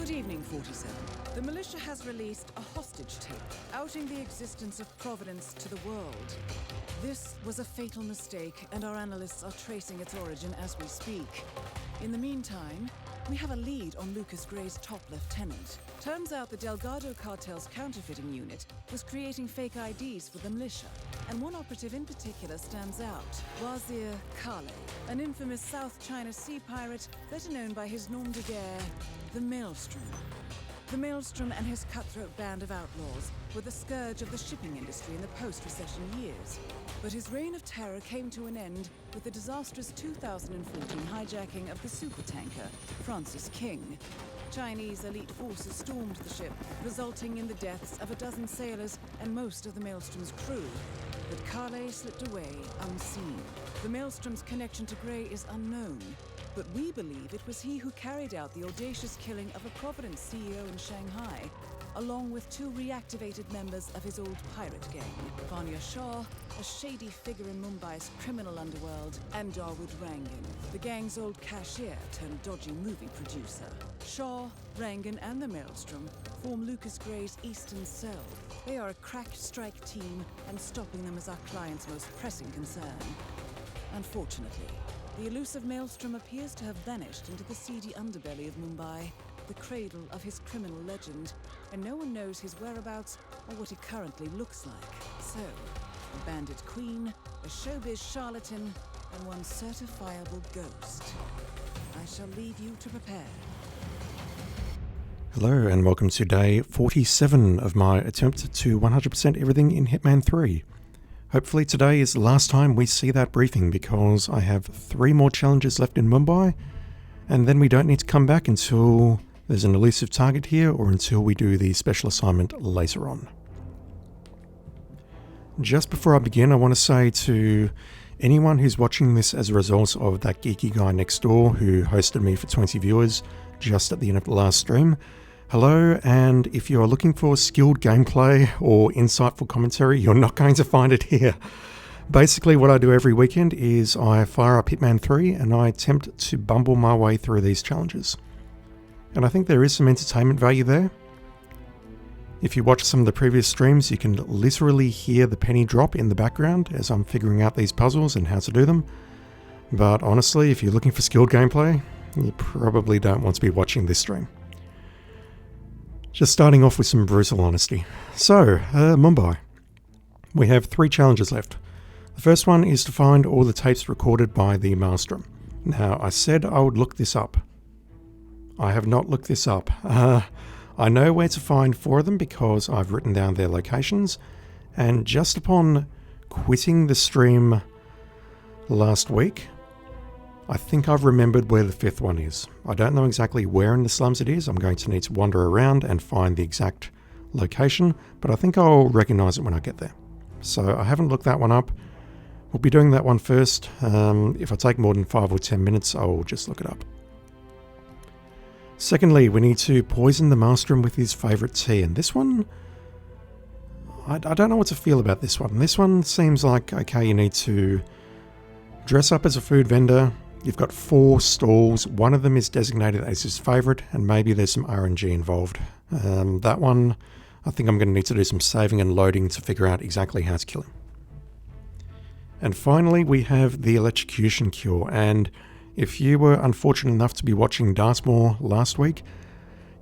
Good evening, 47. The militia has released a hostage tape, outing the existence of Providence to the world. This was a fatal mistake, and our analysts are tracing its origin as we speak. In the meantime, we have a lead on Lucas Gray's top lieutenant. Turns out the Delgado cartel's counterfeiting unit was creating fake IDs for the militia, and one operative in particular stands out, Wazir Kale, an infamous South China Sea pirate better known by his nom de guerre, the Maelstrom. The Maelstrom and his cutthroat band of outlaws were the scourge of the shipping industry in the post-recession years. But his reign of terror came to an end with the disastrous 2014 hijacking of the supertanker, Francis King. Chinese elite forces stormed the ship, resulting in the deaths of a dozen sailors and most of the Maelstrom's crew. But Kale slipped away unseen. The Maelstrom's connection to Gray is unknown, but we believe it was he who carried out the audacious killing of a Providence CEO in Shanghai, along with two reactivated members of his old pirate gang, Vanya Shah, a shady figure in Mumbai's criminal underworld, and Dawood Rangan, the gang's old cashier turned dodgy movie producer. Shah, Rangan, and the Maelstrom form Lucas Gray's Eastern Cell. They are a crack strike team, and stopping them is our client's most pressing concern. Unfortunately, the elusive Maelstrom appears to have vanished into the seedy underbelly of Mumbai, the cradle of his criminal legend, and no one knows his whereabouts or what he currently looks like. So, a bandit queen, a showbiz charlatan, and one certifiable ghost. I shall leave you to prepare. Hello and welcome to day 47 of my attempt to 100% everything in Hitman 3. Hopefully today is the last time we see that briefing because I have 3 more challenges left in Mumbai, and then we don't need to come back until there's an elusive target here or until we do the special assignment later on. Just before I begin, I want to say to anyone who's watching this as a result of that geeky guy next door who hosted me for 20 viewers just at the end of the last stream, hello, and if you are looking for skilled gameplay or insightful commentary, you're not going to find it here. Basically, what I do every weekend is I fire up Hitman 3 and I attempt to bumble my way through these challenges. And I think there is some entertainment value there. If you watch some of the previous streams, you can literally hear the penny drop in the background as I'm figuring out these puzzles and how to do them. But honestly, if you're looking for skilled gameplay, you probably don't want to be watching this stream. Just starting off with some brutal honesty. So, Mumbai. We have 3 challenges left. The first one is to find all the tapes recorded by the Maelstrom. Now, I said I would look this up. I have not looked this up. I know where to find 4 of them because I've written down their locations, and just upon quitting the stream last week, I think I've remembered where the 5th one is. I don't know exactly where in the slums it is. I'm going to need to wander around and find the exact location, but I think I'll recognize it when I get there. So I haven't looked that one up. We'll be doing that one first. If I take more than 5 or 10 minutes, I'll just look it up. Secondly, we need to poison the Maelstrom with his favourite tea, and this one, I don't know what to feel about this one. This one seems like, okay, you need to dress up as a food vendor. You've got 4 stalls. One of them is designated as his favourite, and maybe there's some RNG involved. That one, I think I'm going to need to do some saving and loading to figure out exactly how to kill him. And finally, we have the Electrocution Cure, and if you were unfortunate enough to be watching Dartmoor last week,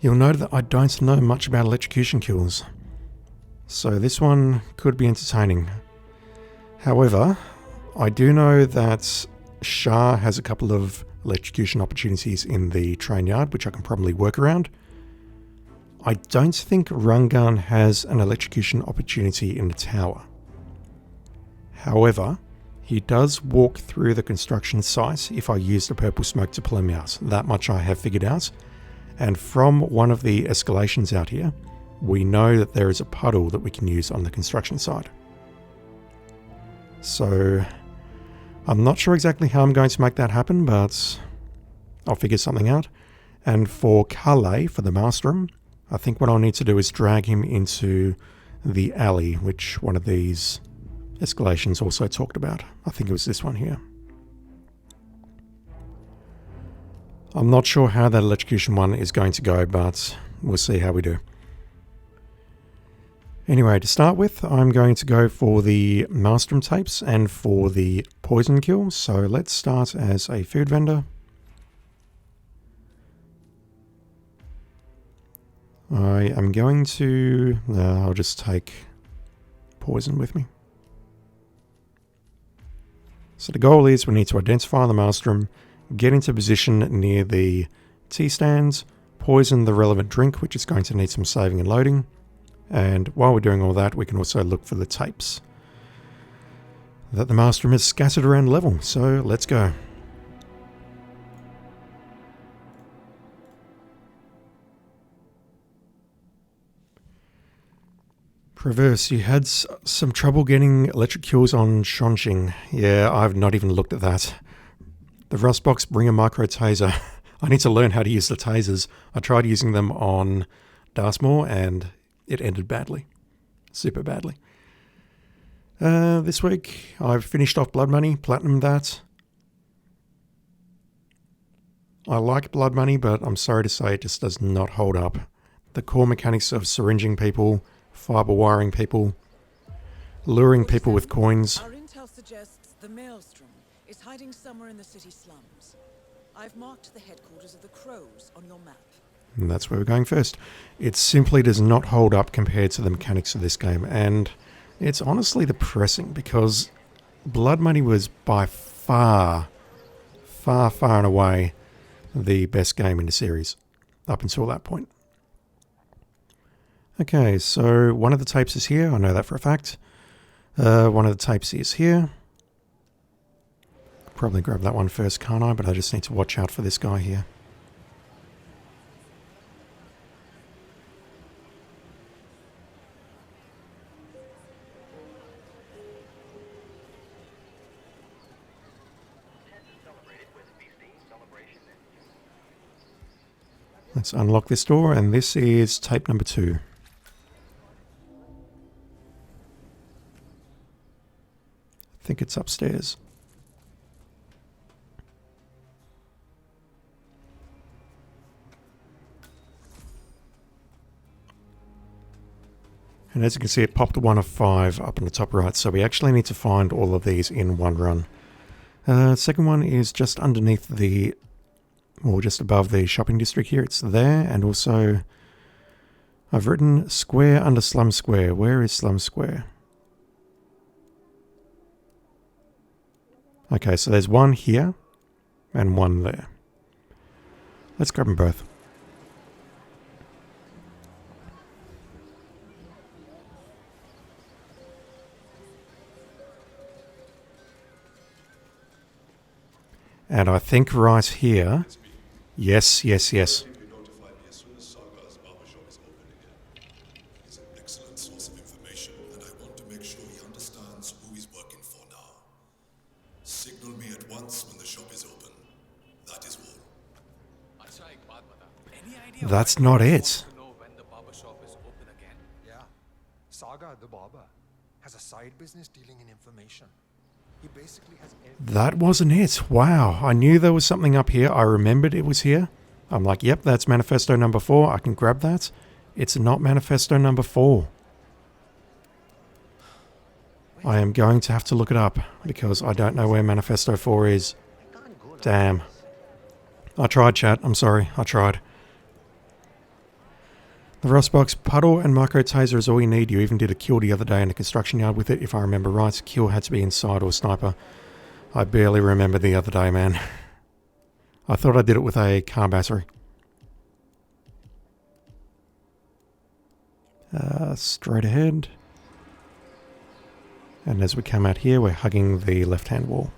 you'll know that I don't know much about electrocution cures. So this one could be entertaining. However, I do know that Shah has a couple of electrocution opportunities in the train yard, which I can probably work around. I don't think Rangan has an electrocution opportunity in the tower. However, he does walk through the construction site if I use the purple smoke to pull him out. That much I have figured out. And from one of the escalations out here, we know that there is a puddle that we can use on the construction site. So, I'm not sure exactly how I'm going to make that happen, but I'll figure something out. And for Kale, for the Maelstrom, I think what I'll need to do is drag him into the alley, which one of these escalations also talked about. I think it was this one here. I'm not sure how that electrocution one is going to go, but we'll see how we do. Anyway, to start with, I'm going to go for the Maelstrom tapes and for the poison kill. So let's start as a food vendor. I am going to... I'll just take poison with me. So the goal is we need to identify the Maelstrom, get into position near the tea stands, poison the relevant drink, which is going to need some saving and loading. And while we're doing all that, we can also look for the tapes that the Maelstrom has scattered around the level. So let's go. Perverse, you had some trouble getting electric cures on Shonxing. Yeah, I've not even looked at that. The Rustbox bring a micro taser. I need to learn how to use the tasers. I tried using them on Dartmoor and it ended badly. Super badly. This week I've finished off Blood Money, platinumed that. I like Blood Money, but I'm sorry to say it just does not hold up. The core mechanics of syringing people, fiber wiring people, luring people with coins. Our intel suggests the Maelstrom is hiding somewhere in the city slums. I've marked the headquarters of the Crows on your map. And that's where we're going first. It simply does not hold up compared to the mechanics of this game, and it's honestly depressing because Blood Money was by far and away the best game in the series up until that point. Okay, so one of the tapes is here. I know that for a fact. One of the tapes is here. Probably grab that one first, can't I? But I just need to watch out for this guy here. Let's unlock this door, and this is tape number 2. I think it's upstairs. And as you can see, it popped 1 of 5 up in the top right, so we actually need to find all of these in one run. Second one is just underneath the... or just above the shopping district here. It's there, and also I've written square under Slum Square. Where is Slum Square? Okay, so there's one here and one there. Let's grab them both. And I think right here... Yes. That's not it. Yeah. Saga, the barber, has a side business dealing in information. He basically has... That wasn't it. Wow. I knew there was something up here. I remembered it was here. I'm like, yep, that's Manifesto number 4. I can grab that. It's not Manifesto number 4. I am going to have to look it up because I don't know where Manifesto 4 is. Damn. I tried, chat. I'm sorry. I tried. The Rustbox puddle and micro taser is all you need. You even did a kill the other day in a construction yard with it, if I remember right. Kill had to be inside or sniper. I barely remember the other day, man. I thought I did it with a car battery. Straight ahead. And as we come out here, we're hugging the left-hand wall.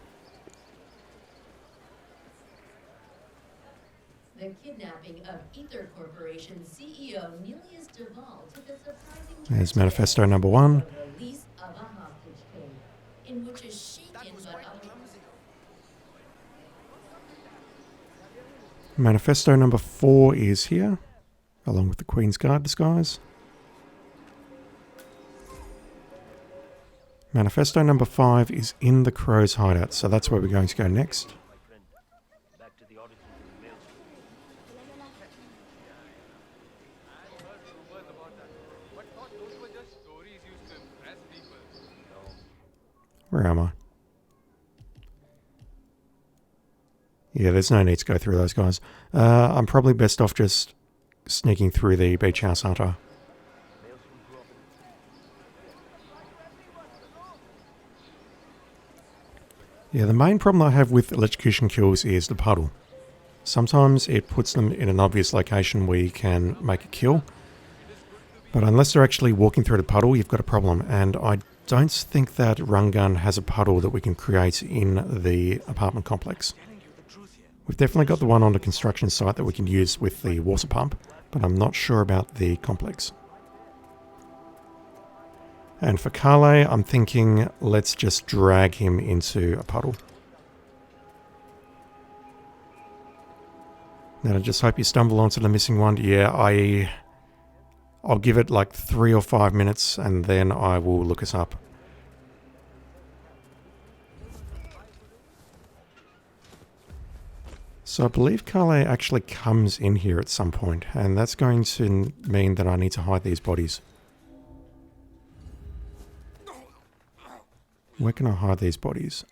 The kidnapping of Ether Corporation CEO Nelius Duval took a surprising There's Manifesto number 1. release of a hostage case in which a shaken but Manifesto number 4 is here, along with the Queen's Guard disguise. Manifesto number 5 is in the Crow's hideout, so that's where we're going to go next. Where am I? Yeah, there's no need to go through those guys. I'm probably best off just sneaking through the beach house, aren't I? Yeah, the main problem I have with electrocution kills is the puddle. Sometimes it puts them in an obvious location where you can make a kill, but unless they're actually walking through the puddle, you've got a problem, and I don't think that run gun has a puddle that we can create in the apartment complex. We've definitely got the one on the construction site that we can use with the water pump, but I'm not sure about the complex. And for Carle, I'm thinking let's just drag him into a puddle. Then I just hope you stumble onto the missing one. Yeah, I'll give it like 3 or 5 minutes and then I will look us up. So I believe Carle actually comes in here at some point, and that's going to mean that I need to hide these bodies. Where can I hide these bodies?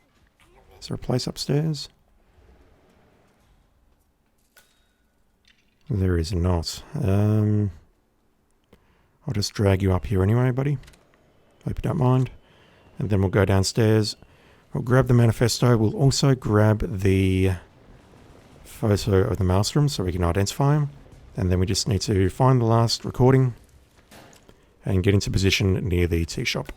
Is there a place upstairs? There is not. I'll just drag you up here anyway, buddy. Hope you don't mind. And then we'll go downstairs. We'll grab the manifesto. We'll also grab the photo of the maelstrom so we can identify him. And then we just need to find the last recording and get into position near the tea shop.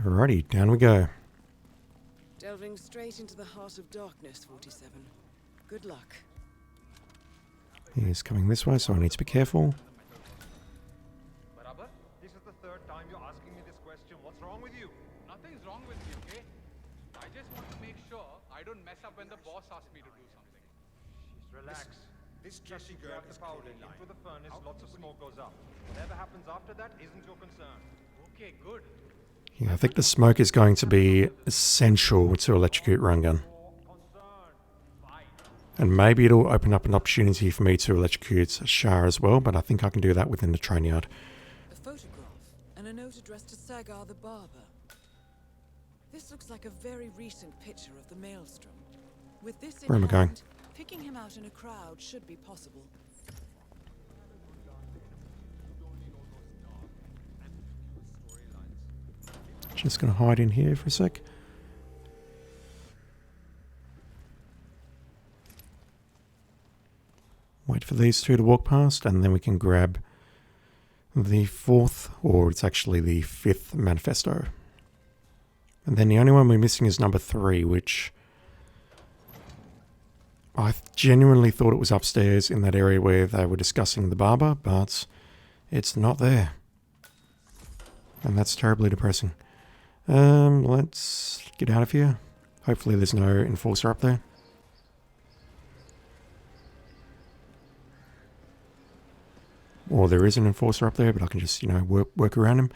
Alrighty, down we go. Delving straight into the heart of darkness, 47. Good luck. He's coming this way, so I need to be careful. Barabar, this is the third time you're asking me this question. What's wrong with you? Nothing's wrong with me, okay? I just want to make sure I don't mess up when the boss asks me to do something. Relax. This Jesse grab the powder into the furnace, lots of smoke goes up. Whatever happens after that isn't your concern. Okay, good. Yeah, I think the smoke is going to be essential to electrocute run gun. And maybe it'll open up an opportunity for me to electrocute Shah as well, but I think I can do that within the train yard. A photograph and a note addressed to Sagar the barber. This looks like a very recent picture of the maelstrom. With this in Where am I going? hand, picking him out in a crowd should be possible. Just going to hide in here for a sec. Wait for these two to walk past, and then we can grab the 4th, or it's actually the 5th manifesto. And then the only one we're missing is number 3, which I genuinely thought it was upstairs in that area where they were discussing the barber, but it's not there. And that's terribly depressing. Let's get out of here. Hopefully there's no enforcer up there. Or there is an enforcer up there, but I can just, work around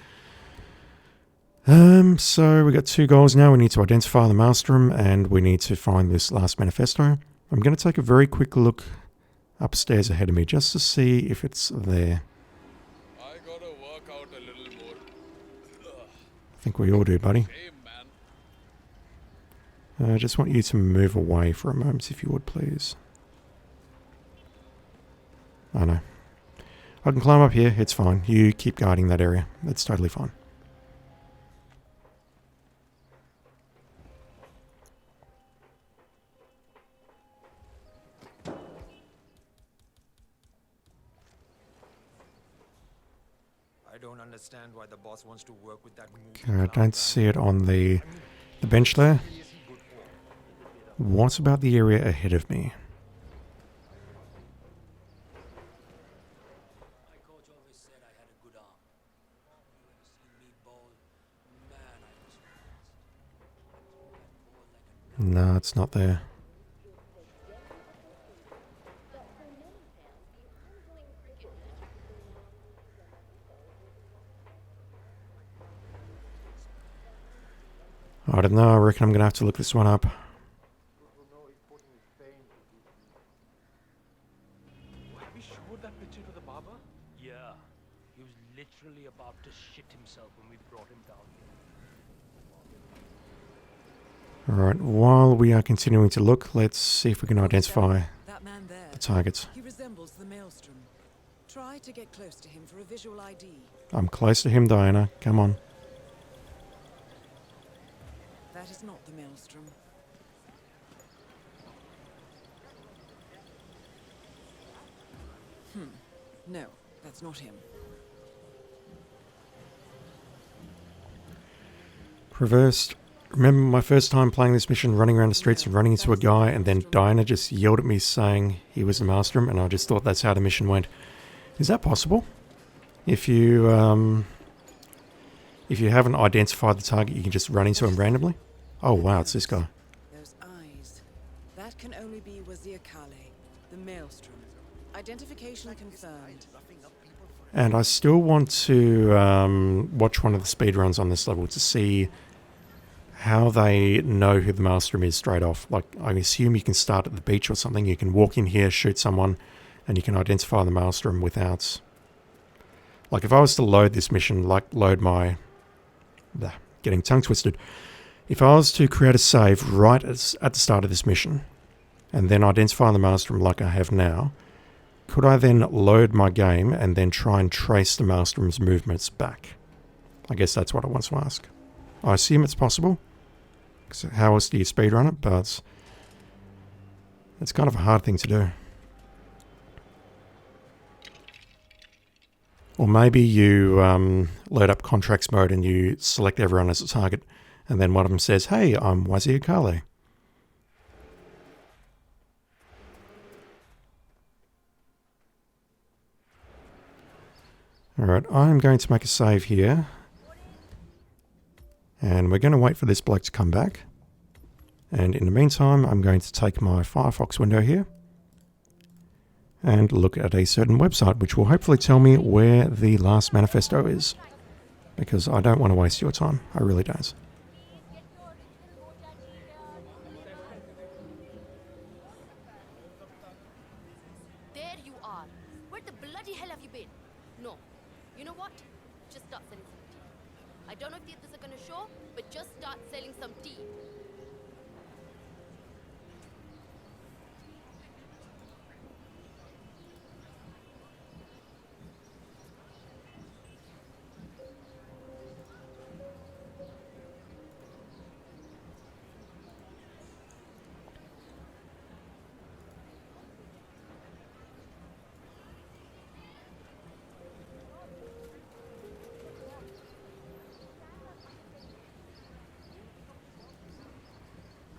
him. So we got 2 goals now. We need to identify the maelstrom, and we need to find this last manifesto. I'm going to take a very quick look upstairs ahead of me, just to see if it's there. I gotta work out a little more. I think we all do, buddy. Hey, man. I just want you to move away for a moment, if you would, please. I know. I can climb up here, it's fine. You keep guarding that area. That's totally fine. I don't understand why the boss wants to work with that Okay, I don't see it on the bench there. What about the area ahead of me? said I had a good arm. You ever seen me bowl? Man, I was fast. No, it's not there. I don't know, I reckon I'm going to have to look this one up. Are we sure that picture to the barber? Yeah, he was literally about to shit himself when we brought him down here. Alright, while we are continuing to look, let's see if we can identify That man there. the targets. He resembles the Maelstrom. Try to get close to him for a visual ID. I'm close to him, Diana. Come on. That is not the Maelstrom. No, that's not him. Reversed. Remember my first time playing this mission, running around the streets and running into a guy, and then Diana just yelled at me saying he was the Maelstrom, and I just thought that's how the mission went. Is that possible? If you haven't identified the target, you can just run into him randomly? Oh wow, it's this guy. Those eyes. That can only be Wazir Kale, the Maelstrom. Identification confirmed. And I still want to watch one of the speedruns on this level to see how they know who the Maelstrom is straight off. Like, I assume you can start at the beach or something. You can walk in here, shoot someone, and you can identify the Maelstrom without... Like, if I was to load this mission, like load my... getting tongue twisted. If I was to create a save right at the start of this mission, and then identify the Maelstrom like I have now, could I then load my game and then try and trace the Maelstrom's movements back? I guess that's what I want to ask. I assume it's possible. So how else do you speedrun it? But it's kind of a hard thing to do. Or maybe you load up contracts mode and you select everyone as a target, and then one of them says, "Hey, I'm Wazir Kale." Alright, I'm going to make a save here. And we're going to wait for this bloke to come back. And in the meantime, I'm going to take my Firefox window here and look at a certain website, which will hopefully tell me where the last manifesto is. Because I don't want to waste your time. I really don't. There you are. Where the bloody hell have you been? No. You know what? Just start selling some tea. I don't know if the others are gonna show, but just start selling some tea.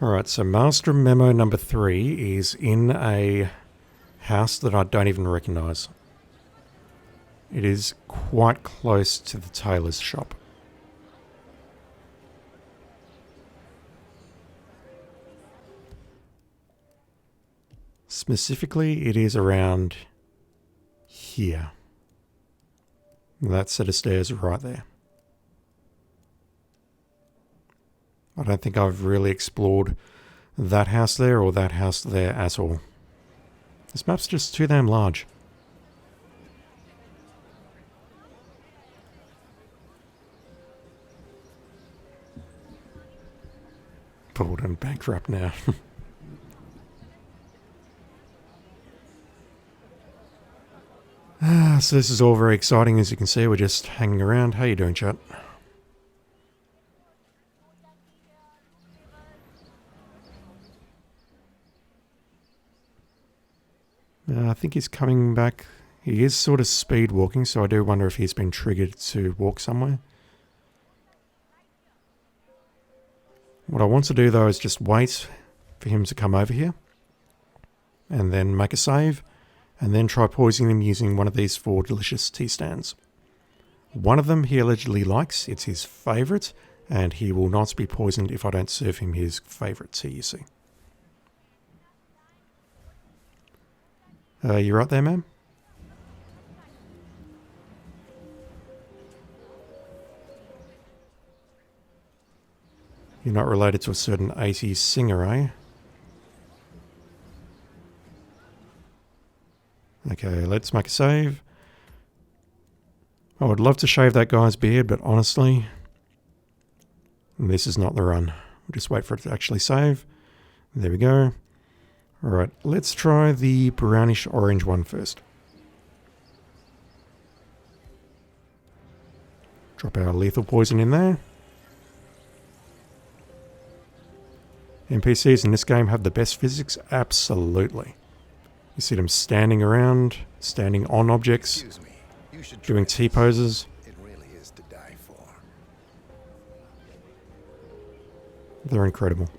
Alright, so Maelstrom memo number 3 is in a house that I don't even recognise. It is quite close to the tailor's shop. Specifically, it is around here. That set of stairs right there. I don't think I've really explored that house there or that house there at all. This map's just too damn large. Pulled and bankrupt now. So this is all very exciting. As you can see, we're just hanging around. How you doing, chat? I think he's coming back. He is sort of speed walking, so I do wonder if he's been triggered to walk somewhere. What I want to do though is just wait for him to come over here and then make a save and then try poisoning him using one of these 4 delicious tea stands. One of them he allegedly likes, it's his favourite, and he will not be poisoned if I don't serve him his favourite tea, you see. You right there, ma'am? You're not related to a certain 80s singer, are you? Okay, let's make a save. I would love to shave that guy's beard, but honestly, this is not the run. We'll just wait for it to actually save. There we go. Alright, let's try the brownish orange one first. Drop our lethal poison in there. NPCs in this game have the best physics? Absolutely. You see them standing around, standing on objects, doing T-poses. It really is to die for. They're incredible.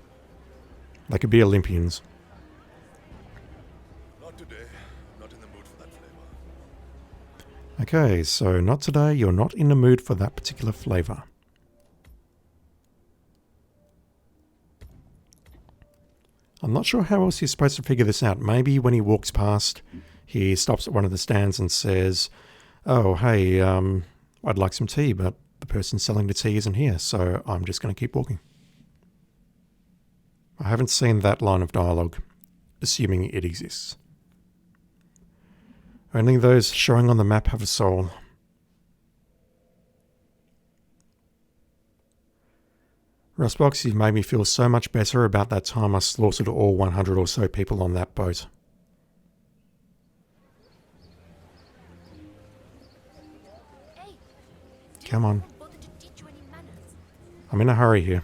They could be Olympians. Not today. Not in the mood for that flavor. Okay, so not today, you're not in the mood for that particular flavour. I'm not sure how else he's supposed to figure this out. Maybe when he walks past, he stops at one of the stands and says, oh, hey, I'd like some tea, but the person selling the tea isn't here, so I'm just going to keep walking. I haven't seen that line of dialogue, assuming it exists. Only those showing on the map have a soul. Rustbox, you've made me feel so much better about that time I slaughtered all 100 or so people on that boat. Hey, Come on. bother to teach you any manners? I'm in a hurry here.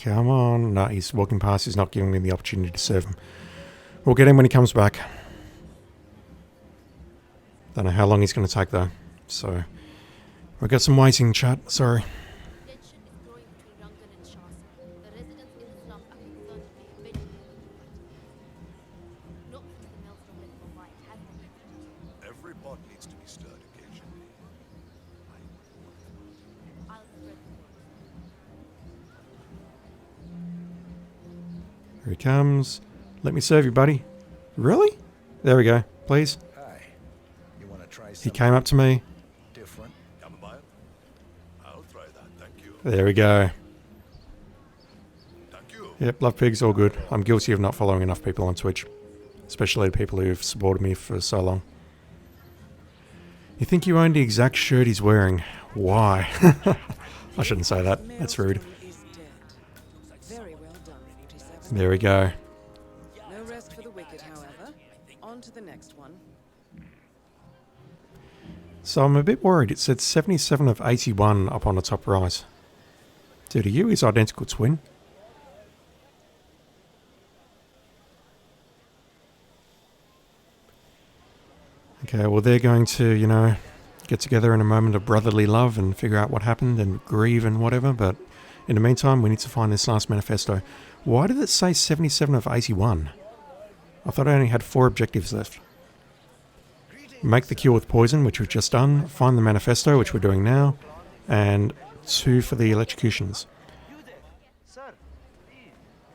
Come on. No, he's walking past. He's not giving me the opportunity to serve him. We'll get him when he comes back. Don't know how long he's going to take though. So, we've got some waiting, chat. Sorry. Tension is growing between Rangan and SASO. The residents in the slum are concerned to be evading the not since the maelstrom left Mumbai has been. Every pot needs to be stirred occasionally. I'll spread the word. Here he comes. Let me serve you, buddy. Really? There we go. Please. Hi. You want to try He something came up to me. different? Chamomile? I'll try that, thank you. There we go. Thank you. Yep, love pigs, all good. I'm guilty of not following enough people on Twitch. Especially the people who've supported me for so long. You think you own the exact shirt he's wearing? Why? I shouldn't say that. That's rude. Is dead. Very well done, 47. There we go. No rest for the wicked, however. On to the next one. So I'm a bit worried. It said 77 of 81 up on the top right. Dude, are you his identical twin? Okay, well they're going to, you know, get together in a moment of brotherly love and figure out what happened and grieve and whatever, but in the meantime we need to find this last manifesto. Why did it say 77 of 81? I thought I only had 4 objectives left. Make the cure with poison, which we've just done. Find the manifesto, which we're doing now. And 2 for the electrocutions.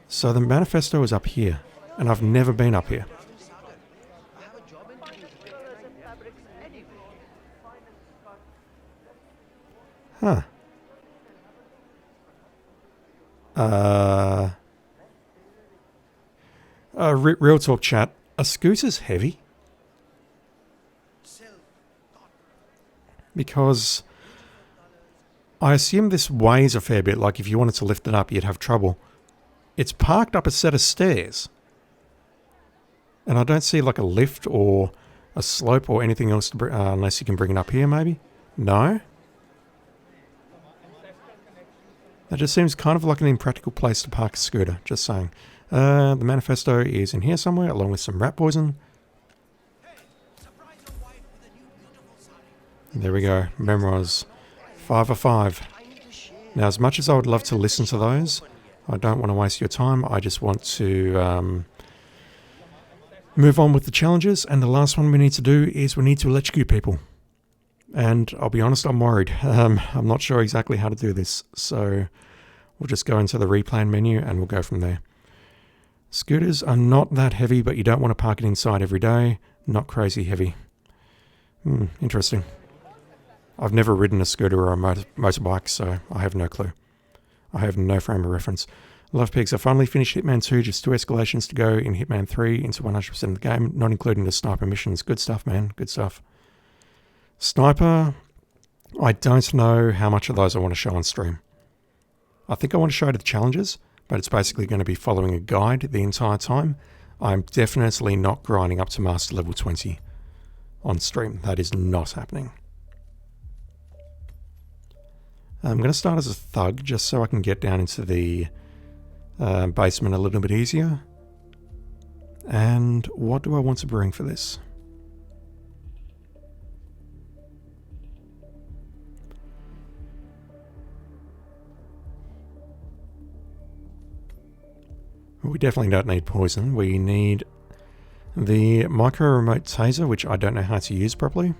So the manifesto is up here. And I've never been up here. Huh. Real talk chat. Are scooters heavy? Because I assume this weighs a fair bit. Like if you wanted to lift it up, you'd have trouble. It's parked up a set of stairs. And I don't see like a lift or a slope or anything else, to unless you can bring it up here maybe. No? That just seems kind of like an impractical place to park a scooter, just saying. The manifesto is in here somewhere, along with some rat poison. There we go. Memorize 5 of 5. Now, as much as I would love to listen to those, I don't want to waste your time. I just want to move on with the challenges. And the last one we need to do is we need to electrocute people. And I'll be honest, I'm worried. I'm not sure exactly how to do this. So we'll just go into the replan menu and we'll go from there. Scooters are not that heavy, but you don't want to park it inside every day. Not crazy heavy. Interesting. I've never ridden a scooter or a motorbike, so I have no clue. I have no frame of reference. Love Pigs. I finally finished Hitman 2, just 2 escalations to go in Hitman 3 into 100% of the game, not including the sniper missions. Good stuff, man. Good stuff. Sniper, I don't know how much of those I want to show on stream. I think I want to show the challenges, but it's basically going to be following a guide the entire time. I'm definitely not grinding up to Master Level 20 on stream. That is not happening. I'm going to start as a thug just so I can get down into the basement a little bit easier. And what do I want to bring for this? We definitely don't need poison. We need the micro remote taser, which I don't know how to use properly.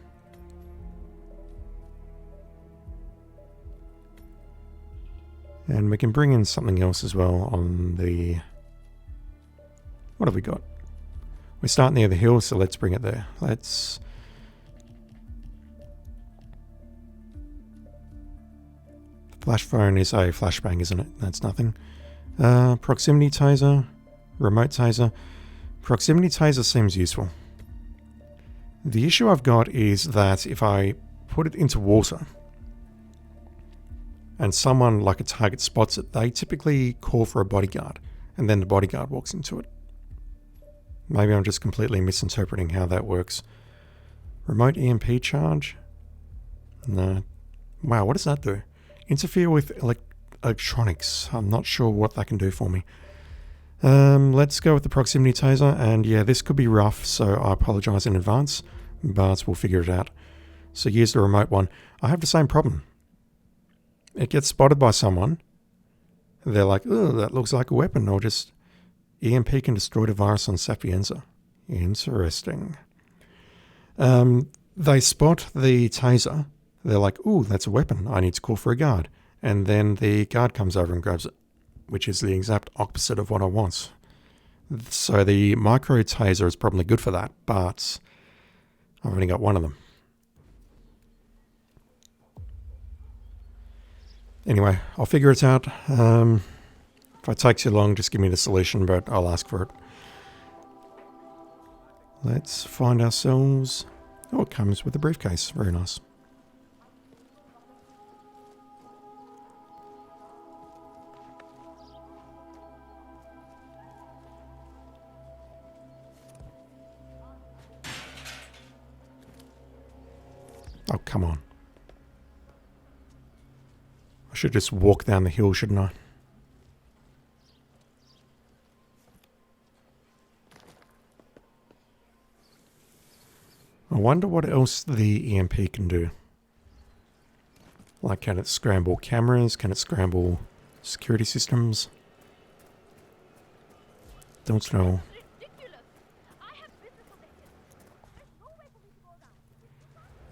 And we can bring in something else as well on the... What have we got? We're starting near the hill, so let's bring it there. Let's... Flash phone is a flashbang, isn't it? That's nothing. Proximity taser. Remote taser. Proximity taser seems useful. The issue I've got is that if I put it into water and someone like a target spots it, they typically call for a bodyguard and then the bodyguard walks into it. Maybe I'm just completely misinterpreting how that works. Remote EMP charge? No. Wow, what does that do? Interfere with electronics. I'm not sure what that can do for me. Let's go with the proximity taser, and yeah, this could be rough, so I apologize in advance, but we'll figure it out. So here's the remote one. I have the same problem. It gets spotted by someone. They're like, oh, that looks like a weapon, or just EMP can destroy the virus on Sapienza. Interesting. They spot the taser. They're like, oh, that's a weapon. I need to call for a guard. And then the guard comes over and grabs it, which is the exact opposite of what I want. So the micro taser is probably good for that, but I've only got one of them. Anyway, I'll figure it out. If it takes too long, just give me the solution, but I'll ask for it. Let's find ourselves... Oh, it comes with a briefcase. Very nice. Oh, come on. I should just walk down the hill, shouldn't I? I wonder what else the EMP can do. Like, can it scramble cameras? Can it scramble security systems? Don't know.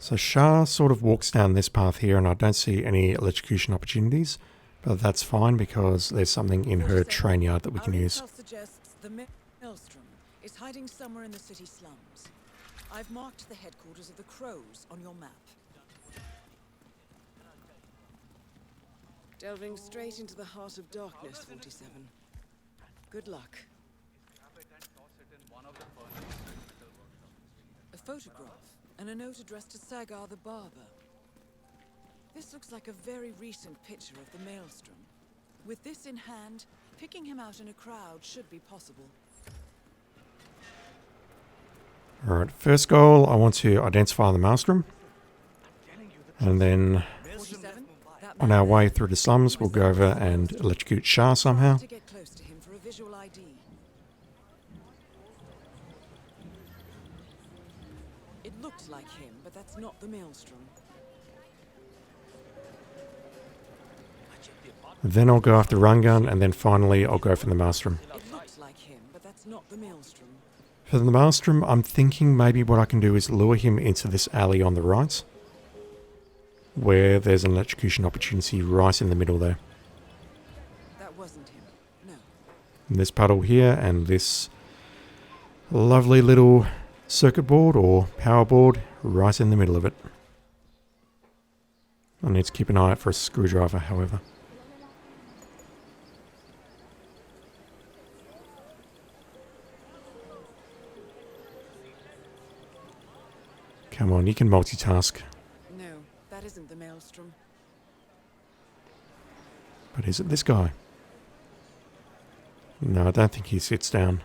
So Shah sort of walks down this path here, and I don't see any electrocution opportunities, but that's fine because there's something in her train yard that we can use. Our intel suggests the Maelstrom is hiding somewhere in the city slums. I've marked the headquarters of the Crows on your map. Delving straight into the heart of darkness, 47. Good luck. A photograph and a note addressed to Sagar the barber. This looks like a very recent picture of the Maelstrom. With this in hand, picking him out in a crowd should be possible. Alright, first goal, I want to identify the Maelstrom. And then on our way through the slums, we'll go over and electrocute Shah somehow. To get close to him for a visual ID. It looks like him, but that's not the Maelstrom. Then I'll go after Run Gun, and then finally I'll go for the Maelstrom. It looks like him, but that's not the Maelstrom. For the Maelstrom, I'm thinking maybe what I can do is lure him into this alley on the right, where there's an electrocution opportunity right in the middle there. That wasn't him. No. And this puddle here, and this lovely little circuit board or power board right in the middle of it. I need to keep an eye out for a screwdriver, however. Come on, you can multitask. No, that isn't the Maelstrom. But is it this guy? No, I don't think he sits down.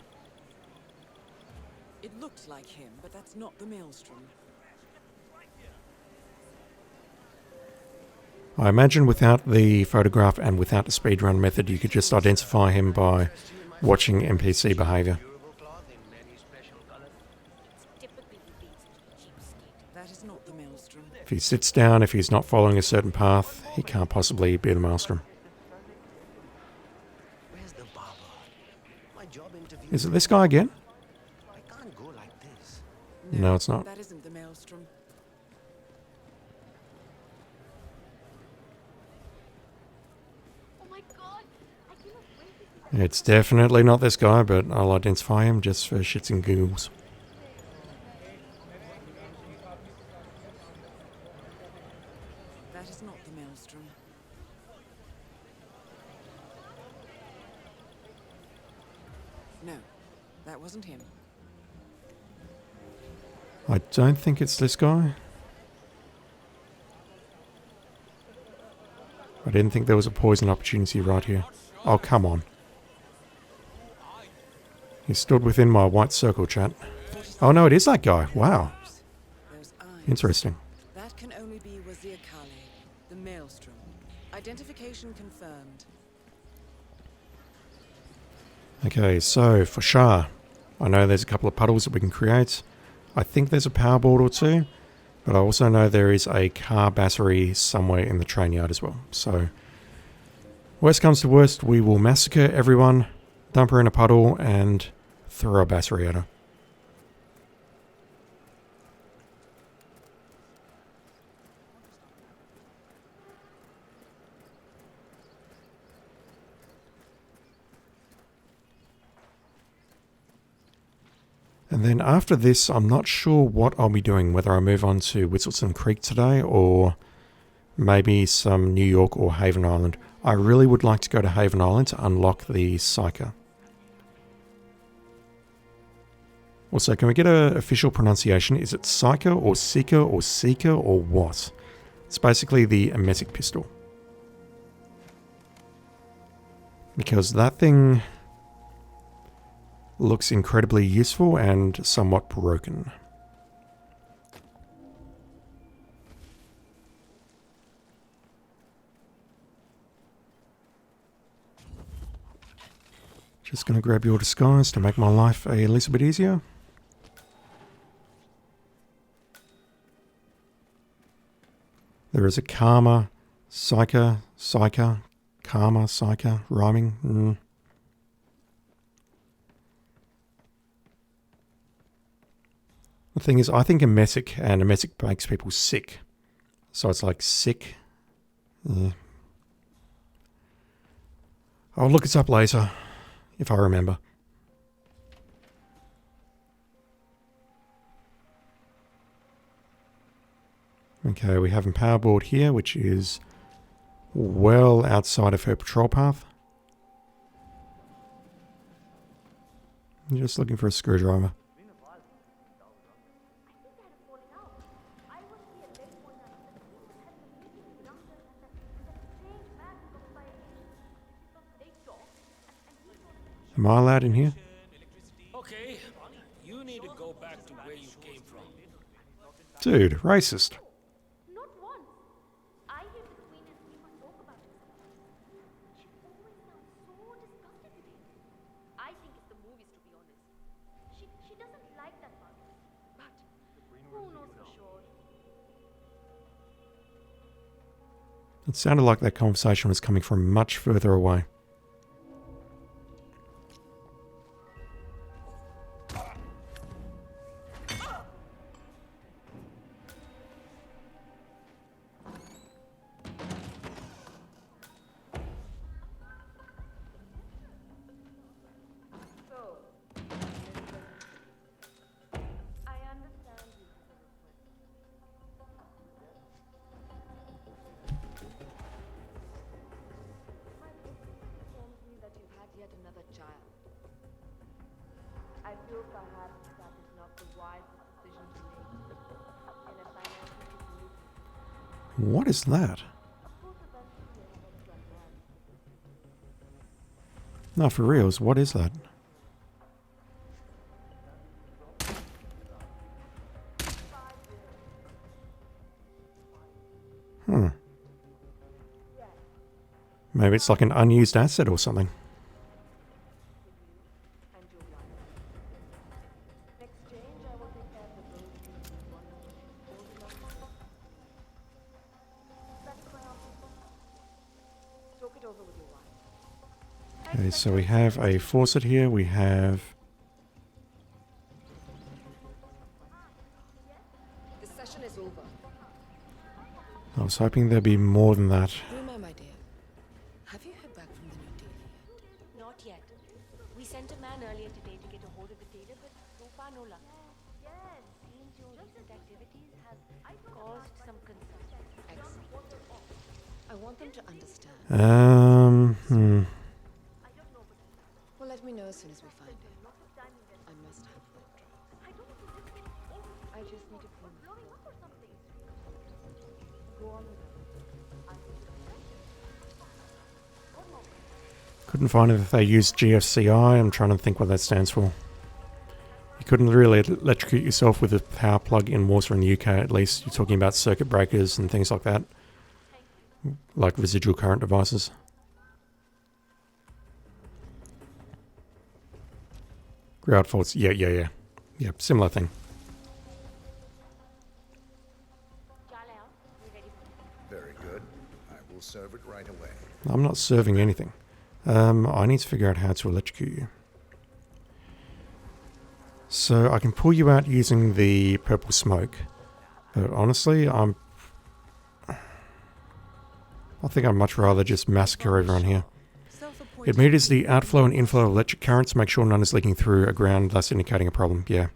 It looks like him, but that's not the Maelstrom. I imagine without the photograph and without the speedrun method, you could just identify him by watching NPC behavior. That is not the Maelstrom. If he sits down, if he's not following a certain path, he can't possibly be the Maelstrom. Where's the barber? My job interview. Is it this guy again? I can't go like this. No, it's not. That isn't the Maelstrom. Oh my god! I cannot wait to see that. It's definitely not this guy, but I'll identify him just for shits and giggles. That is not the Maelstrom. No, that wasn't him. I don't think it's this guy. I didn't think there was a poison opportunity right here. Oh, come on. He stood within my white circle, chat. Oh no, it is that guy. Wow. Those eyes. Interesting. That can only be Wazir Kale, the Maelstrom. Identification confirmed. Okay, so for Shah, I know there's a couple of puddles that we can create. I think there's a power board or two, but I also know there is a car battery somewhere in the train yard as well. So, worst comes to worst, we will massacre everyone, dump her in a puddle, and throw a battery at her. And then after this, I'm not sure what I'll be doing, whether I move on to Whistleton Creek today or maybe some New York or Haven Island. I really would like to go to Haven Island to unlock the Psyker. Also, can we get an official pronunciation? Is it Psyker or Seeker or Seeker or what? It's basically the emetic pistol. Because that thing looks incredibly useful and somewhat broken. Just going to grab your disguise to make my life a little bit easier. There is a Karma, Psyker, Psyker, Karma, Psyker, rhyming. The thing is, I think emetic, and emetic makes people sick. So it's like sick. Yeah. I'll look it up later, if I remember. Okay, we have a power board here, which is well outside of her patrol path. I'm just looking for a screwdriver. Am I allowed in here? Okay, you need to go back to where you came from. Dude, racist. Not once. I hear the Queen and we must talk about it. She always sounds so disgusted with him. I think it's the movies, to be honest. She doesn't like that part. But who knows for sure? It sounded like that conversation was coming from much further away. I understand you have a request. My book informs me that you've had yet another child. I feel perhaps that is not the wisest decision to make in a financial situation. What is that? Of course, eventually I want to unwind. No, for reals, what is that? Hmm. Maybe it's like an unused asset or something. And your wife. In exchange, I will take care of the bills you need one when she's old enough. Satisfy our people. Talk it over with your wife. Okay, so we have a faucet here, we have... The session is over. I was hoping there'd be more than that. Ruma, my dear, have you heard back from the new dealer yet? Not yet. We sent a man earlier today to get a hold of the tailor, but so far no luck. Seems your recent activities have caused some concern. Excellent. I want them to understand. Well, let me know as soon as we find him. I must have that draft. I just need to clean this up. Go on with it. Couldn't find it if they used GFCI. I'm trying to think what that stands for. You couldn't really electrocute yourself with a power plug in water in the UK, at least. You're talking about circuit breakers and things like that. Like residual current devices. Ground faults, yeah. Yep, similar thing. Very good. I will serve it right away. I'm not serving anything. I need to figure out how to electrocute you. So I can pull you out using the purple smoke. But honestly, I think I'd much rather just massacre everyone here. It meters the outflow and inflow of electric currents, make sure none is leaking through a ground, thus indicating a problem. Yeah.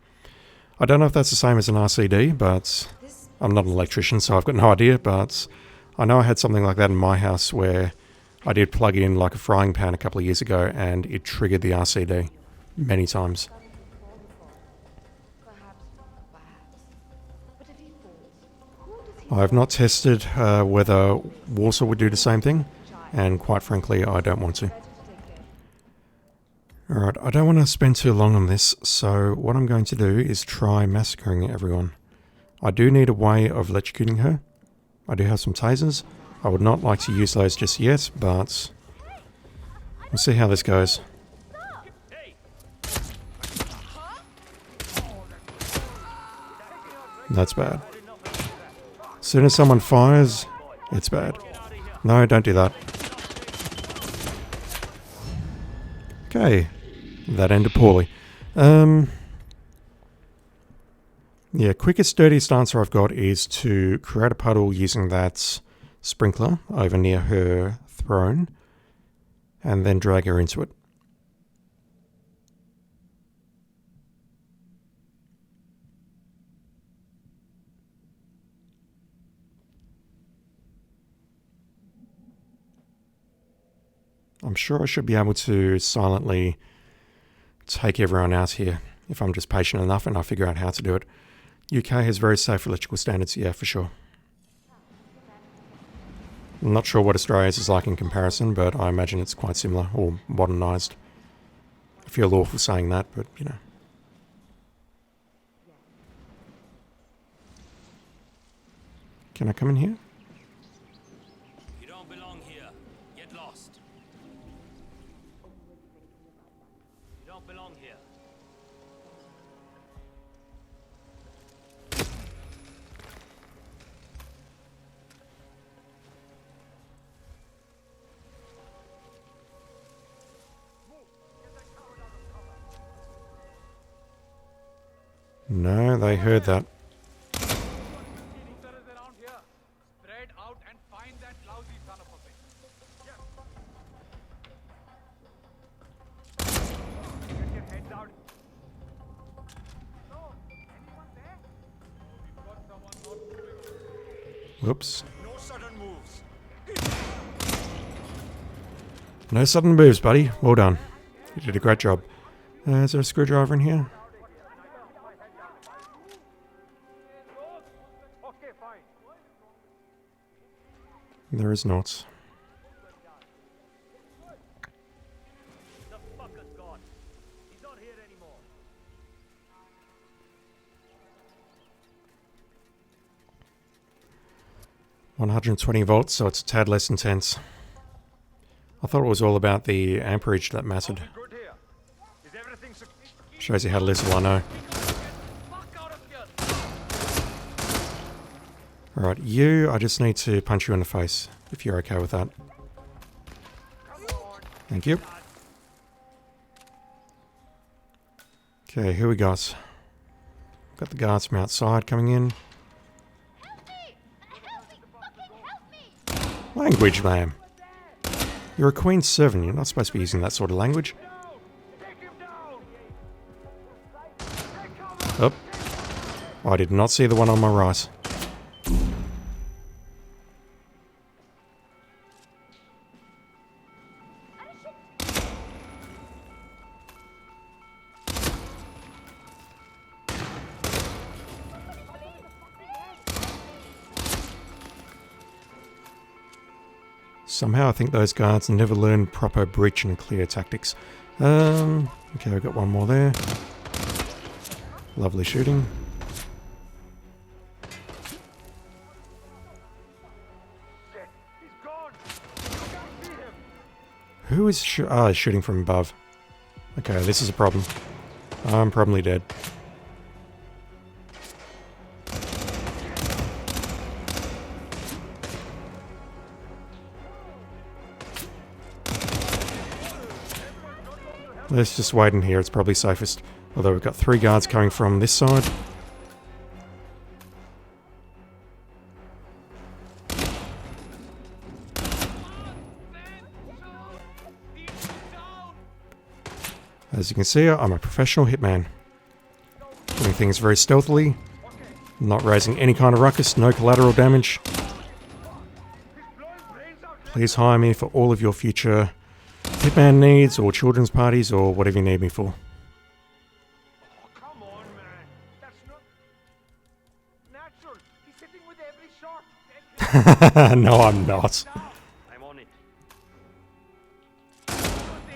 I don't know if that's the same as an RCD, but I'm not an electrician, so I've got no idea, but I know I had something like that in my house where I did plug in like a frying pan a couple of years ago and it triggered the RCD many times. I have not tested whether Warsaw would do the same thing, and quite frankly, I don't want to. Alright, I don't want to spend too long on this, so what I'm going to do is try massacring everyone. I do need a way of electrocuting her. I do have some tasers. I would not like to use those just yet, but we'll see how this goes. That's bad. As soon as someone fires, it's bad. No, don't do that. Okay. That ended poorly. Yeah, quickest, dirtiest answer I've got is to create a puddle using that sprinkler over near her throne and then drag her into it. I'm sure I should be able to silently take everyone out here if I'm just patient enough and I figure out how to do it. UK has very safe electrical standards, yeah, for sure. I'm not sure what Australia's is like in comparison, but I imagine it's quite similar or modernised. I feel awful saying that, but you know. Can I come in here? You don't belong here. Get lost. You don't belong here. No, they heard that. Around here. Spread out and find that lousy son of a bitch. Get your heads out. No, anyone there? We've got someone not moving. Whoops. No sudden moves. No sudden moves, buddy. Well done. You did a great job. Is there a screwdriver in here? Okay, fine. There is not. The fucker's gone. He's not here anymore. $120 volts, so it's a tad less intense. I thought it was all about the amperage that mattered. Good here. Is everything Shows you how little I know. Alright, you, I just need to punch you in the face, if you're okay with that. Thank you. Okay, who we got? Got the guards from outside coming in. Language, ma'am. You're a Queen's servant, you're not supposed to be using that sort of language. Oh. I did not see the one on my right. Somehow I think those guards never learn proper breach and clear tactics. Okay, I've got one more there. Lovely shooting. Who is shooting from above? Okay, this is a problem. I'm probably dead. Let's just wait in here, it's probably safest. Although we've got 3 guards coming from this side. As you can see, I'm a professional hitman. Doing things very stealthily. Not raising any kind of ruckus, no collateral damage. Please hire me for all of your future Hitman needs, or children's parties, or whatever you need me for. Come on, man. That's not natural. He's hitting with every shot. No, I'm not. I'm on it.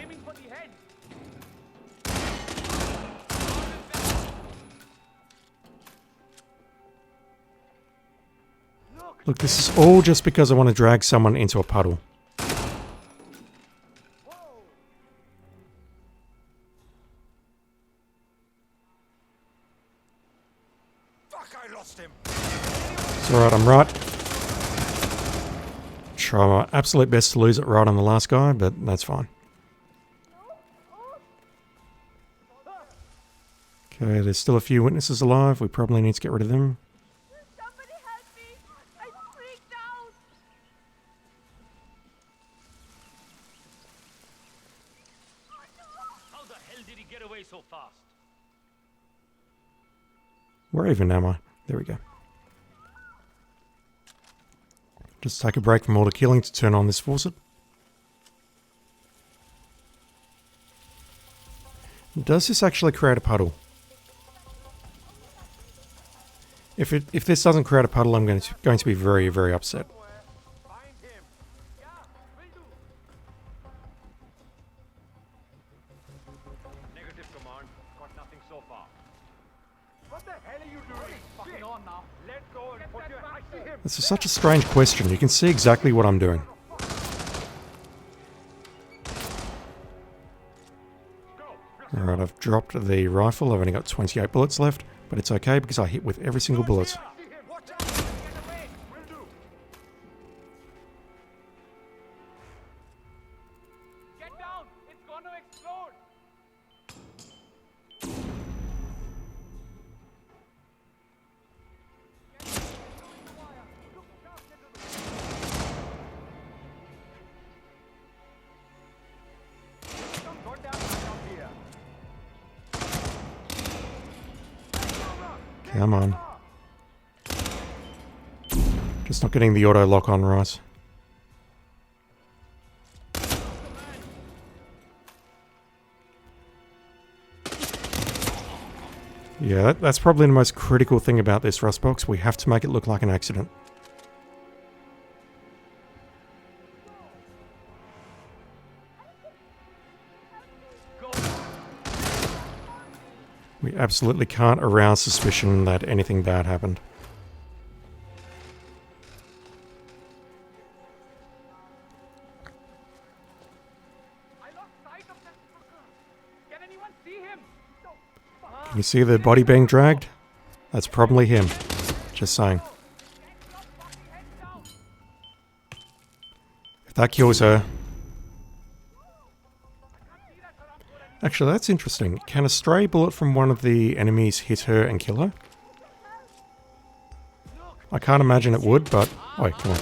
Aiming for the head. Look, this is all just because I want to drag someone into a puddle. It's alright, I'm right. Try my absolute best to lose it right on the last guy, but that's fine. Okay, there's still a few witnesses alive. We probably need to get rid of them. Somebody help me! I freaked out! How the hell did he get away so fast? Where even am I? There we go. Just take a break from all the killing to turn on this faucet. Does this actually create a puddle? If this doesn't create a puddle, I'm going to be very, very upset. Find him. Yeah, will do. Negative, command. Got nothing so far. What the hell are you doing? Fucking on now. Let go and put your... I see him. This is such a strange question. You can see exactly what I'm doing. Alright, I've dropped the rifle. I've only got 28 bullets left, but it's okay because I hit with every single bullet. Get down! It's gonna explode! Come on. Just not getting the auto lock on right. Yeah, that's probably the most critical thing about this rust box. We have to make it look like an accident. We absolutely can't arouse suspicion that anything bad happened. Can you see the body being dragged? That's probably him. Just saying. If that kills her... Actually, that's interesting. Can a stray bullet from one of the enemies hit her and kill her? I can't imagine it would, but... Oh, wait, come on.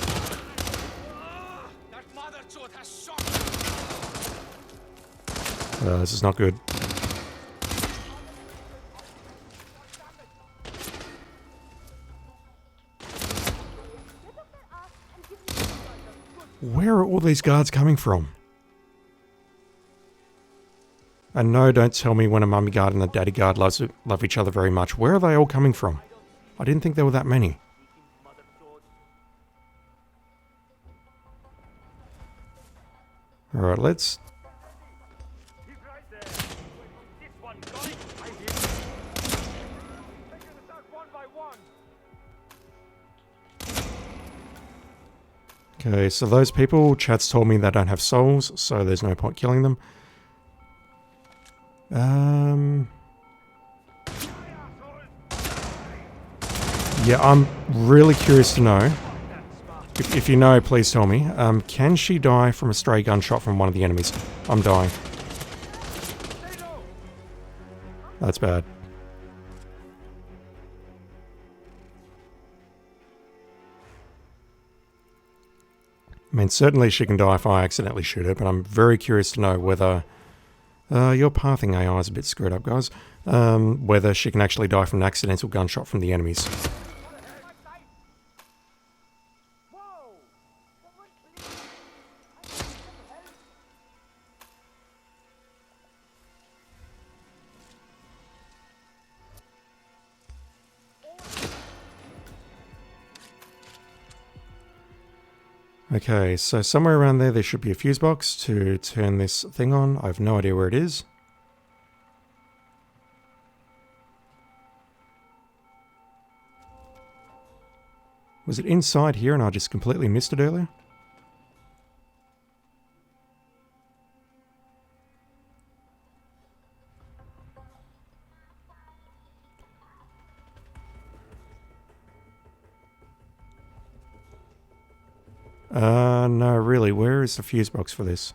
This is not good. Where are all these guards coming from? And no, don't tell me when a mummy guard and a daddy guard love each other very much. Where are they all coming from? I didn't think there were that many. Alright, let's... Okay, so those people, chat's told me they don't have souls, so there's no point killing them. Yeah, I'm really curious to know. If you know, please tell me. Can she die from a stray gunshot from one of the enemies? I'm dying. That's bad. I mean, certainly she can die if I accidentally shoot her, but I'm very curious to know whether... your pathing AI is a bit screwed up, guys. Whether she can actually die from an accidental gunshot from the enemies. Okay, so somewhere around there should be a fuse box to turn this thing on. I have no idea where it is. Was it inside here and I just completely missed it earlier? No, really, where is the fuse box for this?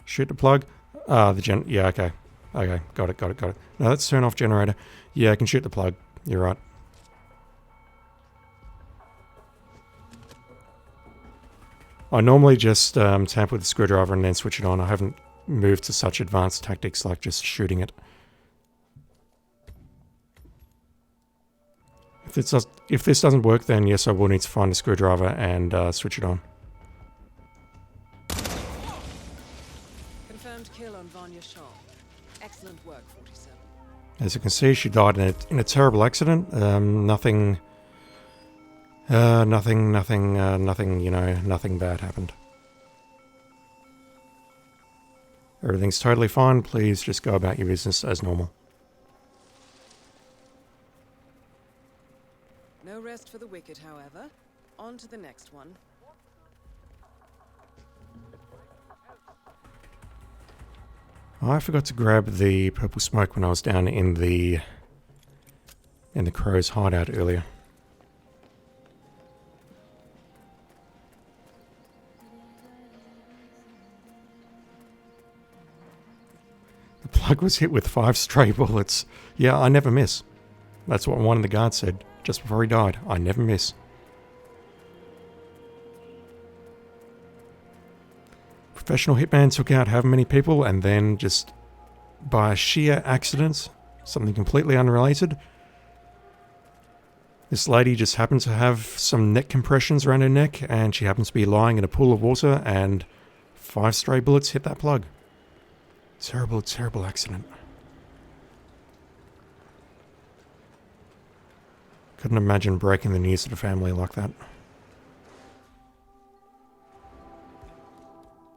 Shoot the plug. Yeah, okay. Okay, got it. Now let's turn off generator. Yeah, I can shoot the plug. You're right. I normally just tamper with the screwdriver and then switch it on. I haven't moved to such advanced tactics like just shooting it. If this doesn't work, then yes, I will need to find a screwdriver and switch it on. Confirmed kill on Vanya Shaw. Excellent work, 47. As you can see, she died in a terrible accident. Nothing, nothing, nothing bad happened. Everything's totally fine. Please just go about your business as normal. No rest for the wicked, however. On to the next one. I forgot to grab the purple smoke when I was down in the crow's hideout earlier. The plug was hit with 5 stray bullets. Yeah, I never miss. That's what one of the guards said just before he died. I never miss. Professional Hitman took out however many people and then just by sheer accident, something completely unrelated. This lady just happened to have some neck compressions around her neck, and she happens to be lying in a pool of water, and 5 stray bullets hit that plug. Terrible, terrible accident. Couldn't imagine breaking the news to the family like that.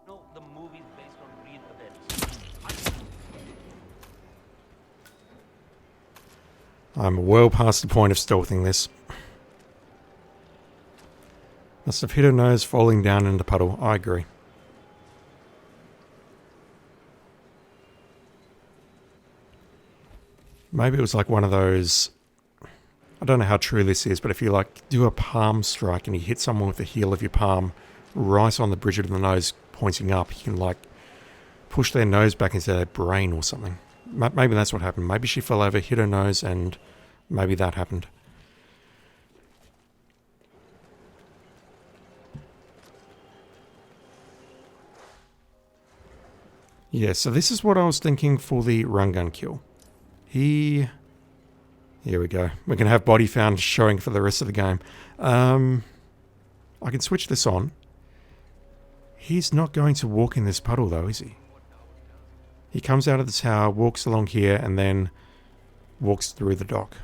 No, the movie's based on real events. I'm well past the point of stealthing this. Must have hit her nose falling down in the puddle. I agree. Maybe it was like one of those... I don't know how true this is, but if you like do a palm strike and you hit someone with the heel of your palm right on the bridge of the nose pointing up, you can like push their nose back into their brain or something. Maybe that's what happened. Maybe she fell over, hit her nose, and maybe that happened. Yeah, so this is what I was thinking for the run gun kill. Here we go. We're going to have body found showing for the rest of the game. I can switch this on. He's not going to walk in this puddle though, is he? He comes out of the tower, walks along here, and then walks through the dock.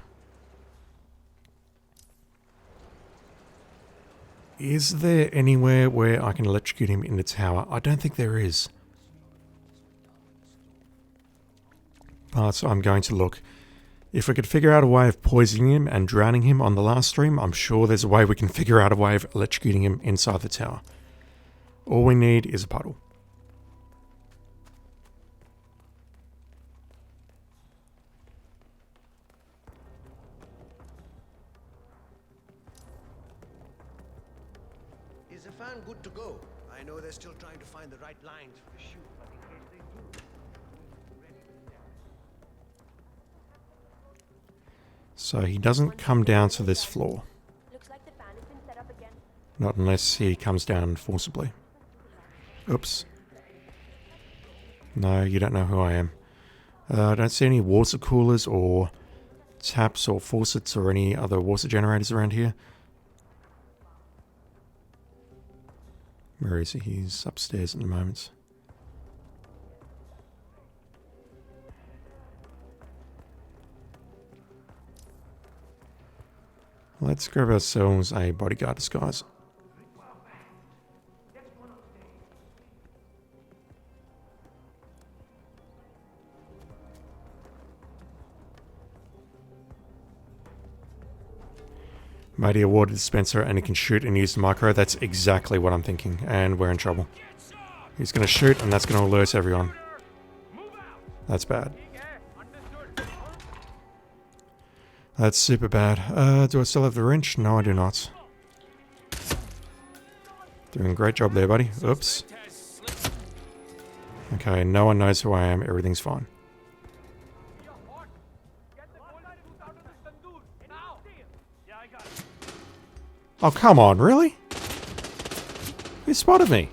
Is there anywhere where I can electrocute him in the tower? I don't think there is. But I'm going to look. If we could figure out a way of poisoning him and drowning him on the last stream, I'm sure there's a way we can figure out a way of electrocuting him inside the tower. All we need is a puddle. Is the fan good to go? I know they're still trying to find the right lines for the shoot, but in case they do... So he doesn't come down to this floor. Looks like the fan has been set up again. Not unless he comes down forcibly. Oops. No, you don't know who I am. I don't see any water coolers or taps or faucets or any other water generators around here. Where is he? He's upstairs at the moment. Let's grab ourselves a bodyguard disguise. Mighty awarded dispenser and he can shoot and use the micro. That's exactly what I'm thinking, and we're in trouble. He's going to shoot and that's going to alert everyone. That's bad. That's super bad. Do I still have the wrench? No, I do not. Doing a great job there, buddy. Oops. Okay, no one knows who I am. Everything's fine. Oh, come on, really? Who spotted me?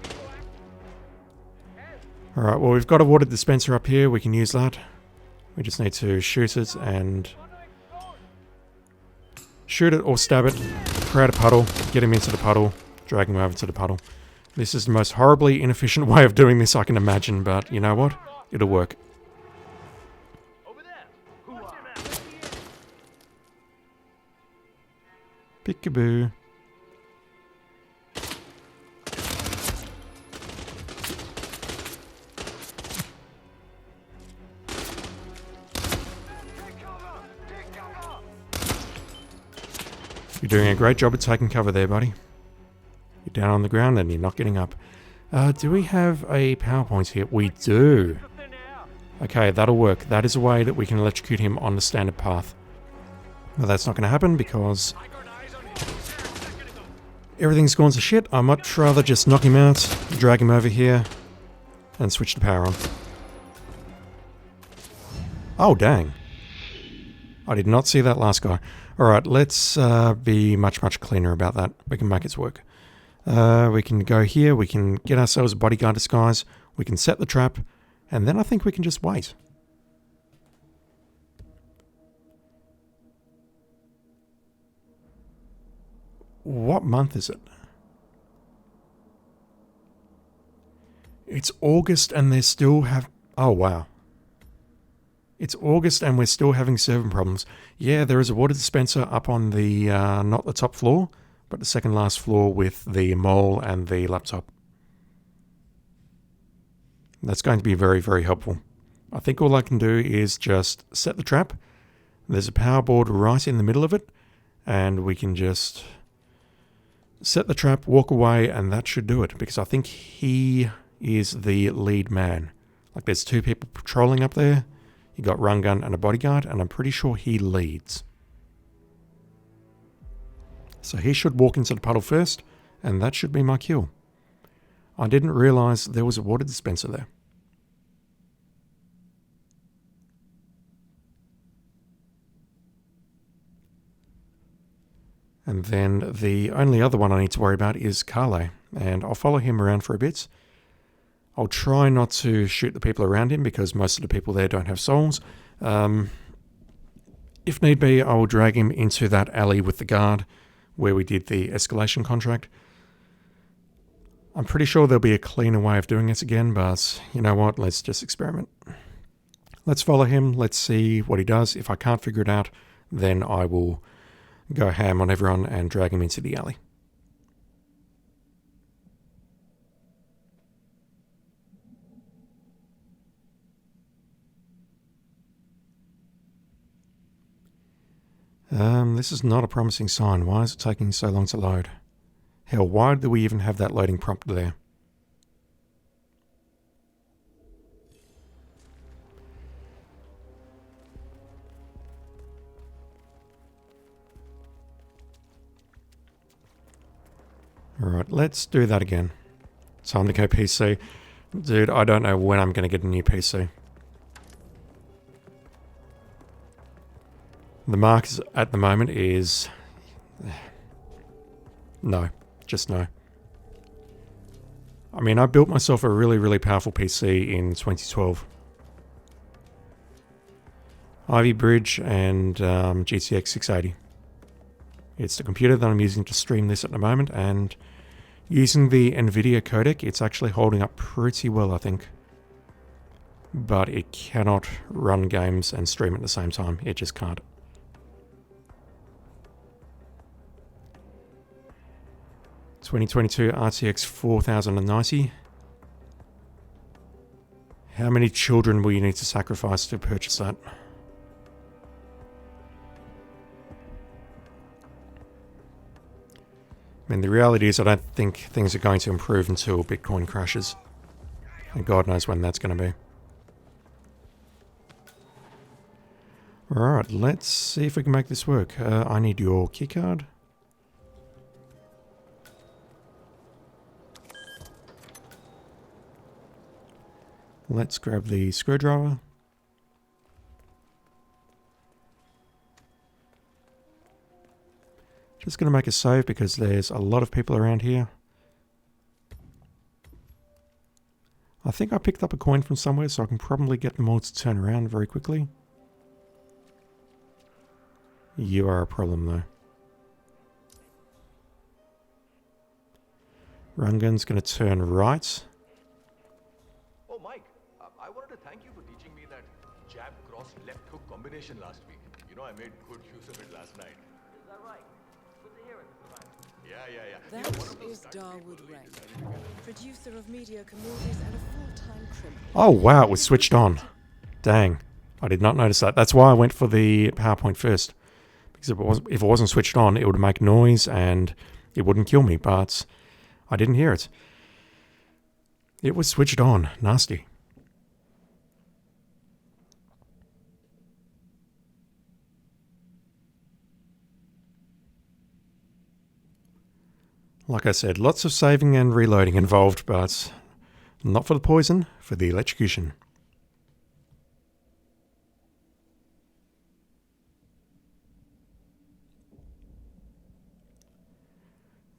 Alright, well, we've got a water dispenser up here. We can use that. We just need to shoot it and... shoot it or stab it, create a puddle, get him into the puddle, drag him over to the puddle. This is the most horribly inefficient way of doing this I can imagine, but you know what? It'll work. Peekaboo. You're doing a great job at taking cover there, buddy. You're down on the ground and you're not getting up. Do we have a PowerPoint here? We do. Okay, that'll work. That is a way that we can electrocute him on the standard path. Well, that's not going to happen because everything's gone to shit. I'd much rather just knock him out, drag him over here, and switch the power on. Oh, dang. I did not see that last guy. Alright, let's be much cleaner about that. We can make it work. We can go here, we can get ourselves a bodyguard disguise, we can set the trap, and then I think we can just wait. What month is it? It's August and they still have... Oh, wow. It's August and we're still having server problems. Yeah, there is a water dispenser up on the, not the top floor, but the second last floor with the mole and the laptop. That's going to be very, very helpful. I think all I can do is just set the trap. There's a power board right in the middle of it, and we can just set the trap, walk away, and that should do it, because I think he is the lead man. Like, there's two people patrolling up there. You got run gun and a bodyguard, and I'm pretty sure he leads. So he should walk into the puddle first, and that should be my kill. I didn't realise there was a water dispenser there. And then the only other one I need to worry about is Carle, and I'll follow him around for a bit. I'll try not to shoot the people around him because most of the people there don't have souls. If need be, I will drag him into that alley with the guard where we did the escalation contract. I'm pretty sure there'll be a cleaner way of doing it again, but you know what, let's just experiment. Let's follow him, let's see what he does. If I can't figure it out, then I will go ham on everyone and drag him into the alley. This is not a promising sign. Why is it taking so long to load? Hell, why do we even have that loading prompt there? Alright, let's do that again. Time to go PC. Dude, I don't know when I'm going to get a new PC. The mark at the moment is... no. Just no. I mean, I built myself a really, really powerful PC in 2012. Ivy Bridge and GTX 680. It's the computer that I'm using to stream this at the moment, and using the NVIDIA codec, it's actually holding up pretty well, I think. But it cannot run games and stream at the same time. It just can't. ...2022 RTX 4090. How many children will you need to sacrifice to purchase that? I mean, the reality is I don't think things are going to improve until Bitcoin crashes. And God knows when that's going to be. Alright, let's see if we can make this work. I need your keycard. Let's grab the screwdriver. Just going to make a save because there's a lot of people around here. I think I picked up a coin from somewhere, so I can probably get them all to turn around very quickly. You are a problem though. Run gun's going to turn right. Oh, Mike, I wanted to thank you for teaching me that jab cross left hook combination last week. You know, I made good use of it last night. Is that right? Good to hear it, Savannah. Yeah. That is Darwood Ray, producer of mediocre movies and a full-time criminal. Oh wow, it was switched on. Dang, I did not notice that. That's why I went for the PowerPoint first. Because if it wasn't switched on, it would make noise and it wouldn't kill me, but I didn't hear it. It was switched on. Nasty. Like I said, lots of saving and reloading involved, but not for the poison, for the electrocution.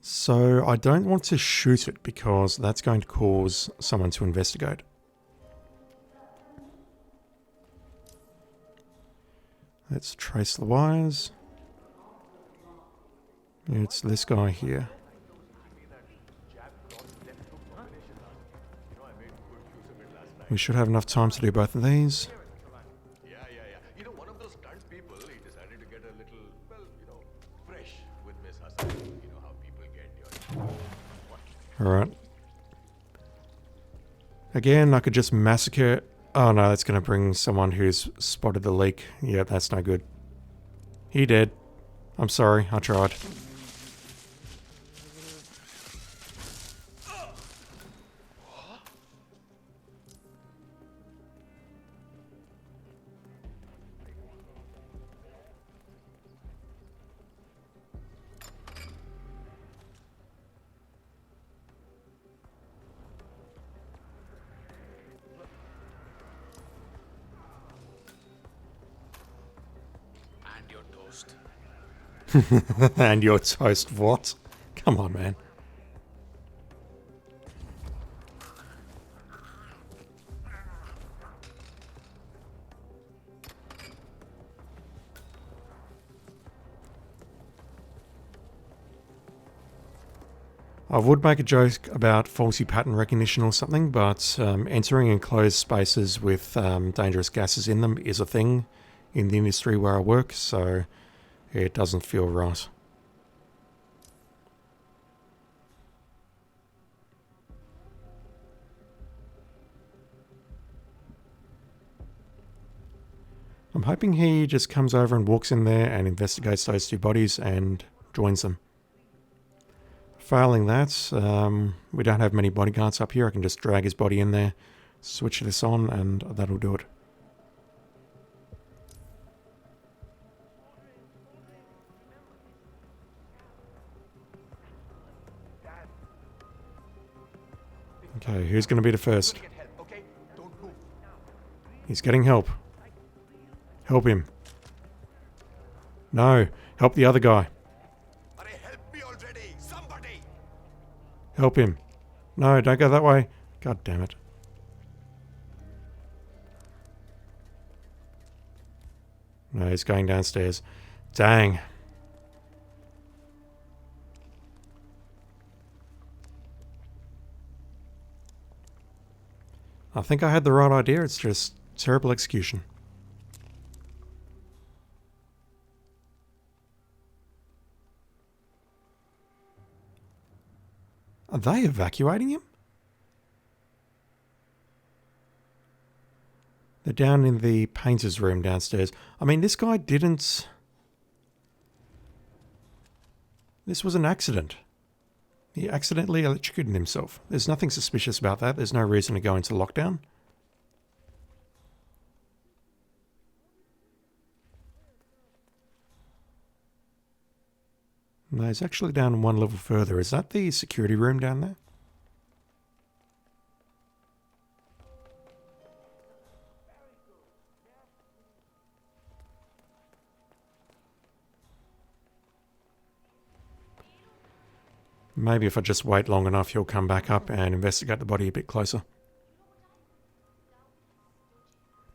So I don't want to shoot it because that's going to cause someone to investigate. Let's trace the wires. It's this guy here. We should have enough time to do both of these. Yeah. You know, one of those stunt people, he decided to get a little, well, you know, fresh with Miss Hassan. You know how people get your... Alright. Again, I could just massacre... Oh no, that's going to bring someone who's spotted the leak. Yeah, that's no good. He did. I'm sorry, I tried. And your toast. And your toast, what? Come on, man. I would make a joke about faulty pattern recognition or something, but entering enclosed spaces with dangerous gases in them is a thing in the industry where I work, so it doesn't feel right. I'm hoping he just comes over and walks in there and investigates those two bodies and joins them. Failing that, we don't have many bodyguards up here. I can just drag his body in there, switch this on, and that'll do it. Okay, who's going to be the first? He's getting help. Help him. No, help the other guy. Help him. No, don't go that way. God damn it. No, he's going downstairs. Dang. I think I had the right idea. It's just terrible execution. Are they evacuating him? They're down in the painter's room downstairs. I mean, this guy didn't... This was an accident. He accidentally electrocuted himself. There's nothing suspicious about that. There's no reason to go into lockdown. No, he's actually down one level further. Is that the security room down there? Maybe if I just wait long enough, he'll come back up and investigate the body a bit closer.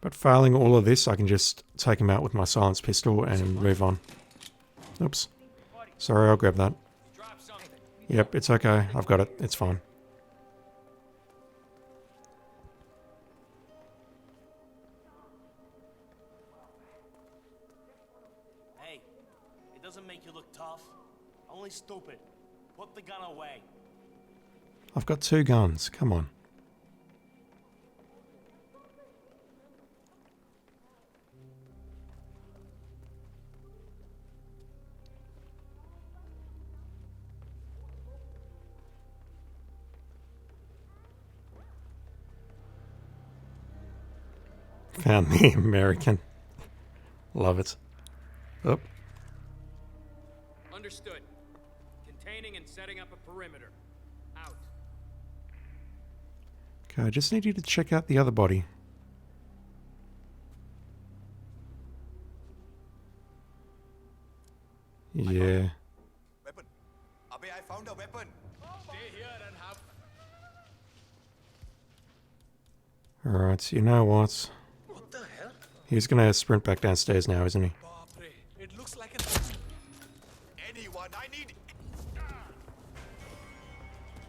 But failing all of this, I can just take him out with my silenced pistol and move on. Oops. Sorry, I'll grab that. Yep, it's okay. I've got it. It's fine. Hey, it doesn't make you look tough. Only stupid. Put the gun away. I've got 2 guns. Come on. Found the American. Love it. Oh. Understood. Containing and setting up a perimeter. Out. Okay, I just need you to check out the other body. Yeah. Weapon. Abe, I found a weapon. Stay here and have... Alright, you know what? What the hell? He's gonna sprint back downstairs now, isn't he? It looks like an... Anyone. I need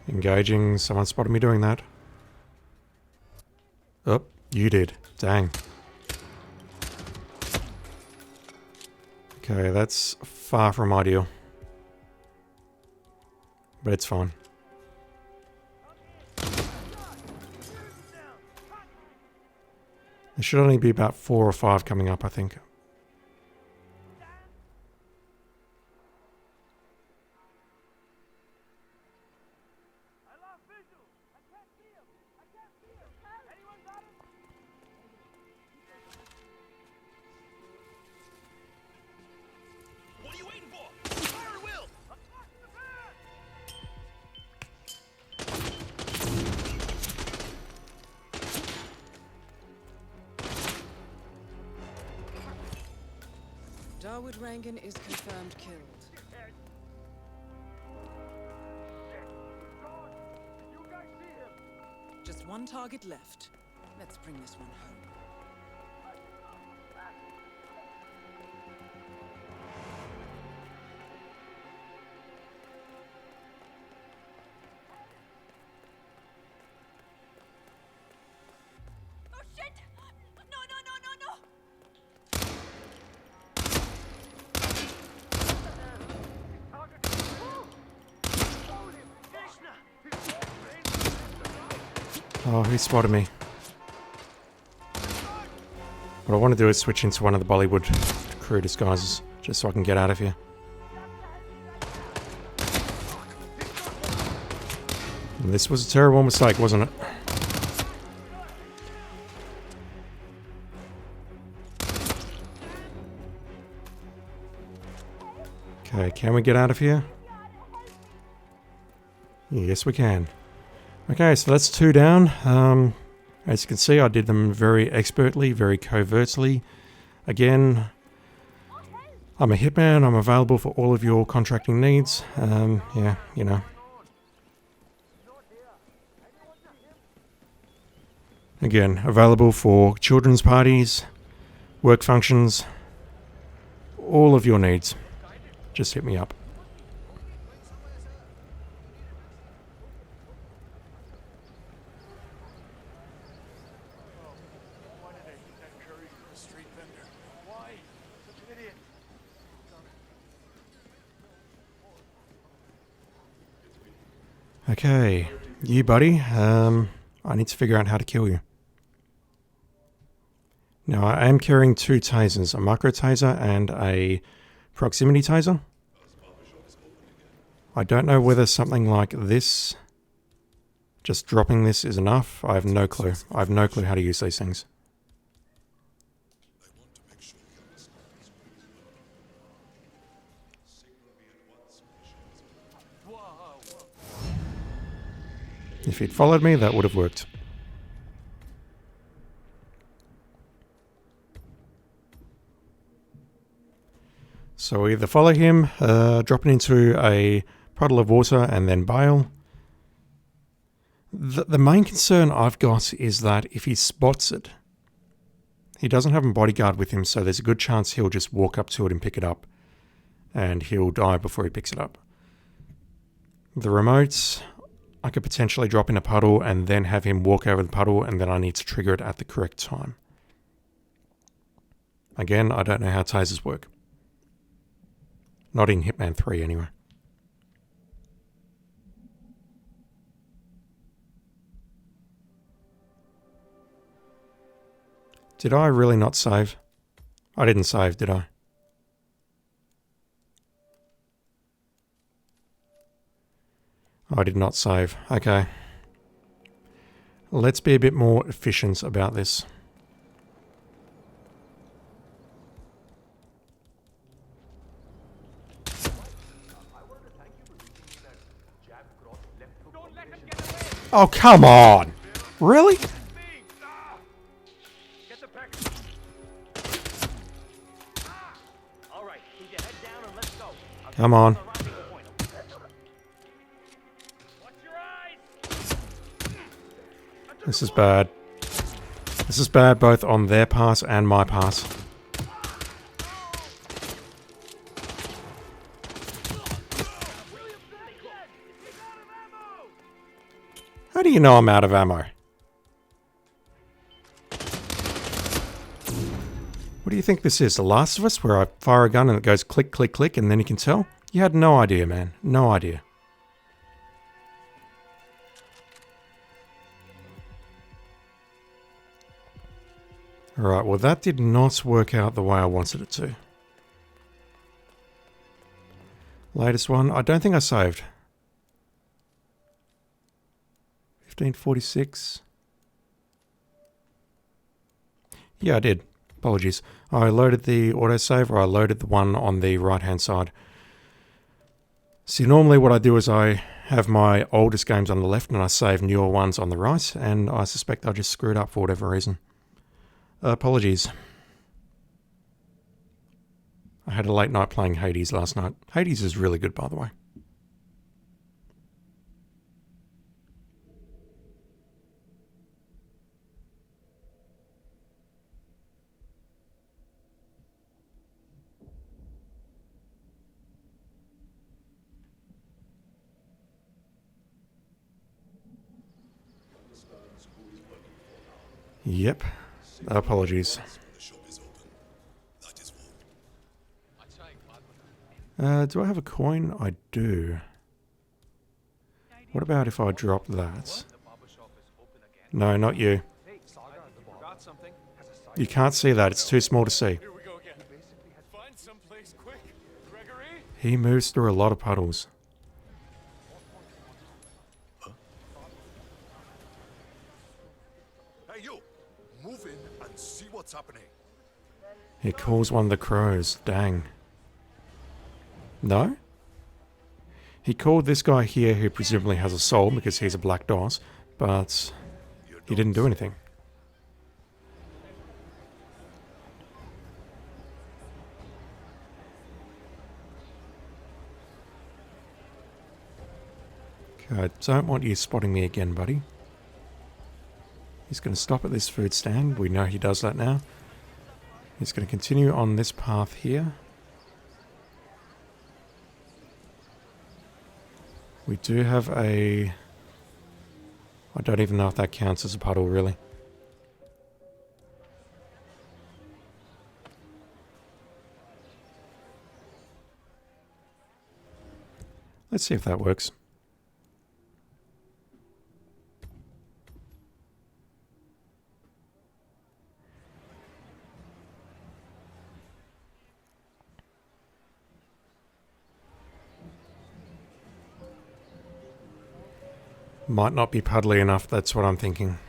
Engaging. Someone spotted me doing that. Oh, you did. Dang. Okay, that's far from ideal. But it's fine. There should only be about 4 or 5 coming up, I think. Dawood Rangan is confirmed killed. Just one target left. Let's bring this one home. Oh shit! No, no, no, no, no! Oh, he spotted me. What I want to do is switch into one of the Bollywood crew disguises, just so I can get out of here. And this was a terrible mistake, wasn't it? Okay, can we get out of here? Yes, we can. Okay, so that's 2 down. As you can see, I did them very expertly, very covertly. Again, I'm a hitman. I'm available for all of your contracting needs. Yeah, you know. Again, available for children's parties, work functions, all of your needs. Just hit me up. Okay, you buddy, I need to figure out how to kill you. Now I am carrying 2 tasers, a micro taser and a proximity taser. I don't know whether something like this, just dropping this is enough. I have no clue. I have no clue how to use these things. If he'd followed me, that would have worked. So either follow him, drop it into a puddle of water and then bail. The main concern I've got is that if he spots it, he doesn't have a bodyguard with him, so there's a good chance he'll just walk up to it and pick it up. And he'll die before he picks it up. The remotes, I could potentially drop in a puddle and then have him walk over the puddle, and then I need to trigger it at the correct time. Again, I don't know how tasers work. Not in Hitman 3 anyway. Did I really not save? I didn't save, did I? I did not save. Okay. Let's be a bit more efficient about this. Oh, come on! Really? Come on. This is bad. This is bad both on their pass and my pass. How do you know I'm out of ammo? What do you think this is? The Last of Us, where I fire a gun and it goes click, click, click, and then you can tell? You had no idea, man. No idea. Alright, well that did not work out the way I wanted it to. Latest one, I don't think I saved. 1546. Yeah, I did. Apologies. I loaded the autosave, or I loaded the one on the right hand side. See, normally what I do is I have my oldest games on the left and I save newer ones on the right, and I suspect I just screwed up for whatever reason. Apologies. I had a late night playing Hades last night. Hades is really good, by the way. Yep. Apologies. Do I have a coin? I do. What about if I drop that? No, not you. You can't see that. It's too small to see. He moves through a lot of puddles. Hey, you! Move in and see what's happening. He calls one of the crows. Dang. No? He called this guy here, who presumably has a soul because he's a black DOS, but he didn't do anything. Okay, I don't want you spotting me again, buddy. He's going to stop at this food stand. We know he does that now. He's going to continue on this path here. We do have a... I don't even know if that counts as a puddle, really. Let's see if that works. Might not be puddly enough, that's what I'm thinking.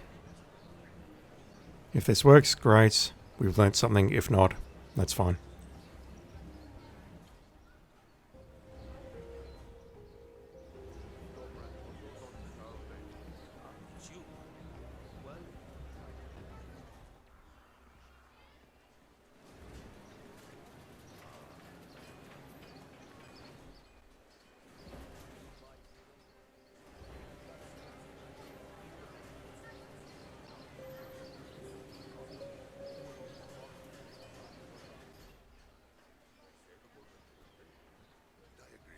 If this works, great. We've learnt something. If not, that's fine.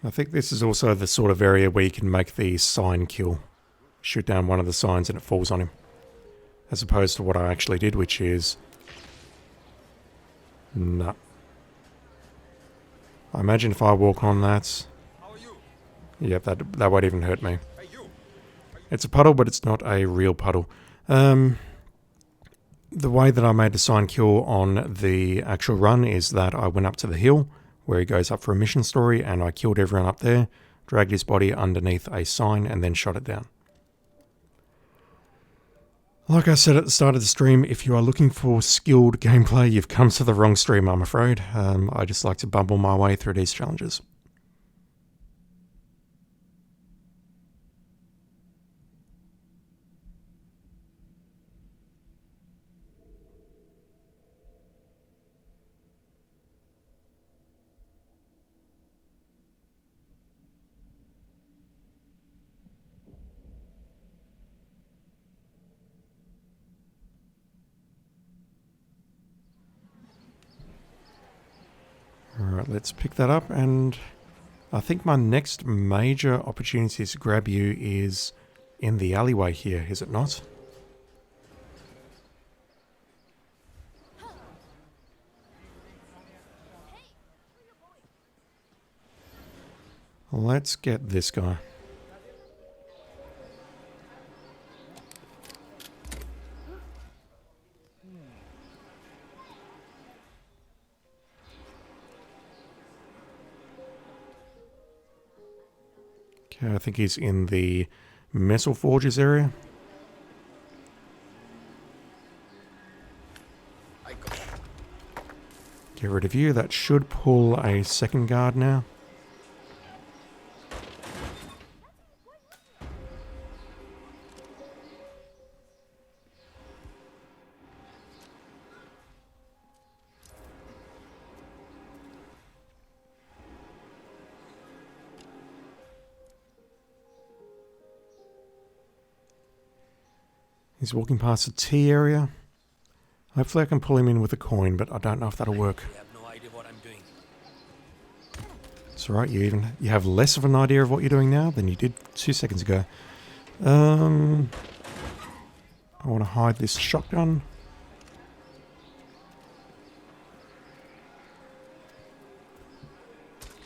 I think this is also the sort of area where you can make the sign kill. Shoot down one of the signs and it falls on him. As opposed to what I actually did, which is... Nah. I imagine if I walk on that... Yep, that won't even hurt me. It's a puddle, but it's not a real puddle. The way that I made the sign kill on the actual run is that I went up to the hill, where he goes up for a mission story, and I killed everyone up there, dragged his body underneath a sign, and then shot it down. Like I said at the start of the stream, if you are looking for skilled gameplay, you've come to the wrong stream, I'm afraid. I just like to bumble my way through these challenges. Alright, let's pick that up, and I think my next major opportunity to grab you is in the alleyway here, is it not? Let's get this guy. Okay, I think he's in the Metal Forges area. Get rid of you. That should pull a second guard now. He's walking past the T area. Hopefully I can pull him in with a coin, but I don't know if that'll work. I have no idea what I'm doing. It's alright, you have less of an idea of what you're doing now than you did 2 seconds ago. I want to hide this shotgun.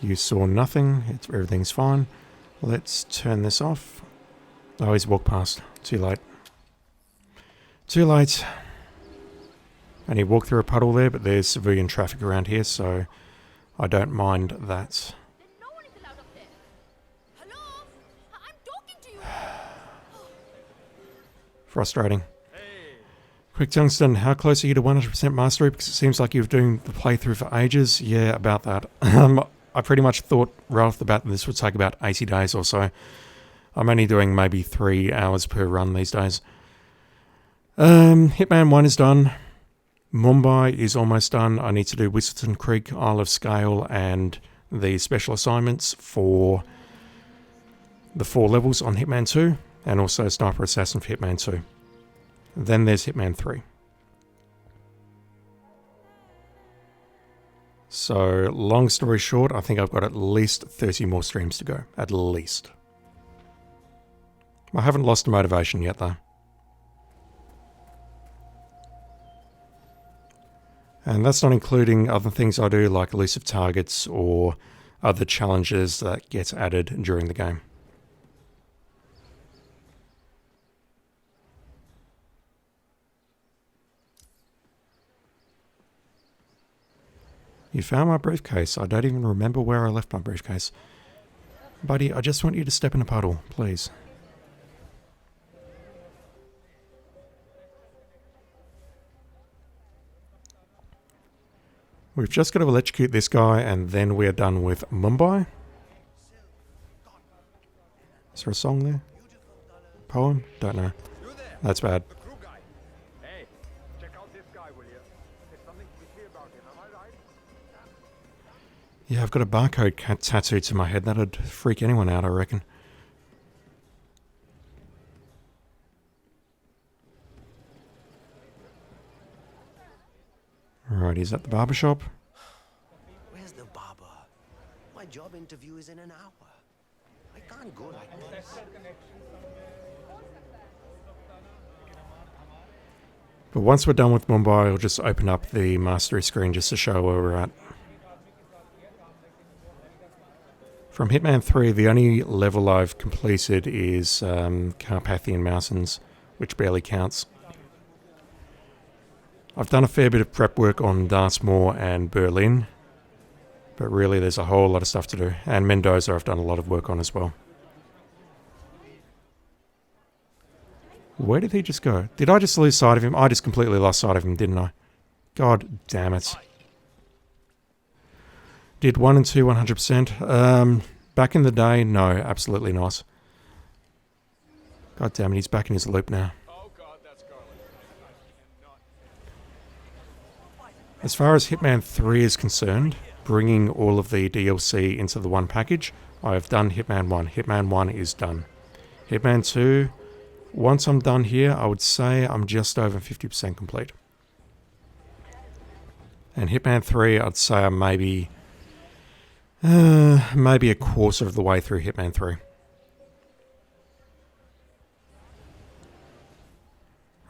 You saw nothing. Everything's fine. Let's turn this off. Oh, he's walked past. Too late. Too late. And he walked through a puddle there, but there's civilian traffic around here, so I don't mind that. Frustrating. Quick Tungsten, how close are you to 100% mastery? Because it seems like you've been doing the playthrough for ages. Yeah, about that. I pretty much thought right off the bat that this would take about 80 days or so. I'm only doing maybe 3 hours per run these days. Hitman 1 is done. Mumbai is almost done. I need to do Whistleton Creek, Isle of Scale, and the special assignments for the 4 levels on Hitman 2, and also Sniper Assassin for Hitman 2. Then there's Hitman 3. So, long story short, I think I've got at least 30 more streams to go. At least. I haven't lost the motivation yet, though. And that's not including other things I do, like elusive targets or other challenges that get added during the game. You found my briefcase. I don't even remember where I left my briefcase. Buddy, I just want you to step in a puddle, please. We've just got to electrocute this guy and then we're done with Mumbai. Is there a song there? Poem? Don't know. That's bad. Hey, check out this guy, will you? There's something fishy about him, am I right? Yeah, I've got a barcode tattooed to my head. That'd freak anyone out, I reckon. Right, he's at the barber shop. Where's the barber? My job interview is in an hour. I can't go like this. But once we're done with Mumbai, I'll just open up the mastery screen just to show where we're at. From Hitman 3, the only level I've completed is Carpathian Mountains, which barely counts. I've done a fair bit of prep work on Dartmoor and Berlin, but really there's a whole lot of stuff to do. And Mendoza I've done a lot of work on as well. Where did he just go? Did I just lose sight of him? I just completely lost sight of him, didn't I? God damn it. Did 1 and 2 100%? Back in the day, no, absolutely not. God damn it, he's back in his loop now. As far as Hitman 3 is concerned, bringing all of the DLC into the one package, I have done Hitman 1. Hitman 1 is done. Hitman 2, once I'm done here, I would say I'm just over 50% complete. And Hitman 3, I'd say I'm maybe a quarter of the way through Hitman 3.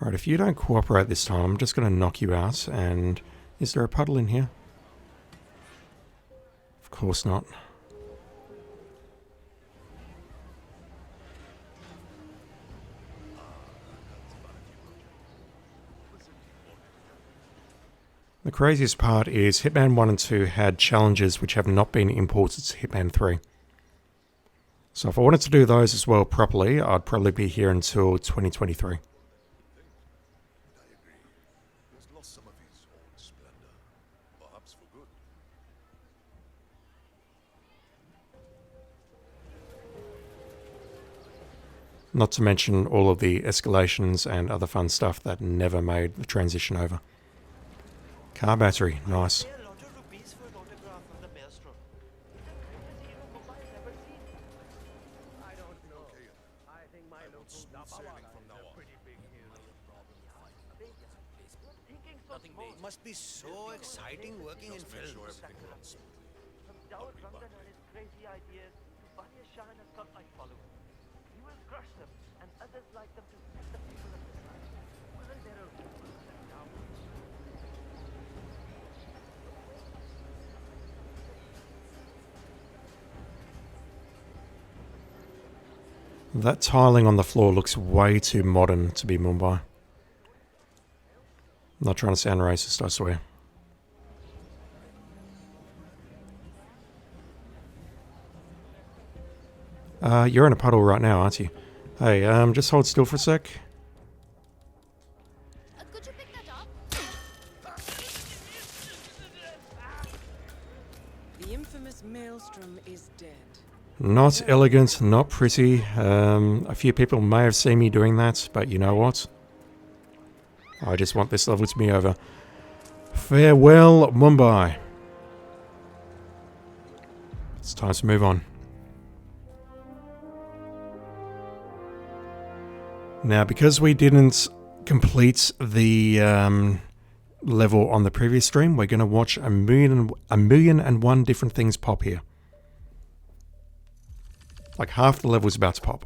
Right, if you don't cooperate this time, I'm just going to knock you out. And is there a puddle in here? Of course not. The craziest part is Hitman 1 and 2 had challenges which have not been imported to Hitman 3. So if I wanted to do those as well properly, I'd probably be here until 2023. Not to mention all of the escalations and other fun stuff that never made the transition over. Car battery, nice. Must be so exciting working in films. That tiling on the floor looks way too modern to be Mumbai. I'm not trying to sound racist, I swear. You're in a puddle right now, aren't you? Hey, just hold still for a sec. Could you pick that up? The infamous Maelstrom is dead. Not elegant, not pretty. A few people may have seen me doing that, but you know what? I just want this level to be over. Farewell, Mumbai. It's time to move on. Now, because we didn't complete the level on the previous stream, we're going to watch a million and one different things pop here. Like half the level is about to pop.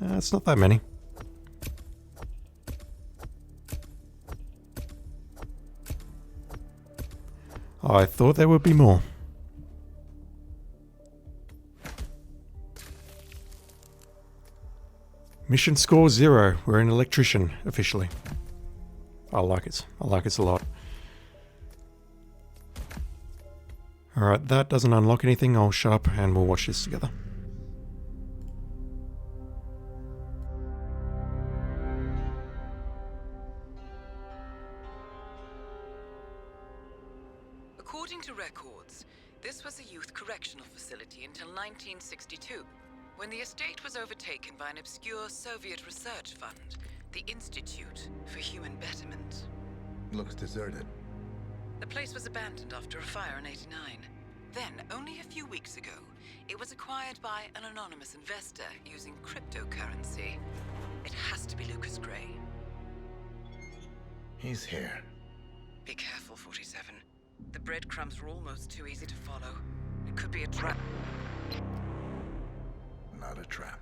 It's not that many. I thought there would be more. Mission score 0. We're an electrician, officially. I like it. I like it a lot. Alright, that doesn't unlock anything. I'll shut up and we'll watch this together. According to records, this was a youth correctional facility until 1962, when the estate was overtaken by an obscure Soviet research fund, the Institute for Human Betterment. Looks deserted. The place was abandoned after a fire in '89. Then, only a few weeks ago, it was acquired by an anonymous investor using cryptocurrency. It has to be Lucas Gray. He's here. Be careful, 47. The breadcrumbs were almost too easy to follow. It could be a trap. Not a trap.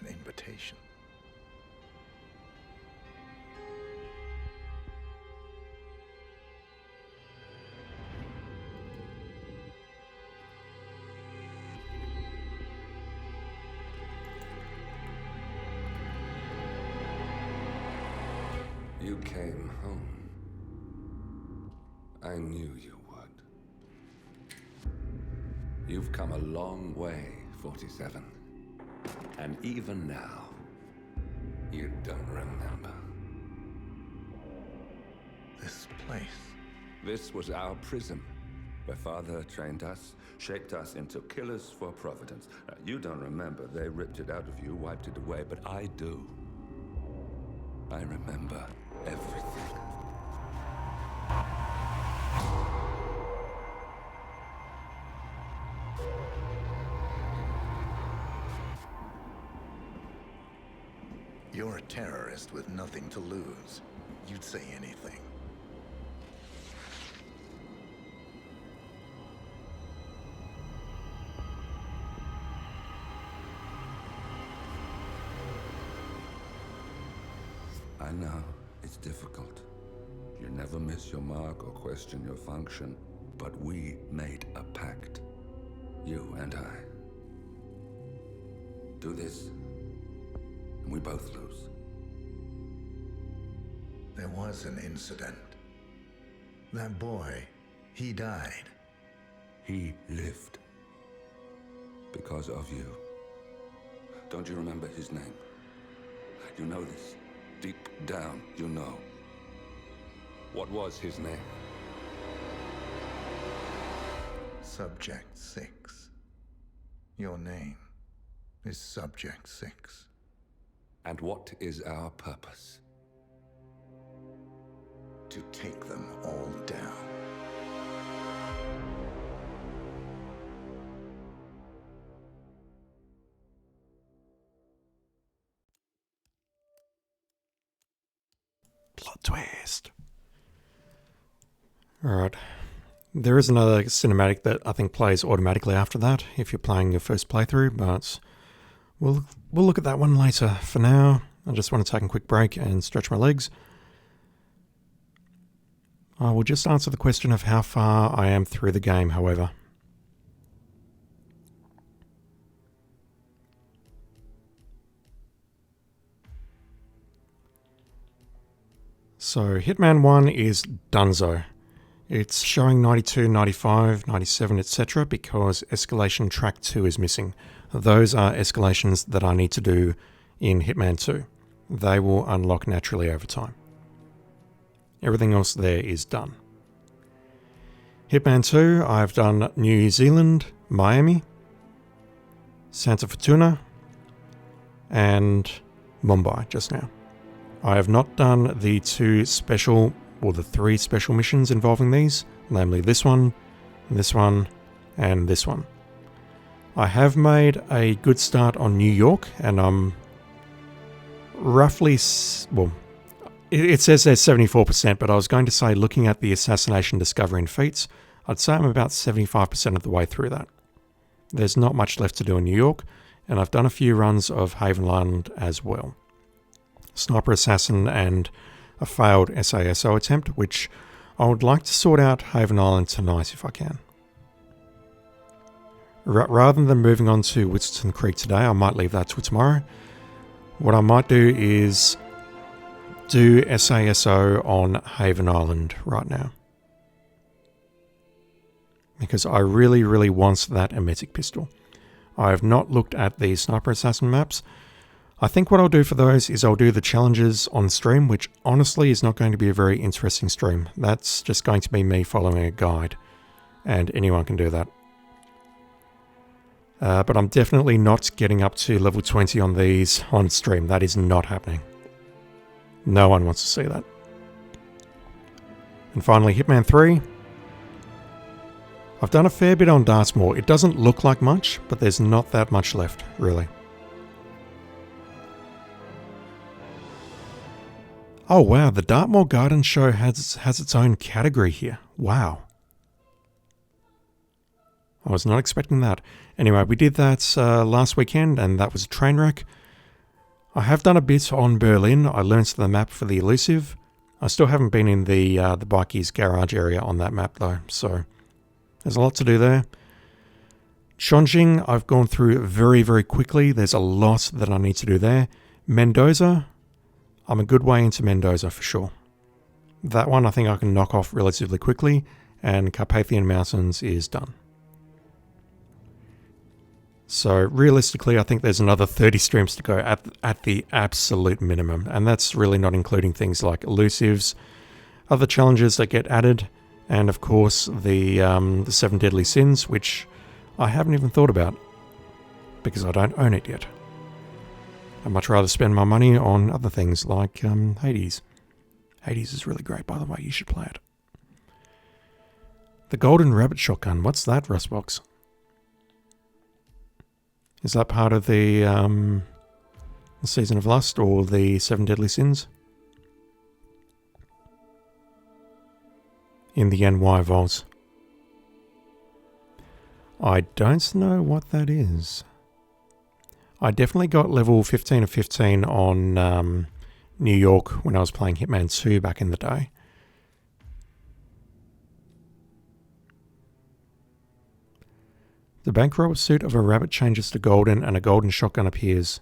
An invitation. You came home. I knew you would. You've come a long way, 47. And even now, you don't remember. This place. This was our prison, where Father trained us, shaped us into killers for Providence. You don't remember. They ripped it out of you, wiped it away, but I do. I remember everything. You're a terrorist with nothing to lose. You'd say anything. I know, it's difficult. You never miss your mark or question your function. But we made a pact. You and I. Do this, and we both lose. There was an incident. That boy, he died. He lived. Because of you. Don't you remember his name? You know this. Deep down, you know. What was his name? Subject 6. Your name is Subject 6. And what is our purpose? To take them all down. Plot twist. Alright. There is another cinematic that I think plays automatically after that if you're playing your first playthrough, but we'll look at that one later. For now, I just want to take a quick break and stretch my legs. I will just answer the question of how far I am through the game, however. So, Hitman 1 is donezo. It's showing 92, 95, 97, etc. because escalation track 2 is missing. Those are escalations that I need to do in Hitman 2. They will unlock naturally over time. Everything else there is done. Hitman 2, I've done New Zealand, Miami, Santa Fortuna, and Mumbai just now. I have not done the 3 special missions involving these, namely this one, and this one. I have made a good start on New York, and I'm roughly, it says there's 74%, but I was going to say, looking at the assassination, discovery, and feats, I'd say I'm about 75% of the way through that. There's not much left to do in New York, and I've done a few runs of Haven Island as well. Sniper Assassin and a failed SASO attempt, which I would like to sort out Haven Island tonight if I can. Rather than moving on to Whitstone Creek today, I might leave that till tomorrow. What I might do is do SASO on Haven Island right now. Because I really, really want that emetic pistol. I have not looked at the Sniper Assassin maps. I think what I'll do for those is I'll do the challenges on stream, which honestly is not going to be a very interesting stream. That's just going to be me following a guide, and anyone can do that. But I'm definitely not getting up to level 20 on these on stream. That is not happening. No one wants to see that. And finally, Hitman 3. I've done a fair bit on Dartmoor. It doesn't look like much, but there's not that much left, really. Oh wow, the Dartmoor Garden Show has its own category here. Wow. I was not expecting that. Anyway, we did that last weekend, and that was a train wreck. I have done a bit on Berlin. I learned the map for the Elusive. I still haven't been in the Bikies garage area on that map though, so there's a lot to do there. Chongqing, I've gone through very, very quickly. There's a lot that I need to do there. Mendoza, I'm a good way into Mendoza for sure. That one I think I can knock off relatively quickly, and Carpathian Mountains is done. So realistically, I think there's another 30 streams to go at the absolute minimum, and that's really not including things like elusives, other challenges that get added, and of course the 7 Deadly Sins, which I haven't even thought about because I don't own it yet. I'd much rather spend my money on other things like Hades. Hades is really great, by the way. You should play it. The Golden Rabbit Shotgun. What's that, Rustbox? Is that part of the Season of Lust or the 7 Deadly Sins? In the NY Vaults. I don't know what that is. I definitely got level 15 of 15 on New York when I was playing Hitman 2 back in the day. The bank robber suit of a rabbit changes to golden and a golden shotgun appears.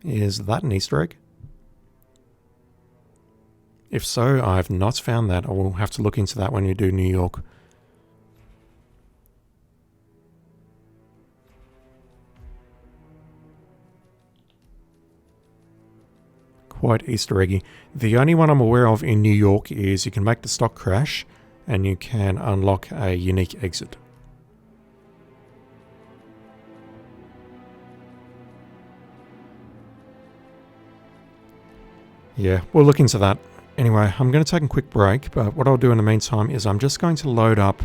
Is that an Easter egg? If so, I have not found that. I will have to look into that when you do New York. Quite Easter eggy. The only one I'm aware of in New York is you can make the stock crash and you can unlock a unique exit. Yeah, we'll look into that. Anyway, I'm going to take a quick break, but what I'll do in the meantime is I'm just going to load up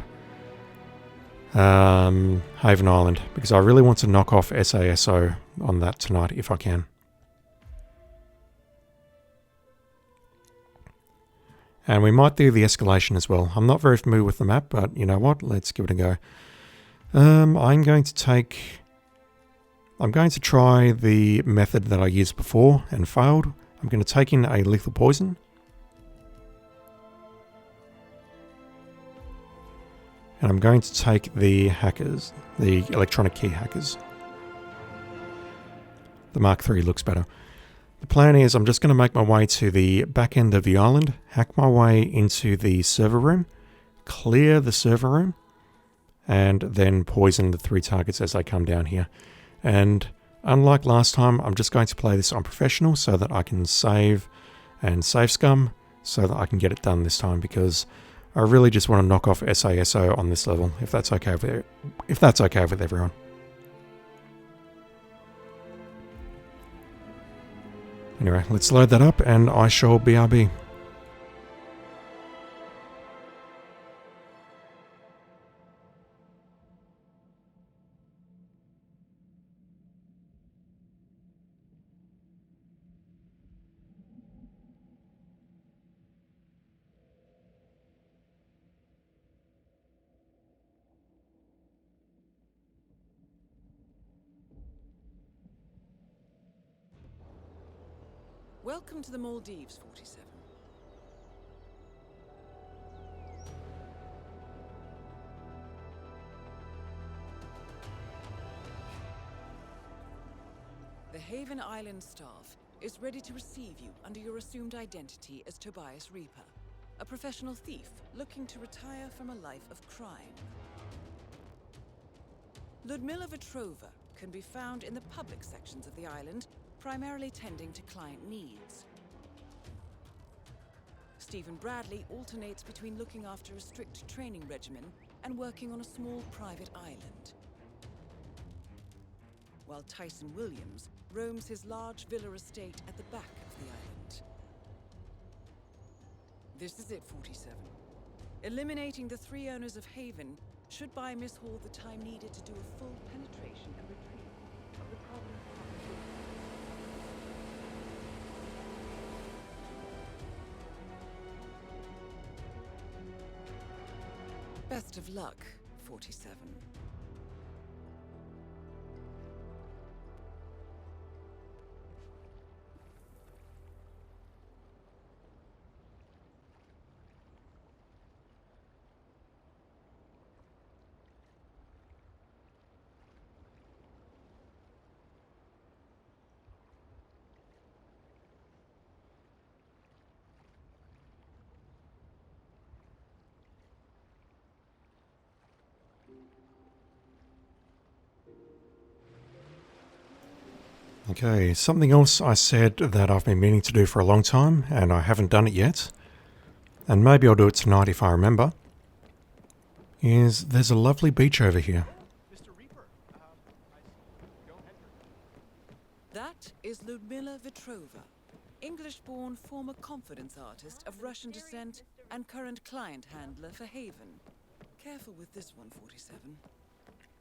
Haven Island, because I really want to knock off SASO on that tonight if I can. And we might do the escalation as well. I'm not very familiar with the map, but you know what? Let's give it a go. I'm going to try the method that I used before and failed. I'm going to take in a lethal poison. And I'm going to take the hackers, the electronic key hackers. The Mark III looks better. The plan is I'm just going to make my way to the back end of the island, hack my way into the server room, clear the server room, and then poison the 3 targets as they come down here. And unlike last time, I'm just going to play this on professional so that I can save and save scum so that I can get it done this time, because I really just want to knock off SASO on this level, if that's okay with everyone. Anyway, let's load that up and I shall BRB. Welcome to the Maldives, 47. The Haven Island staff is ready to receive you under your assumed identity as Tobias Reaper, a professional thief looking to retire from a life of crime. Ludmila Vetrova can be found in the public sections of the island, primarily tending to client needs. Stephen Bradley alternates between looking after a strict training regimen and working on a small private island, while Tyson Williams roams his large villa estate at the back of the island. This is it, 47. Eliminating the 3 owners of Haven should buy Miss Hall the time needed to do a full penetration and retrieve of the Providence property. Best of luck, 47. Okay, something else I said that I've been meaning to do for a long time, and I haven't done it yet, and maybe I'll do it tonight if I remember, is there's a lovely beach over here. That is Ludmila Vetrova, English-born former confidence artist of Russian descent and current client handler for Haven. Careful with this one, 47.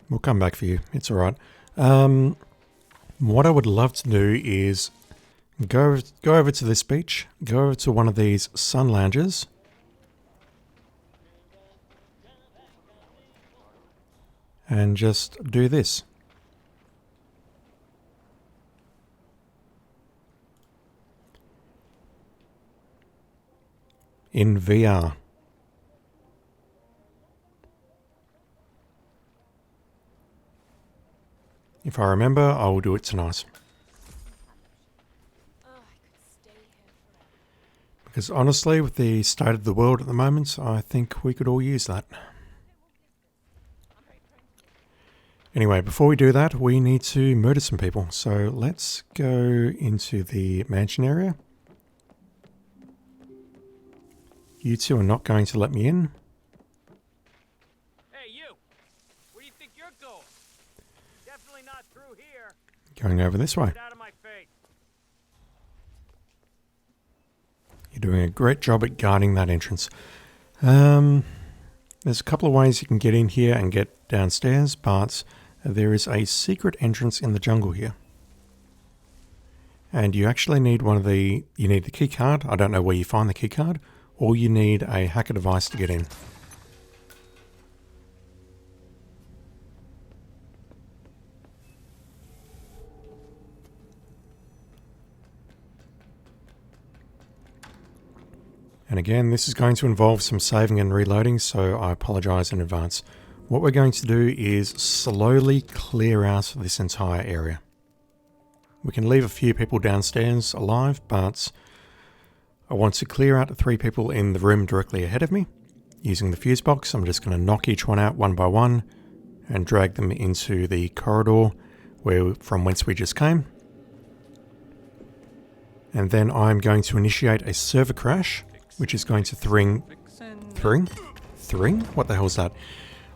We'll come back for you, it's alright. What I would love to do is go over to this beach, go over to one of these sun lounges, and just do this. in VR. If I remember, I will do it tonight. Because honestly, with the state of the world at the moment, I think we could all use that. Anyway, before we do that, we need to murder some people. So let's go into the mansion area. You two are not going to let me in. Hey, you! Where do you think you're going? Definitely not through here. Going over this way. Get out of my face. You're doing a great job at guarding that entrance. There's a couple of ways you can get in here and get downstairs, but there is a secret entrance in the jungle here. And you actually need you need the key card. I don't know where you find the key card, or you need a hacker device to get in. And again, this is going to involve some saving and reloading, so I apologize in advance. What we're going to do is slowly clear out this entire area. We can leave a few people downstairs alive, but I want to clear out the 3 people in the room directly ahead of me. Using the fuse box, I'm just going to knock each one out one by one and drag them into the corridor from whence we just came. And then I'm going to initiate a server crash, which is going to thring? What the hell is that?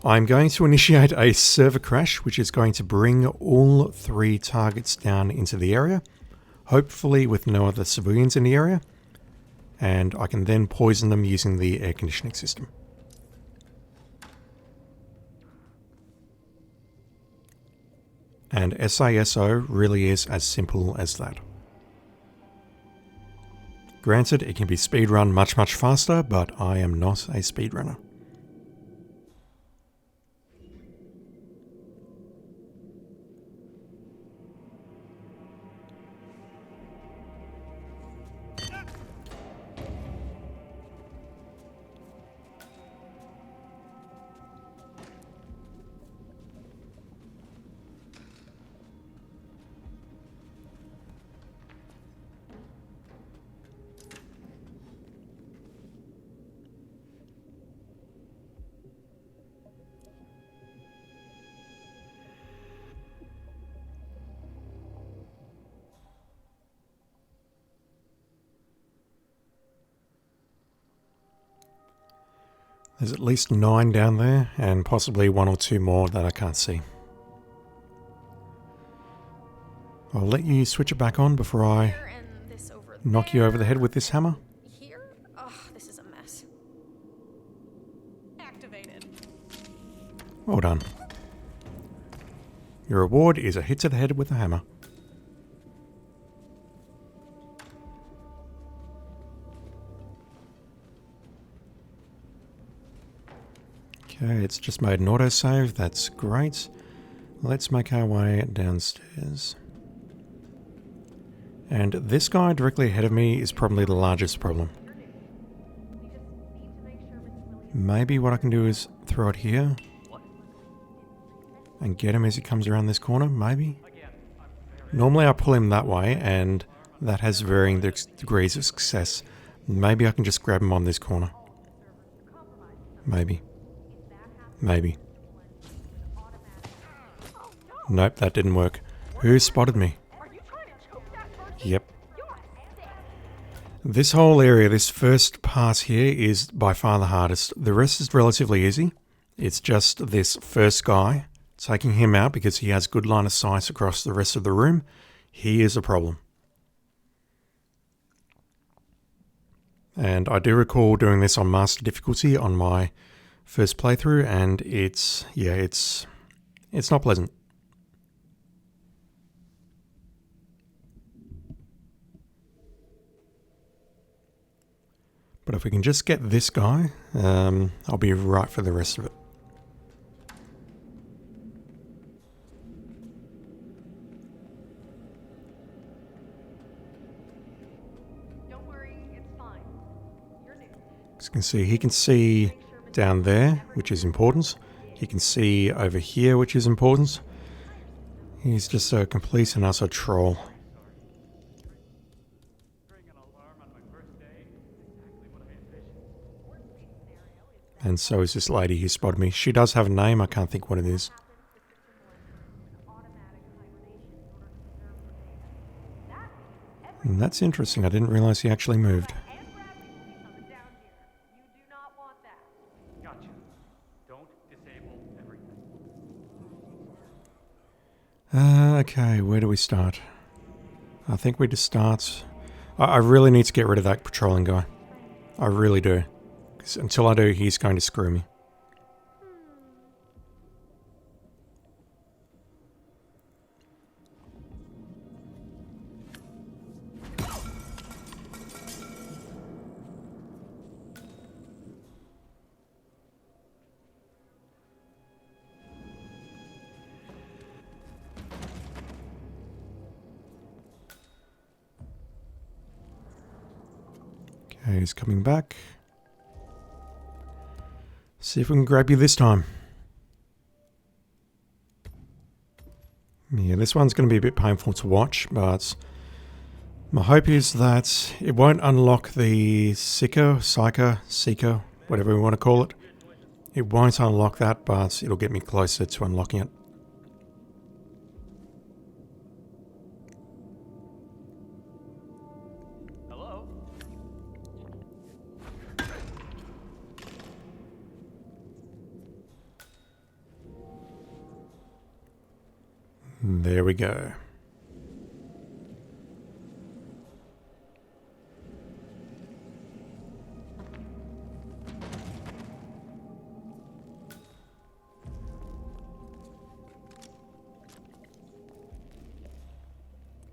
I'm going to initiate a server crash, which is going to bring all 3 targets down into the area, hopefully with no other civilians in the area, and I can then poison them using the air conditioning system. And SASO really is as simple as that. Granted, it can be speedrun much faster, but I am not a speedrunner. There's at least 9 down there, and possibly 1 or 2 more that I can't see. I'll let you switch it back on before I knock you over the head with this hammer. Here? Oh, this is a mess. Activated. Well done. Your reward is a hit to the head with a hammer. Okay, it's just made an autosave, that's great. Let's make our way downstairs. And this guy directly ahead of me is probably the largest problem. Maybe what I can do is throw it here and get him as he comes around this corner, maybe? Normally I pull him that way and that has varying degrees of success. Maybe I can just grab him on this corner. Maybe. Maybe. Nope, that didn't work. Who spotted me? Yep. This whole area, this first part here is by far the hardest. The rest is relatively easy. It's just this first guy. Taking him out because he has good line of sight across the rest of the room. He is a problem. And I do recall doing this on master difficulty on my first playthrough, and it's not pleasant. But if we can just get this guy, I'll be right for the rest of it. Don't worry, it's fine. You're new. you can see, he can see down there, which is important. He can see over here, which is important. He's just a complete and utter troll. And so is this lady who spotted me. She does have a name, I can't think what it is. And that's interesting, I didn't realize he actually moved. Gotcha. Don't disable everything. Okay, where do we start? I think we just start... I really need to get rid of that patrolling guy. I really do. 'Cause until I do, he's going to screw me. Okay, he's coming back. See if we can grab you this time. Yeah, this one's going to be a bit painful to watch, but my hope is that it won't unlock the Seeker, whatever we want to call it. It won't unlock that, but it'll get me closer to unlocking it. There we go.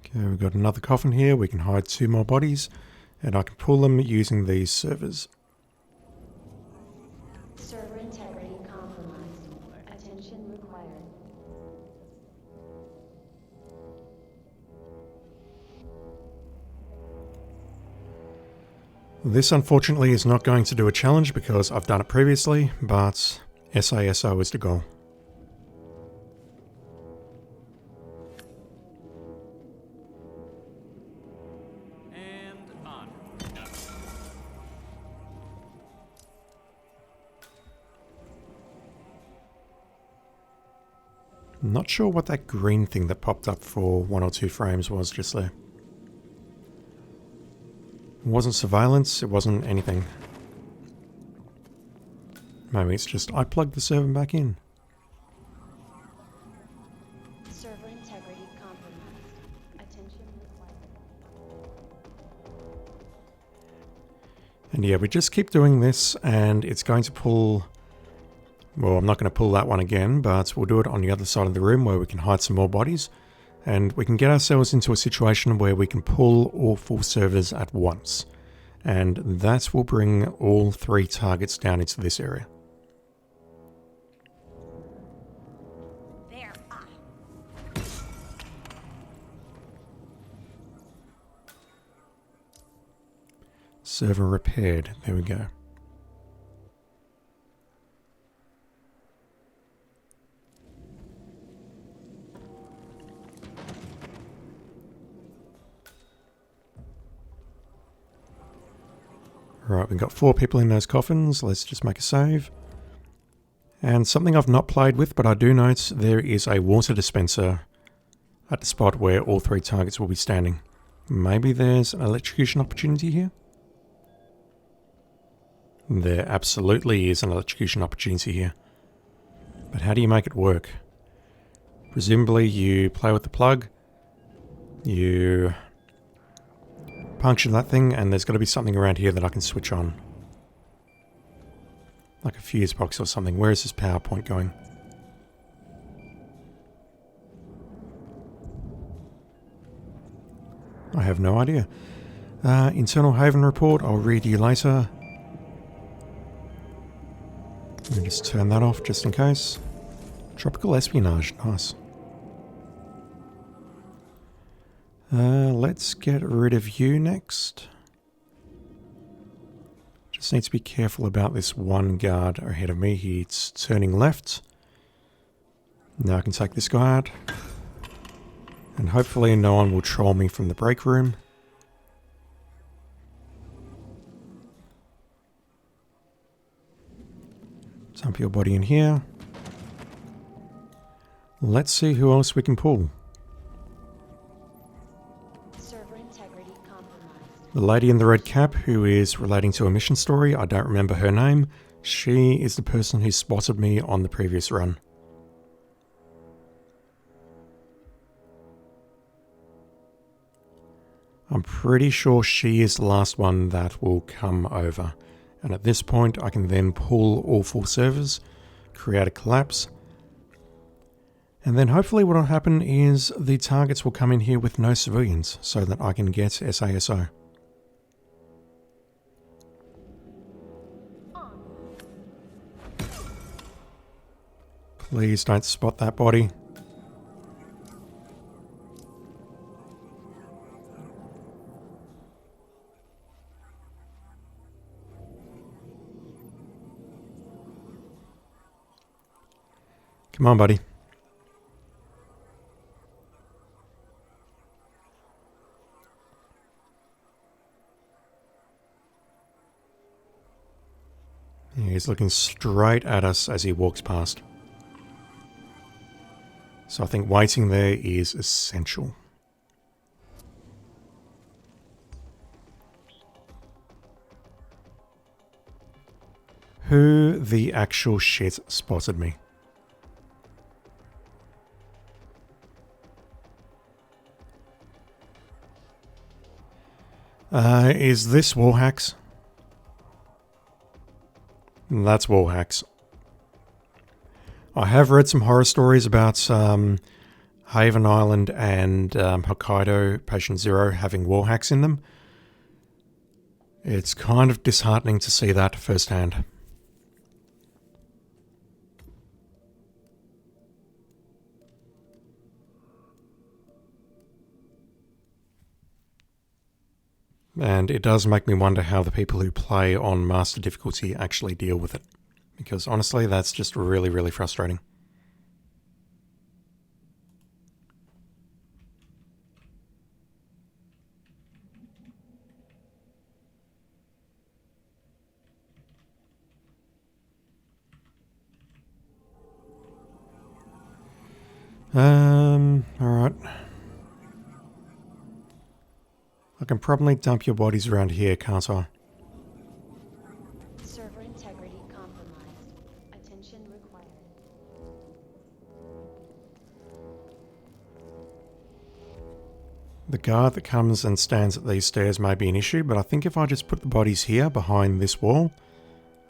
Okay, we've got another coffin here. We can hide 2 more bodies, and I can pull them using these servers. Server integrity compromised. Attention required. This unfortunately is not going to do a challenge because I've done it previously, but SASO is the goal. And on. I'm not sure what that green thing that popped up for 1 or 2 frames was just there. It wasn't surveillance, it wasn't anything. Maybe it's just I plugged the server back in. Server integrity compromised. Attention required. And yeah, we just keep doing this and it's going to pull... Well, I'm not going to pull that one again, but we'll do it on the other side of the room where we can hide some more bodies. And we can get ourselves into a situation where we can pull all 4 servers at once. And that will bring all 3 targets down into this area. There. Server repaired. There we go. Right, we've got 4 people in those coffins. Let's just make a save. And something I've not played with, but I do note there is a water dispenser at the spot where all 3 targets will be standing. Maybe there's an electrocution opportunity here? There absolutely is an electrocution opportunity here. But how do you make it work? Presumably you play with the plug, you puncture that thing, and there's got to be something around here that I can switch on. Like a fuse box or something. Where is this power point going? I have no idea. Internal Haven report, I'll read you later. Let me just turn that off just in case. Tropical espionage, nice. Let's get rid of you next. Just need to be careful about this one guard ahead of me. He's turning left. Now I can take this guy out. And hopefully no one will troll me from the break room. Dump your body in here. Let's see who else we can pull. Server integrity compromised. The lady in the red cap who is relating to a mission story, I don't remember her name. She is the person who spotted me on the previous run. I'm pretty sure she is the last one that will come over. And at this point, I can then pull all 4 servers, create a collapse. And then hopefully what will happen is the targets will come in here with no civilians so that I can get SASO. Please don't spot that body. Come on, buddy. Yeah, he's looking straight at us as he walks past. So I think waiting there is essential. Who the actual shit spotted me? Is this Warhacks? That's Warhacks. I have read some horror stories about Haven Island and Hokkaido Patient Zero having Warhacks in them. It's kind of disheartening to see that firsthand. And it does make me wonder how the people who play on Master difficulty actually deal with it. Because honestly, that's just really, really frustrating. Alright. I can probably dump your bodies around here, can't I? Server integrity compromised. Attention required. The guard that comes and stands at these stairs may be an issue, but I think if I just put the bodies here behind this wall,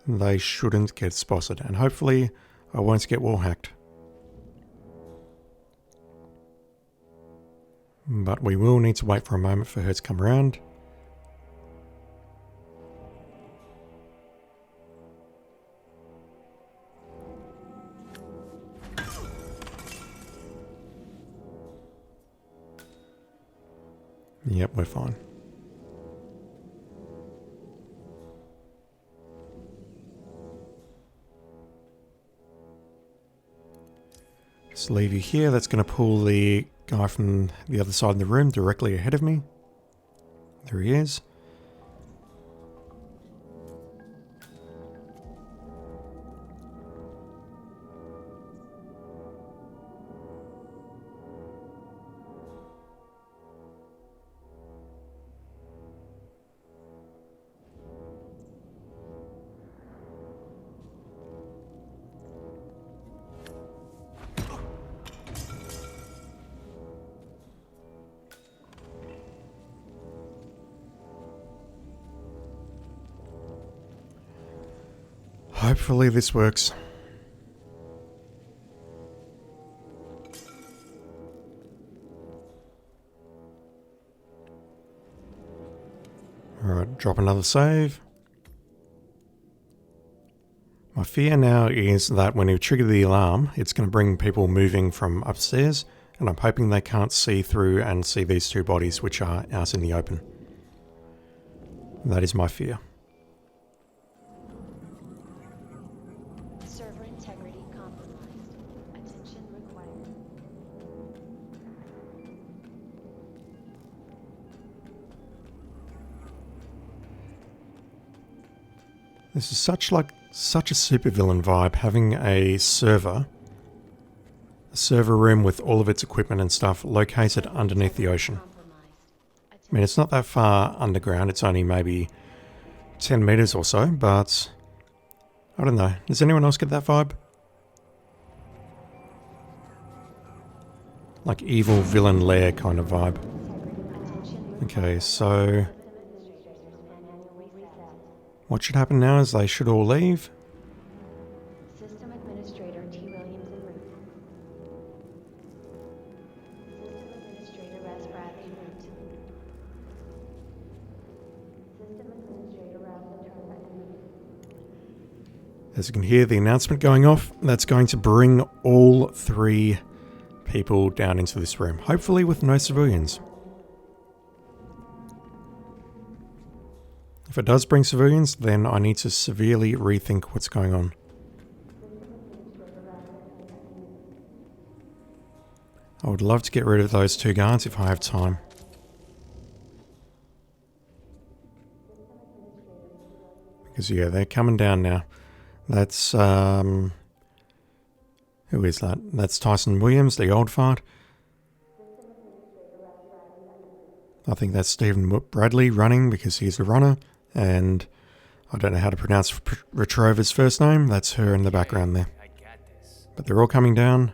they shouldn't get spotted, and hopefully I won't get wall hacked. But we will need to wait for a moment for her to come around. Yep, we're fine. Just leave you here. That's going to pull the guy from the other side of the room directly ahead of me. There he is. Hopefully this works. Alright, drop another save. My fear now is that when you trigger the alarm, it's going to bring people moving from upstairs, and I'm hoping they can't see through and see these 2 bodies which are out in the open. That is my fear. Server integrity compromised. Attention required. This is such a supervillain vibe, having a server room with all of its equipment and stuff located underneath the ocean. I mean, it's not that far underground, it's only maybe 10 meters or so, but I don't know. Does anyone else get that vibe? Like evil villain lair kind of vibe. Okay, so what should happen now is they should all leave. System Administrator T. Williams en route. System Administrator S. Bradley en route. System Administrator Ralph Laterna en route. As you can hear the announcement going off, that's going to bring all 3 people down into this room, hopefully with no civilians. If it does bring civilians, then I need to severely rethink what's going on. I would love to get rid of those 2 guards if I have time. Because yeah, they're coming down now. That's, who is that? That's Tyson Williams, the old fart. I think that's Stephen Bradley running because he's the runner. And I don't know how to pronounce Retrova's first name. That's her in the background there. But they're all coming down.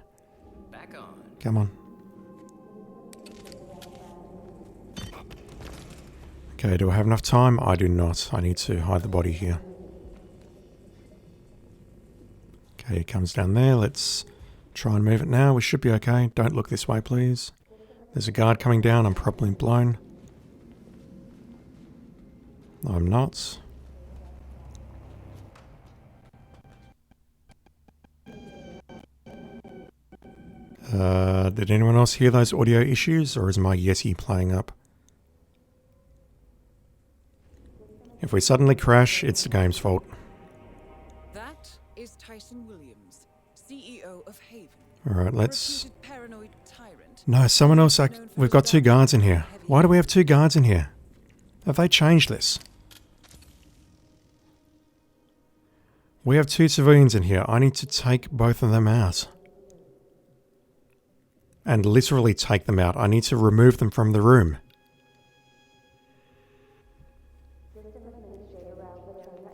Come on. Okay, do I have enough time? I do not. I need to hide the body here. Okay, it comes down there. Let's try and move it now. We should be okay. Don't look this way, please. There's a guard coming down. I'm probably blown. No, I'm not. Did anyone else hear those audio issues, or is my Yeti playing up? If we suddenly crash, it's the game's fault. That is Tyson Williams, CEO of Haven. Alright, let's... Reputed paranoid tyrant. No, someone else... We've got 2 guards in here. Why do we have 2 guards in here? Have they changed this? We have 2 civilians in here. I need to take both of them out. And literally take them out. I need to remove them from the room.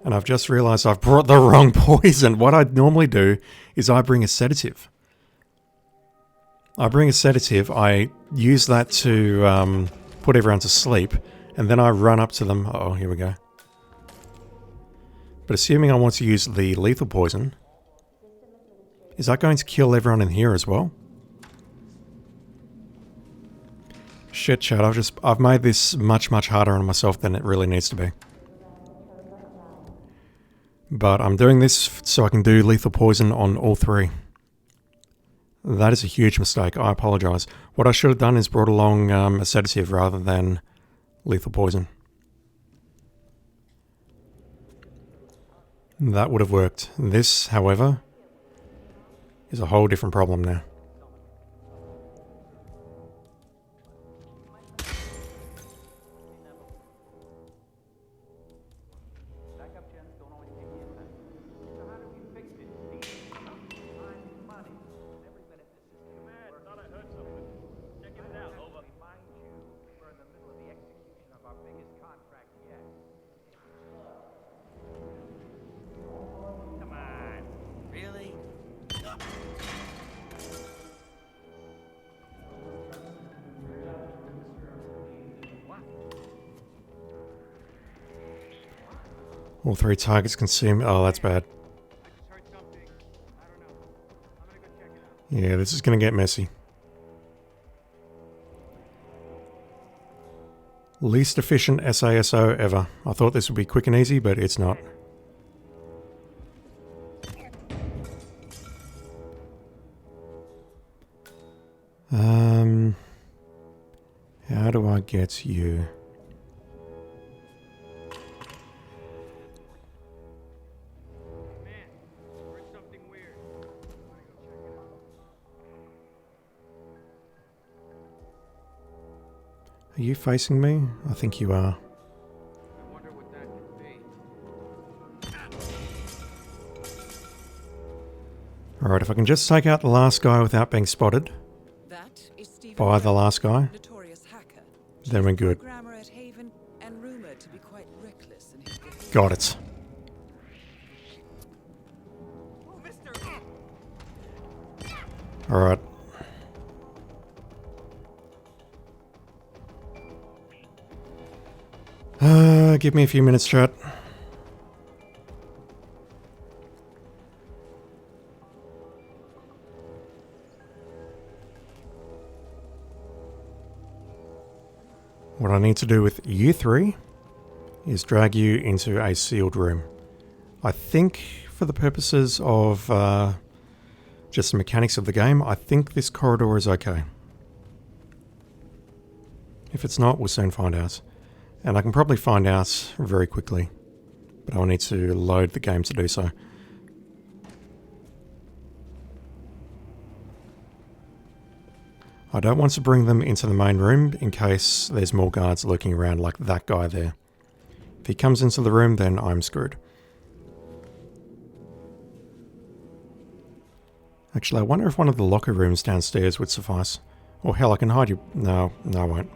And I've just realised I've brought the wrong poison. What I'd normally do is I bring a sedative. I use that to put everyone to sleep. And then I run up to them. Oh, here we go. But assuming I want to use the lethal poison, is that going to kill everyone in here as well? Shit, chat, I've made this much harder on myself than it really needs to be. But I'm doing this so I can do lethal poison on all 3. That is a huge mistake. I apologise. What I should have done is brought along a sedative rather than lethal poison. That would have worked. This, however, is a whole different problem now. All 3 targets consumed. Oh, that's bad. Yeah, this is going to get messy. Least efficient SASO ever. I thought this would be quick and easy, but it's not. How do I get you? Man, heard something Are you facing me? I think you are. I wonder what that could be. Alright, if I can just take out the last guy without being spotted by the last guy, then we're good. Got it. Alright. Give me a few minutes, chat. What I need to do with you three is drag you into a sealed room. I think for the purposes of just the mechanics of the game, I think this corridor is okay. If it's not, we'll soon find out. And I can probably find out very quickly, but I'll need to load the game to do so. I don't want to bring them into the main room in case there's more guards lurking around like that guy there. If he comes into the room, then I'm screwed. Actually, I wonder if one of the locker rooms downstairs would suffice. Or hell, I can hide you. No, I won't.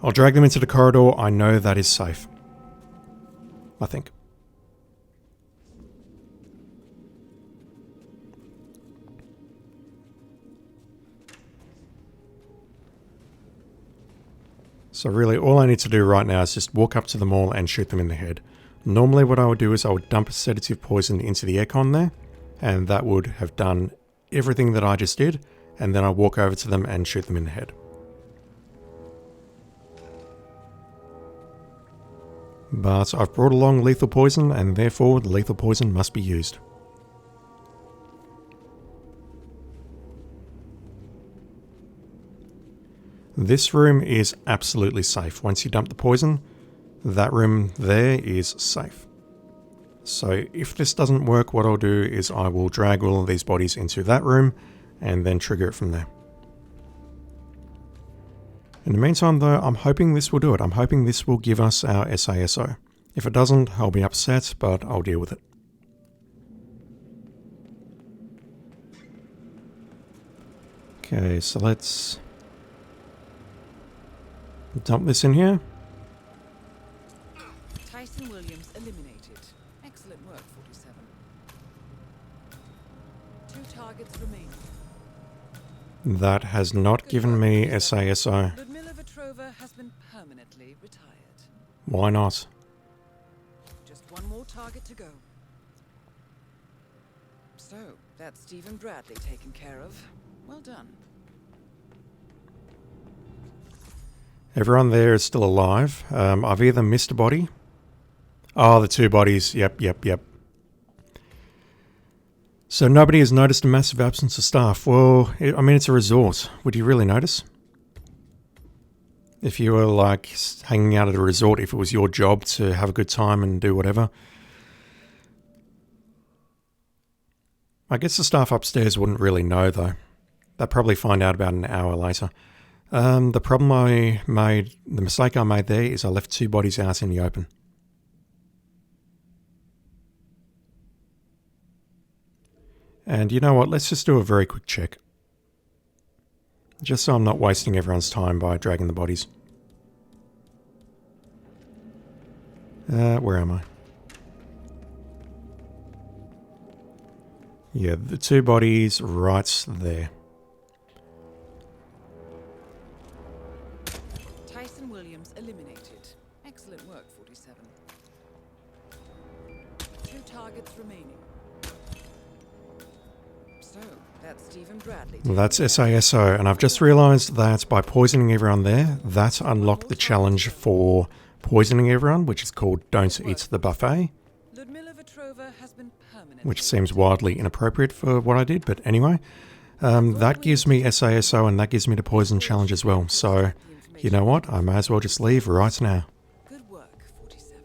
I'll drag them into the corridor. I know that is safe. I think. So really, all I need to do right now is just walk up to them all and shoot them in the head. Normally what I would do is I would dump a sedative poison into the aircon there, and that would have done everything that I just did, and then I walk over to them and shoot them in the head. But I've brought along lethal poison, and therefore lethal poison must be used. This room is absolutely safe. Once you dump the poison, that room there is safe. So if this doesn't work, what I'll do is I will drag all of these bodies into that room and then trigger it from there. In the meantime though, I'm hoping this will do it. I'm hoping this will give us our SASO. If it doesn't, I'll be upset, but I'll deal with it. Okay, so let's dump this in here. Tyson Williams eliminated. Excellent work, 47. 2 targets remaining. That has not given me SASO. Has been permanently retired. Why not? Just one more target to go. So, that's Stephen Bradley taken care of. Well done. Everyone there is still alive. I've either missed a body. Oh, the 2 bodies. Yep. So nobody has noticed a massive absence of staff. Well, I mean, it's a resort. Would you really notice? If you were like hanging out at a resort, if it was your job to have a good time and do whatever. I guess the staff upstairs wouldn't really know though. They'll probably find out about an hour later. The mistake I made there is I left 2 bodies out in the open. And you know what, let's just do a very quick check. Just so I'm not wasting everyone's time by dragging the bodies. Where am I? Yeah, the 2 bodies right there. Tyson Williams eliminated. Excellent work, 47. 2 targets remaining. So, that's Stephen Bradley. That's SASO, and I've just realised that by poisoning everyone there, that unlocked the challenge for poisoning everyone, which is called Don't Eat the Buffet. Which seems wildly inappropriate for what I did, but anyway. That gives me SASO and that gives me the poison challenge as well. So, you know what? I may as well just leave right now. Good work, 47.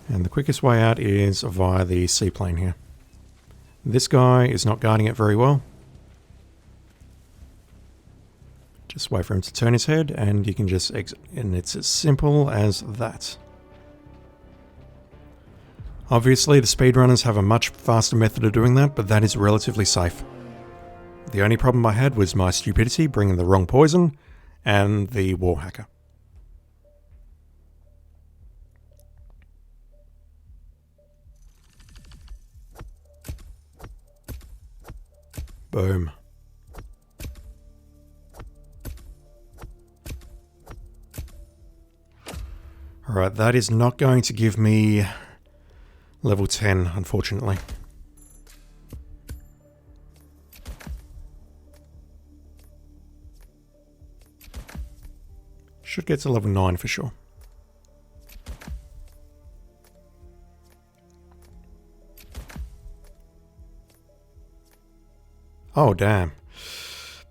And the quickest way out is via the seaplane here. This guy is not guarding it very well. Just wait for him to turn his head and you can just exit. And it's as simple as that. Obviously, the speedrunners have a much faster method of doing that, but that is relatively safe. The only problem I had was my stupidity bringing the wrong poison and the war hacker. Boom. Alright, that is not going to give me level 10, unfortunately. Should get to level 9 for sure. Oh, damn.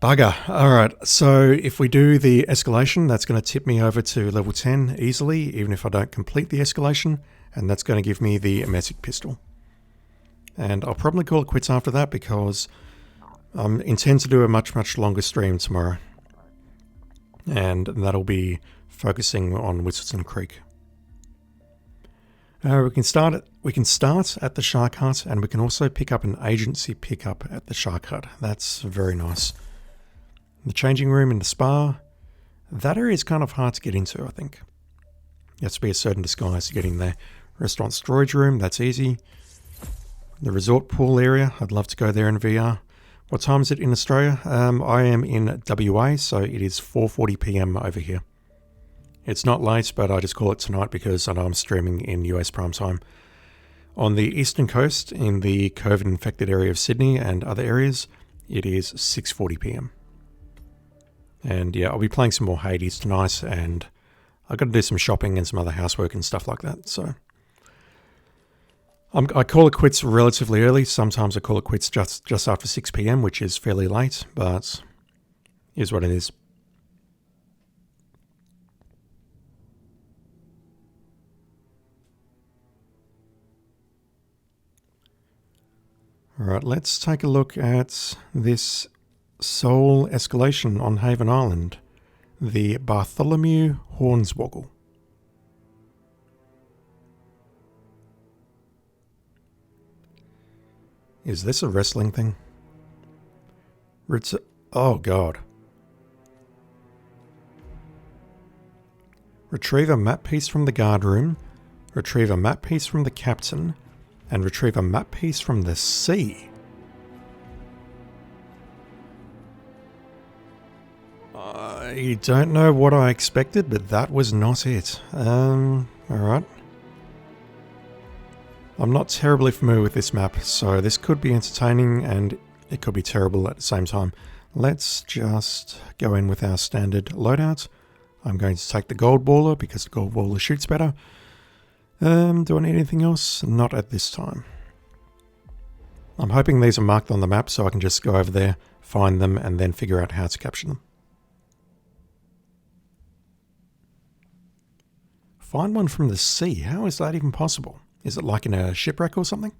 Bugger. Alright, so if we do the escalation, that's going to tip me over to level 10 easily, even if I don't complete the escalation, and that's going to give me the emetic pistol. And I'll probably call it quits after that because I intend to do a much longer stream tomorrow. And that'll be focusing on Whistleton Creek. We can start at the Shark Hut, and we can also pick up an agency pickup at the Shark Hut. That's very nice. The changing room in the spa, that area is kind of hard to get into, I think. You have to be a certain disguise to get in there. Restaurant storage room, that's easy. The resort pool area, I'd love to go there in VR. What time is it in Australia? I am in WA, so it is 4:40 PM over here. It's not late, but I just call it tonight because I know I'm streaming in US prime time. On the eastern coast, in the COVID-infected area of Sydney and other areas, it is 6:40 PM. And yeah, I'll be playing some more Hades tonight, and I've got to do some shopping and some other housework and stuff like that, so... I call it quits relatively early. Sometimes I call it quits just after 6 PM, which is fairly late, but is what it is. Alright, let's take a look at this Soul escalation on Haven Island. The Bartholomew Hornswoggle. Is this a wrestling thing? Oh god. Retrieve a map piece from the guard room, retrieve a map piece from the captain, and retrieve a map piece from the sea. I don't know what I expected, but that was not it. Alright. I'm not terribly familiar with this map, so this could be entertaining and it could be terrible at the same time. Let's just go in with our standard loadout. I'm going to take the gold baller because the gold baller shoots better. Do I need anything else? Not at this time. I'm hoping these are marked on the map so I can just go over there, find them, and then figure out how to capture them. Find one from the sea? How is that even possible? Is it like in a shipwreck or something?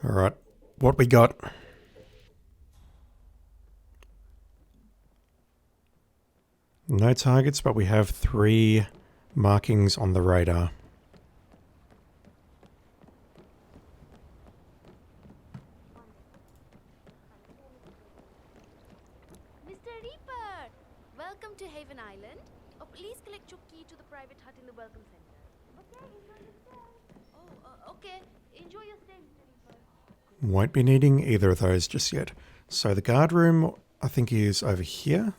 Alright, what we got? No targets, but we have 3 markings on the radar. Mr. Reaper! Welcome to Haven Island. Oh, please collect your key to the private hut in the welcome center. Okay, enjoy your stay. Oh, okay. Enjoy your stay, Mr. Reaper. Won't be needing either of those just yet. So the guard room, I think, is over here.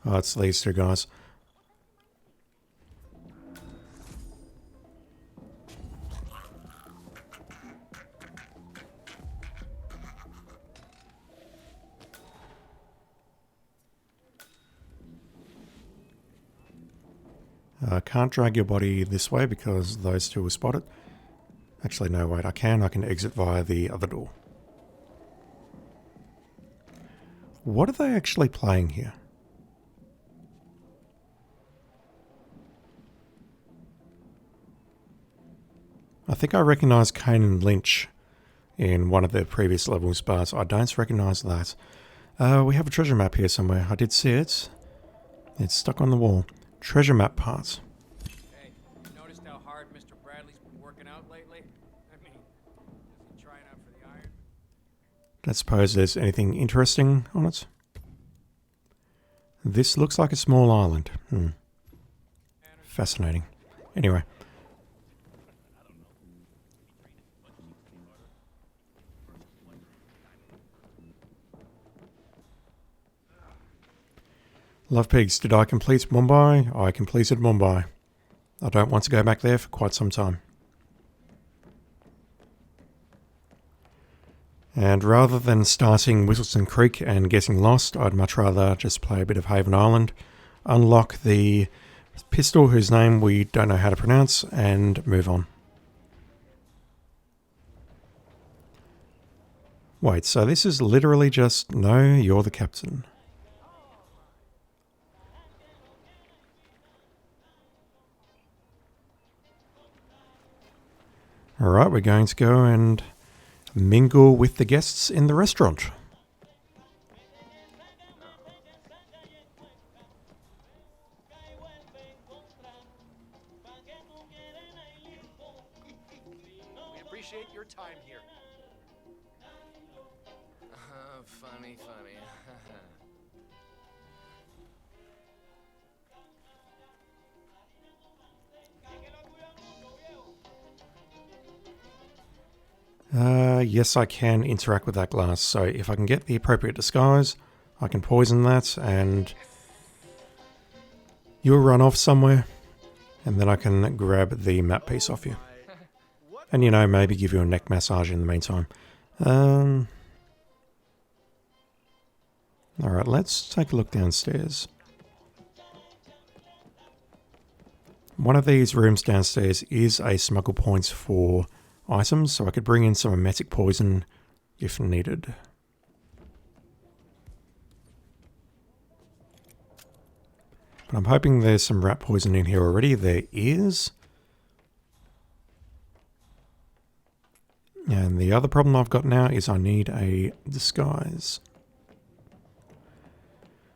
Oh, it's these 2 guys. Can't drag your body this way because those two will spot it. Actually, no, wait, I can exit via the other door. What are they actually playing here? I think I recognise Kane and Lynch in one of the previous levels, but I don't recognise that. We have a treasure map here somewhere. I did see it. It's stuck on the wall. Treasure map part. Hey, noticed how hard Mr. Bradley's been working out lately? I mean, is he trying out for the iron? Let's suppose there's anything interesting on it. This looks like a small island. Fascinating. Anyway. Love Pigs, did I complete Mumbai? I completed Mumbai. I don't want to go back there for quite some time. And rather than starting Whistleton Creek and getting lost, I'd much rather just play a bit of Haven Island, unlock the pistol whose name we don't know how to pronounce, and move on. Wait, so this is literally just, no, you're the captain. Alright, we're going to go and mingle with the guests in the restaurant. We appreciate your time here. Funny. Yes, I can interact with that glass. So if I can get the appropriate disguise, I can poison that and you'll run off somewhere and then I can grab the map piece off you. And, you know, maybe give you a neck massage in the meantime. Alright, let's take a look downstairs. One of these rooms downstairs is a smuggle point for items, so I could bring in some emetic poison if needed. But I'm hoping there's some rat poison in here already. There is. And the other problem I've got now is I need a disguise.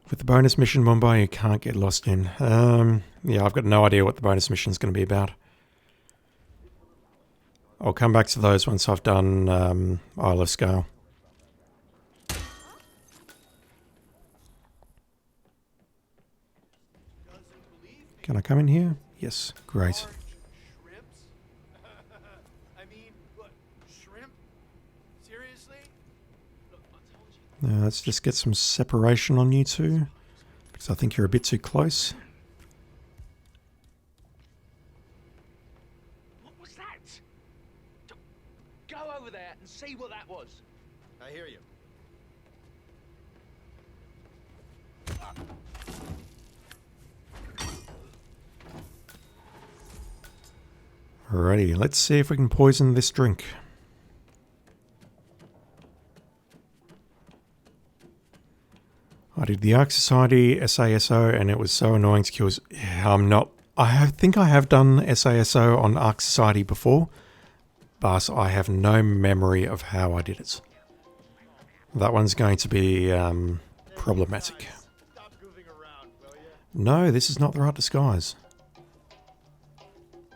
With the bonus mission Mumbai, you can't get lost in. Yeah, I've got no idea what the bonus mission is going to be about. I'll come back to those once I've done Isle of Scale. Can I come in here? Yes, great. Shrimps? I mean, what? Shrimp? Seriously? Look, I told you. Now let's just get some separation on you two, because I think you're a bit too close. See what that was. I hear you. Alrighty, let's see if we can poison this drink. I did the Ark Society SASO and it was so annoying to kill. I think I have done SASO on Ark Society before, but I have no memory of how I did it. That one's going to be problematic. No, this is not the right disguise.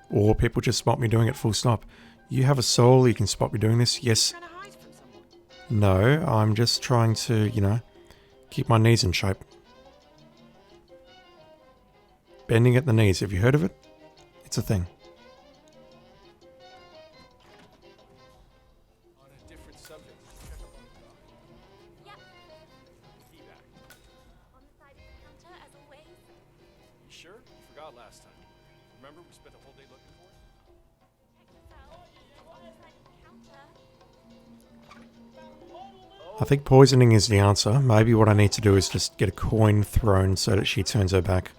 Or people just spot me doing it full stop. You have a soul, you can spot me doing this. Yes. No, I'm just trying to, you know, keep my knees in shape. Bending at the knees, have you heard of it? It's a thing. I think poisoning is the answer. Maybe what I need to do is just get a coin thrown so that she turns her back.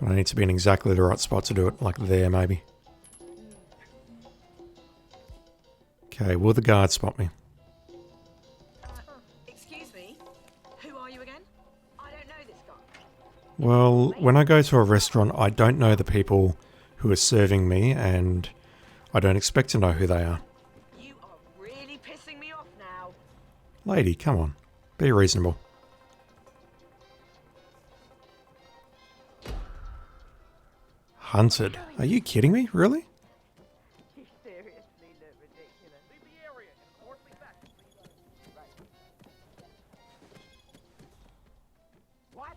But I need to be in exactly the right spot to do it, like there maybe. Okay, will the guard spot me? Excuse me, who are you again? I don't know this guy. Well, when I go to a restaurant, I don't know the people who are serving me, and I don't expect to know who they are. You are really pissing me off now. Lady, come on. Be reasonable. Hunted. Are you kidding me? Really? You seriously look ridiculous. Leave the area and report me back. What?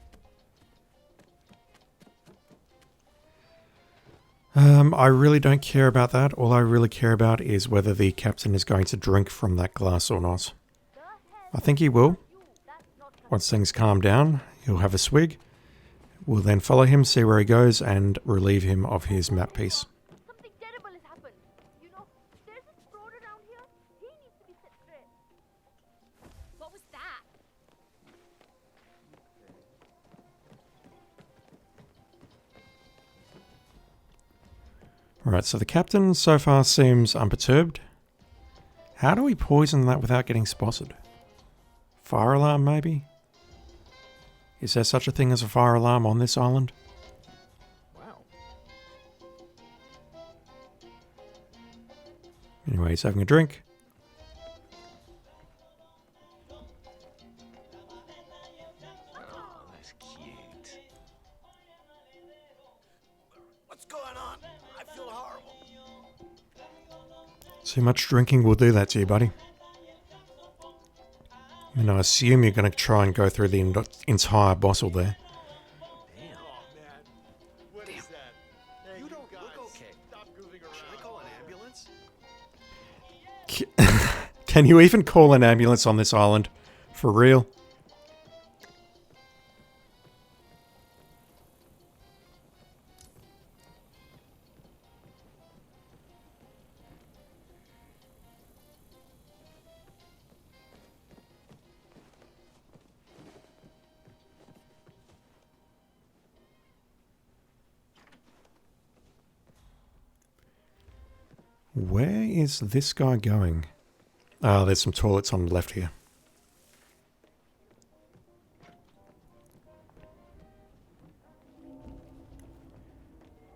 I really don't care about that. All I really care about is whether the captain is going to drink from that glass or not. I think he will. Once things calm down, he'll have a swig. We'll then follow him, see where he goes, and relieve him of his map piece. Something terrible has happened. You know, there's this fraud around here. He needs to be set straight. What was that? Alright, so the captain so far seems unperturbed. How do we poison that without getting spotted? Fire alarm, maybe? Is there such a thing as a fire alarm on this island? Wow. Anyway, he's having a drink. Oh, that's cute. What's going on? I feel horrible. Too much drinking will do that to you, buddy. I mean, I assume you're going to try and go through the entire bottle there. Can you even call an ambulance on this island? For real? Where is this guy going? Ah, there's some toilets on the left here.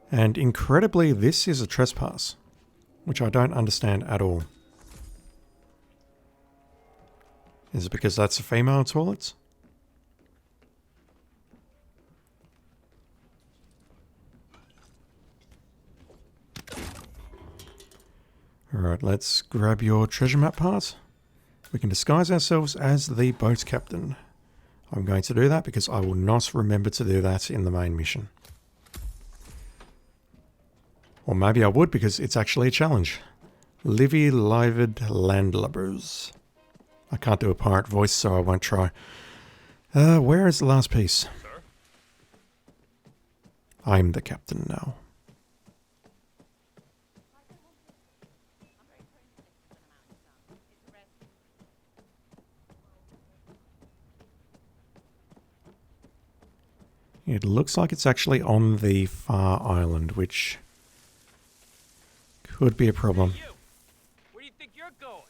And incredibly, this is a trespass, which I don't understand at all. Is it because that's a female toilet? Alright, let's grab your treasure map part. We can disguise ourselves as the boat captain. I'm going to do that because I will not remember to do that in the main mission. Or maybe I would because it's actually a challenge. Livy Livid Landlubbers. I can't do a pirate voice, so I won't try. Where is the last piece? Sir? I'm the captain now. It looks like it's actually on the far island, which could be a problem. Hey, you. Where do you think you're going?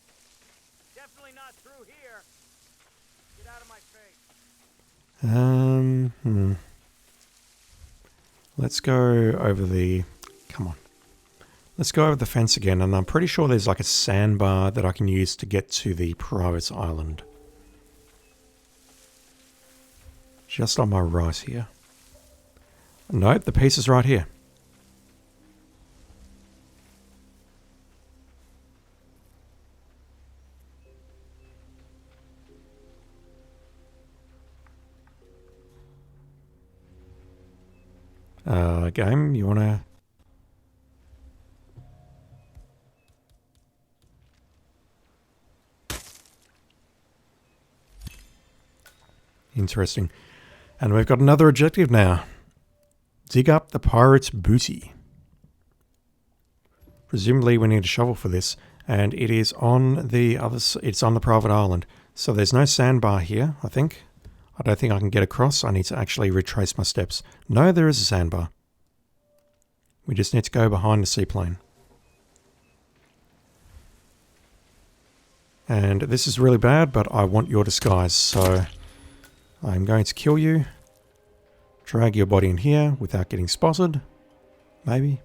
Definitely not through here. Get out of my face. Let's go over the... Come on. Let's go over the fence again, and I'm pretty sure there's like a sandbar that I can use to get to the private island. Just on my right here. Nope, the piece is right here. Game, you wanna... Interesting. And we've got another objective now. Dig up the pirate's booty. Presumably we need a shovel for this, and it is on the other. It's on the private island, so there's no sandbar here. I think. I don't think I can get across. I need to actually retrace my steps. No, there is a sandbar. We just need to go behind the seaplane. And this is really bad, but I want your disguise, so I'm going to kill you. Drag your body in here without getting spotted. Maybe.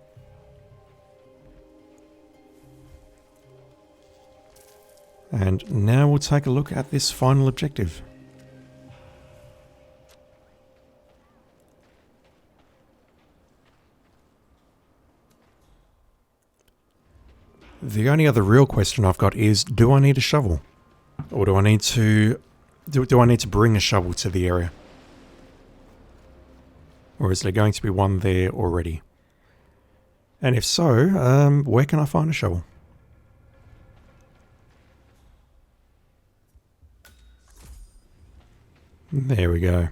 And now we'll take a look at this final objective. The only other real question I've got is, do I need a shovel? Or do I need to bring a shovel to the area? Or is there going to be one there already? And if so, where can I find a shovel? There we go.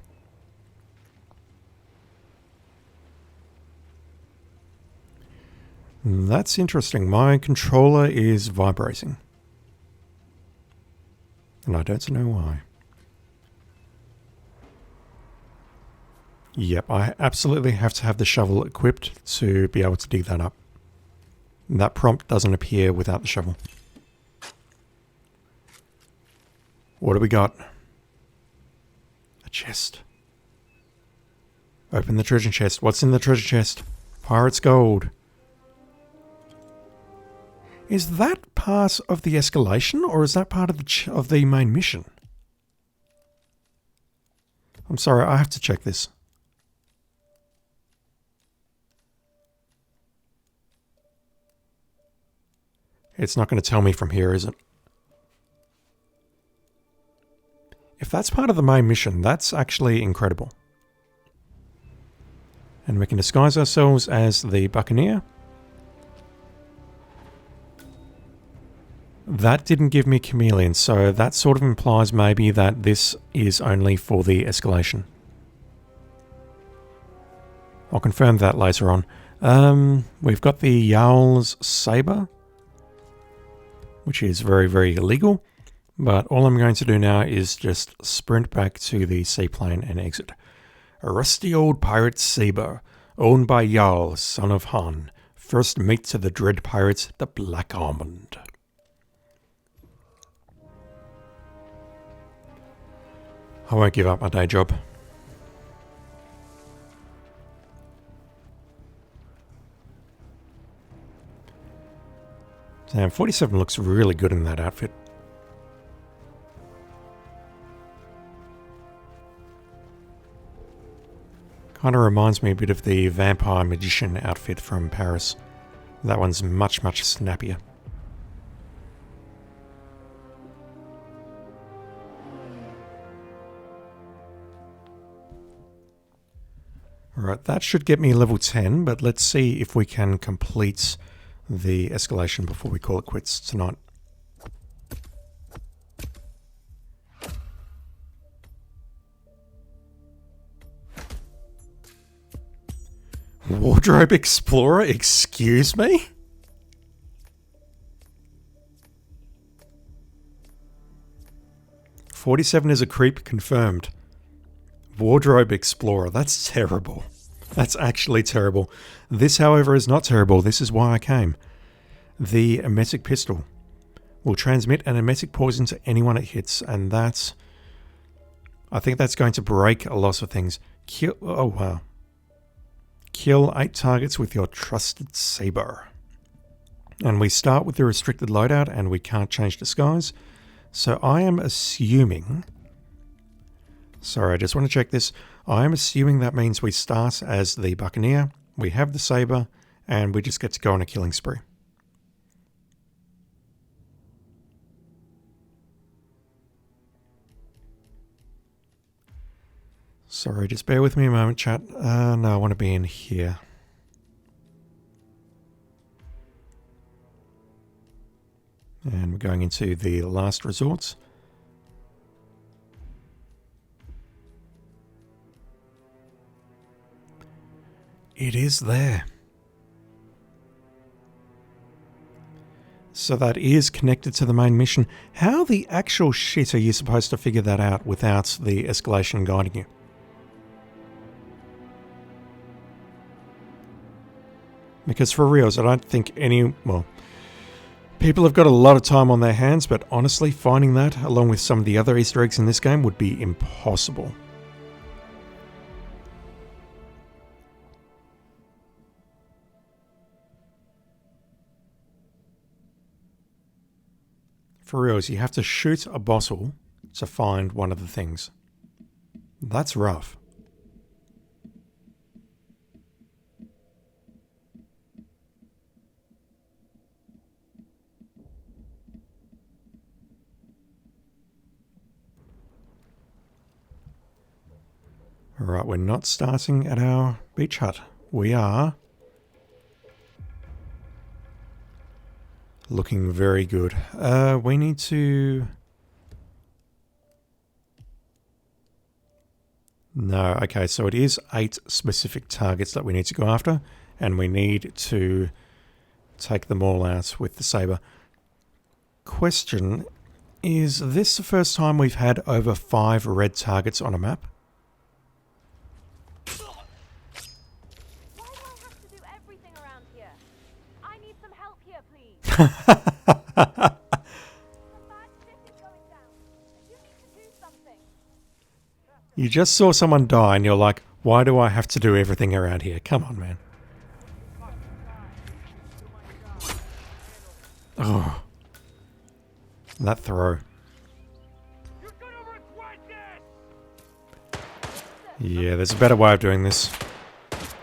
That's interesting. My controller is vibrating. And I don't know why. Yep, I absolutely have to have the shovel equipped to be able to dig that up. And that prompt doesn't appear without the shovel. What do we got? A chest. Open the treasure chest. What's in the treasure chest? Pirate's gold. Is that part of the escalation, or is that part of the main mission? I'm sorry, I have to check this. It's not going to tell me from here, is it? If that's part of the main mission, that's actually incredible. And we can disguise ourselves as the Buccaneer. That didn't give me chameleon, so that sort of implies maybe that this is only for the escalation. I'll confirm that later on. We've got the Jarl's Saber, which is very, very illegal. But all I'm going to do now is just sprint back to the seaplane and exit. A rusty old pirate saber, owned by Jarl, son of Han. First mate to the dread pirate, the Black Almond. I won't give up my day job. Damn, 47 looks really good in that outfit. Kind of reminds me a bit of the vampire magician outfit from Paris. That one's much, much snappier. Alright, that should get me level 10, but let's see if we can complete the escalation before we call it quits tonight. Wardrobe Explorer? Excuse me? "47 is a creep, confirmed." Wardrobe Explorer, that's terrible. That's actually terrible. This, however, is not terrible. This is why I came. The emetic pistol will transmit an emetic poison to anyone it hits, and that's... I think that's going to break a lot of things. Oh, wow. Kill 8 targets with your trusted saber. And we start with the restricted loadout, and we can't change disguise. So I am assuming... Sorry, I just want to check this. I am assuming that means we start as the Buccaneer, we have the saber, and we just get to go on a killing spree. Sorry, just bear with me a moment, chat. No, I want to be in here. And we're going into the last resort. It is there. So that is connected to the main mission. How the actual shit are you supposed to figure that out without the escalation guiding you? Because for reals, I don't think people have got a lot of time on their hands, but honestly, finding that, along with some of the other Easter eggs in this game, would be impossible. For reals, you have to shoot a bottle to find one of the things. That's rough. Alright, we're not starting at our beach hut. We are looking very good. We need to... No, okay, so it is 8 specific targets that we need to go after, and we need to take them all out with the saber. Question, is this the first time we've had over 5 red targets on a map? You just saw someone die and you're like, why do I have to do everything around here? Come on, man. Oh. That throw. Yeah, there's a better way of doing this.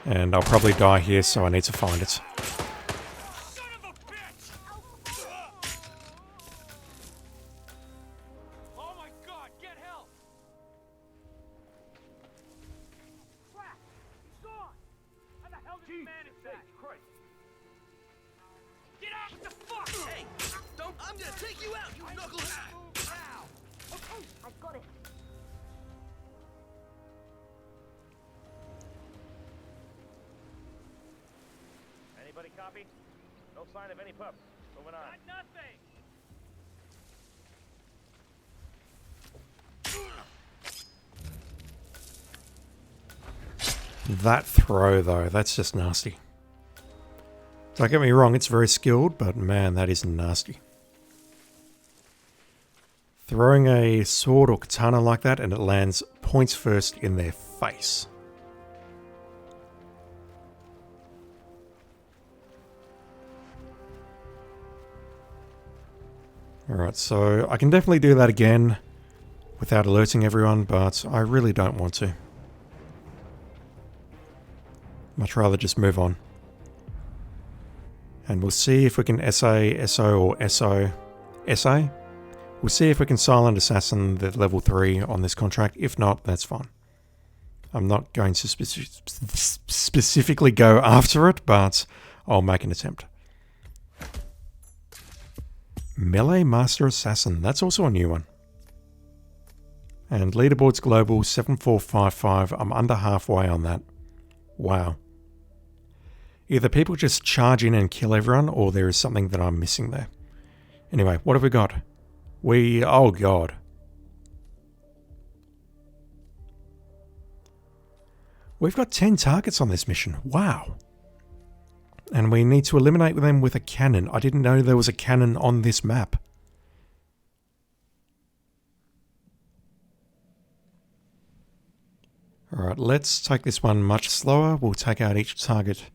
And I'll probably die here, so I need to find it. Anybody copy? No sign of any pups. Moving on. Got nothing. That throw, though, that's just nasty. Don't get me wrong, it's very skilled, but man, that is nasty. Throwing a sword or katana like that and it lands points first in their face. Alright, so I can definitely do that again without alerting everyone, but I really don't want to. Much rather just move on. And we'll see if we can SO, or SA. We'll see if we can silent assassin the level 3 on this contract. If not, that's fine. I'm not going to specifically go after it, but I'll make an attempt. Melee Master Assassin, that's also a new one. And leaderboards global 7455, I'm under halfway on that. Wow. Either people just charge in and kill everyone, or there is something that I'm missing there. Anyway, what have we got? Oh god. We've got 10 targets on this mission, wow. And we need to eliminate them with a cannon. I didn't know there was a cannon on this map. Alright, let's take this one much slower. We'll take out each target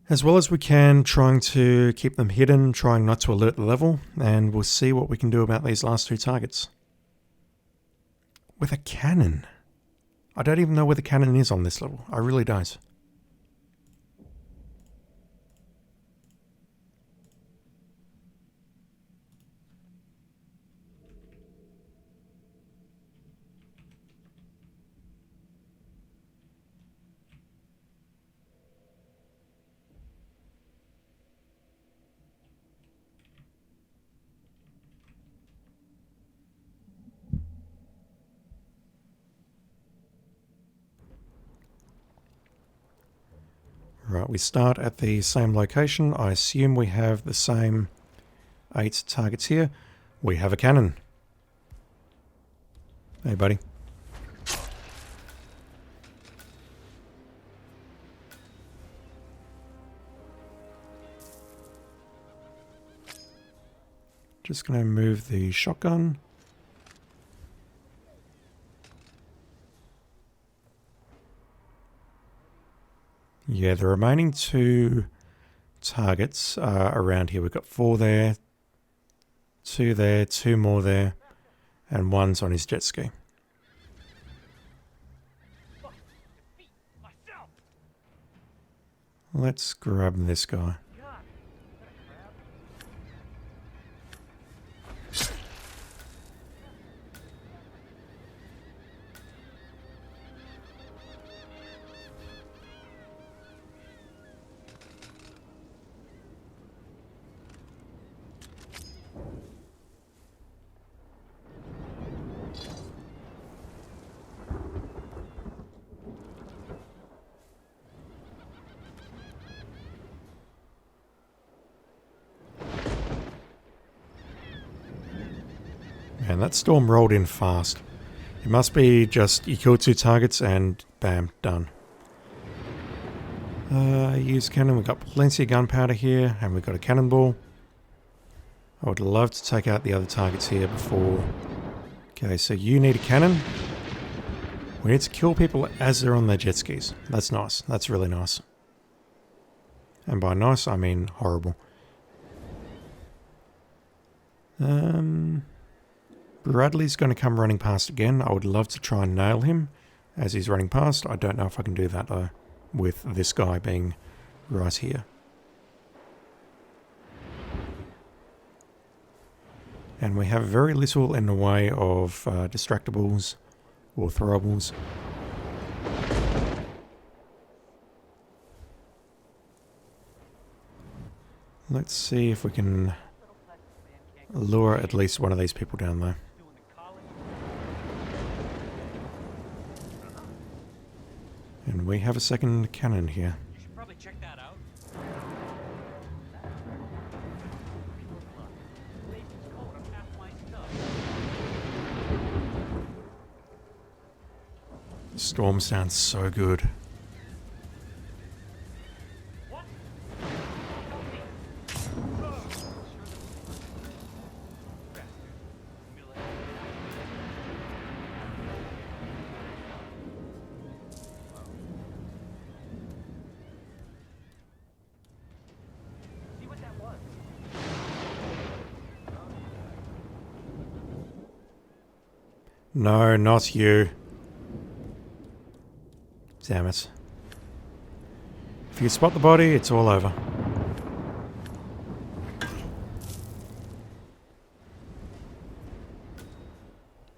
as well as we can, trying to keep them hidden, trying not to alert the level, and we'll see what we can do about these last 2 targets. With a cannon. I don't even know where the cannon is on this level. I really don't. Right, we start at the same location. I assume we have the same 8 targets here. We have a cannon. Hey, buddy. Just going to move the shotgun. Yeah, the remaining 2 targets are around here. We've got 4 there, 2 there, 2 more there, and 1's on his jet ski. Let's grab this guy. And that storm rolled in fast. It must be just you kill 2 targets and bam, done. Use cannon. We've got plenty of gunpowder here, and we've got a cannonball. I would love to take out the other targets here before. Okay, so you need a cannon. We need to kill people as they're on their jet skis. That's nice. That's really nice. And by nice, I mean horrible. Bradley's going to come running past again. I would love to try and nail him as he's running past. I don't know if I can do that though, with this guy being right here. And we have very little in the way of distractables or throwables. Let's see if we can lure at least one of these people down there. And we have a second cannon here. You should probably check that out. Storm sounds so good. No, not you. Damn it. If you spot the body, it's all over.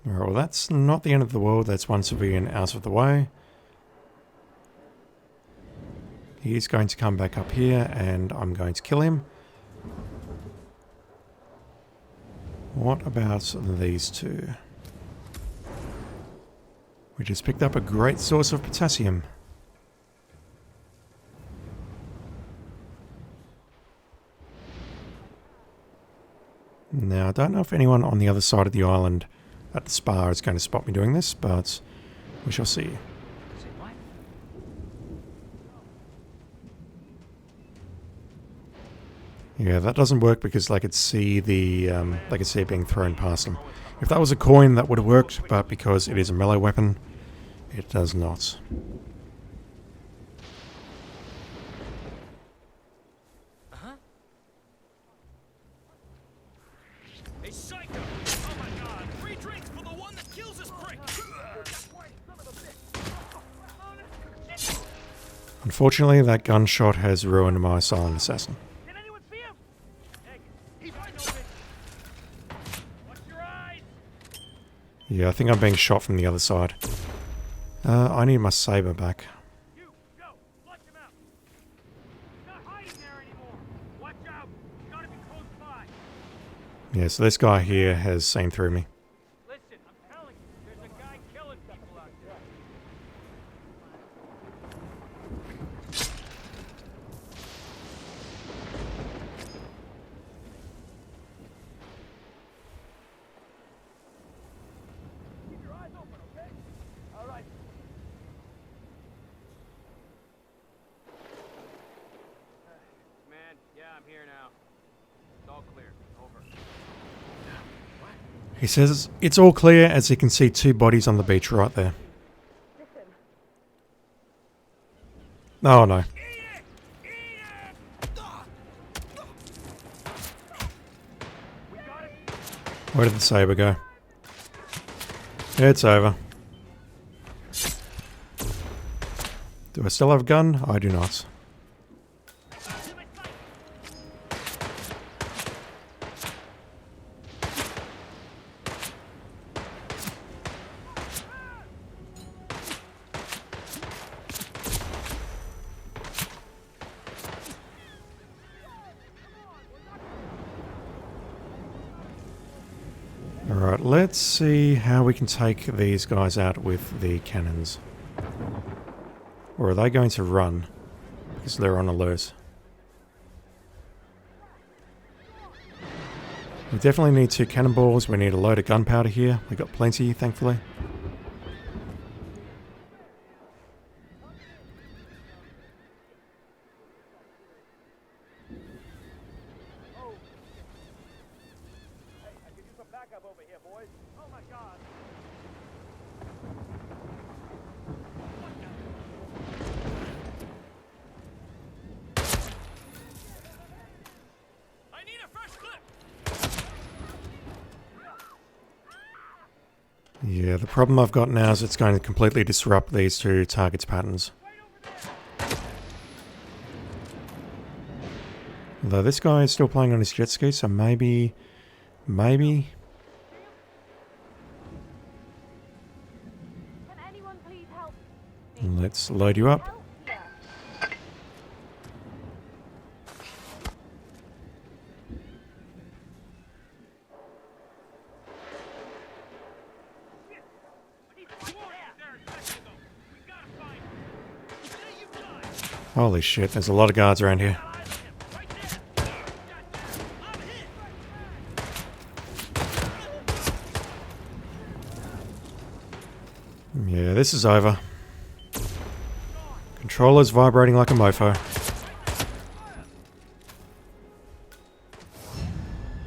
Alright, well that's not the end of the world. That's one civilian out of the way. He's going to come back up here and I'm going to kill him. What about these 2? We just picked up a great source of potassium. Now, I don't know if anyone on the other side of the island at the spa is going to spot me doing this, but we shall see. Yeah, that doesn't work because they could see the they could see it being thrown past them. If that was a coin, that would have worked, but because it is a melee weapon, it does not. Hey, psycho! Oh my god! Free drinks for the one that kills this prick! Unfortunately, that gunshot has ruined my silent assassin. Yeah, I think I'm being shot from the other side. I need my saber back. Yeah, so this guy here has seen through me. Listen, I'm telling you, there's a guy killing people out there. Keep your eyes open, okay? All right. Man, yeah, I'm here now. It's all clear. Over. He says it's all clear as he can see 2 bodies on the beach right there. Oh no. Where did the saber go? It's over. Do I still have a gun? I do not. Alright, let's see how we can take these guys out with the cannons. Or are they going to run? Because they're on alert. We definitely need 2 cannonballs. We need a load of gunpowder here. We got plenty, thankfully. Yeah, the problem I've got now is it's going to completely disrupt these 2 targets' patterns. Although this guy is still playing on his jet ski, so maybe... Let's load you up. Holy shit, there's a lot of guards around here. Yeah, this is over. Controller's vibrating like a mofo.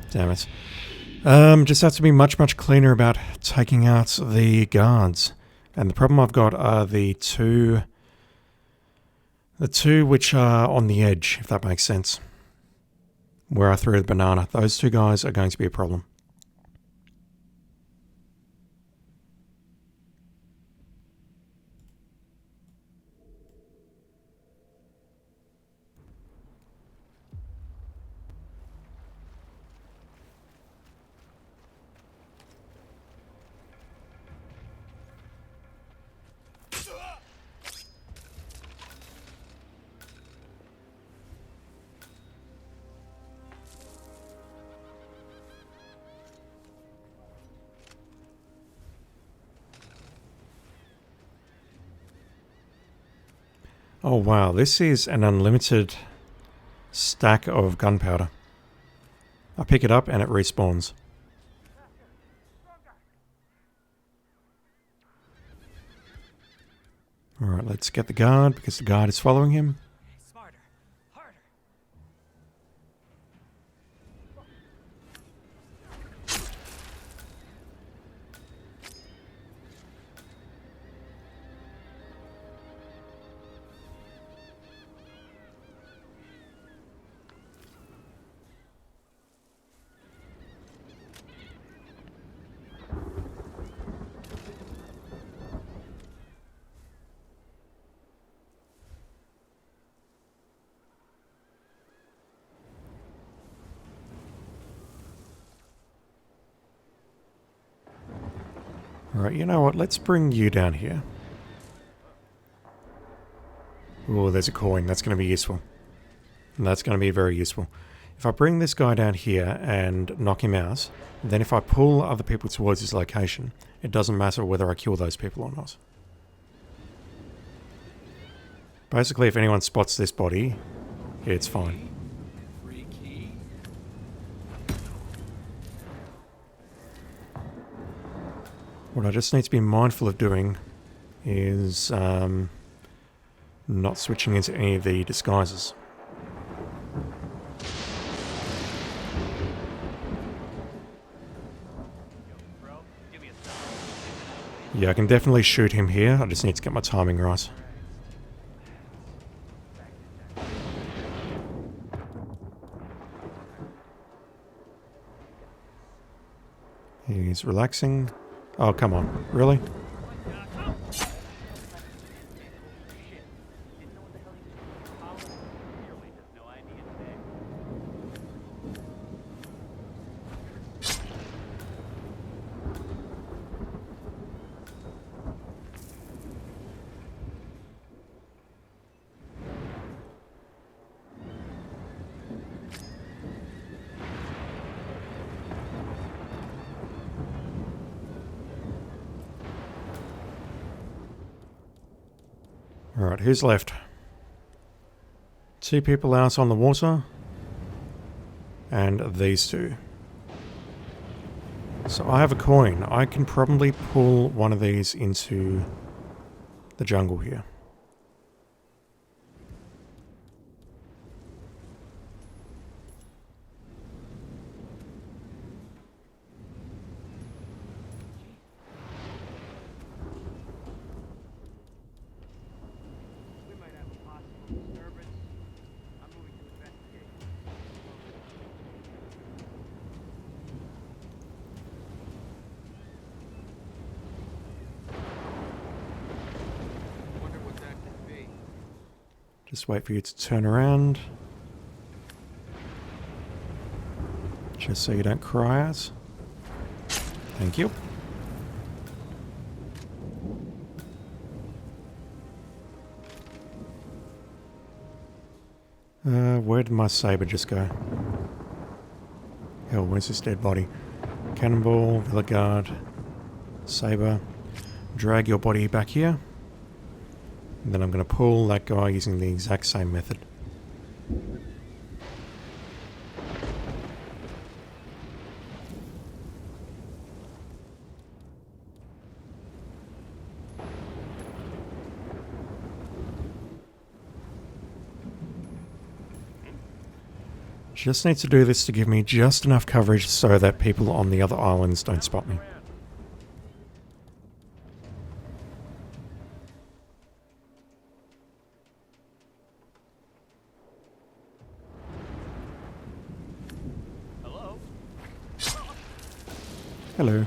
Damn it. Just have to be much cleaner about taking out the guards. And the problem I've got are the two which are on the edge, if that makes sense. Where I threw the banana. Those 2 guys are going to be a problem. Oh wow, this is an unlimited stack of gunpowder. I pick it up and it respawns. Alright, let's get the guard because the guard is following him. Alright, you know what? Let's bring you down here. Oh, there's a coin. That's going to be useful. And that's going to be very useful. If I bring this guy down here and knock him out, then if I pull other people towards his location, it doesn't matter whether I kill those people or not. Basically, if anyone spots this body, it's fine. What I just need to be mindful of doing is not switching into any of the disguises. Yeah, I can definitely shoot him here. I just need to get my timing right. He's relaxing. Oh, come on. Really? Alright, who's left? 2 people out on the water. And these 2. So I have a coin. I can probably pull one of these into the jungle here. Just wait for you to turn around. Just so you don't cry out. Thank you. Where did my saber just go? Hell, where's this dead body? Cannonball, Villa Guard, saber. Drag your body back here. And then I'm going to pull that guy using the exact same method. Just need to do this to give me just enough coverage so that people on the other islands don't spot me. Hello.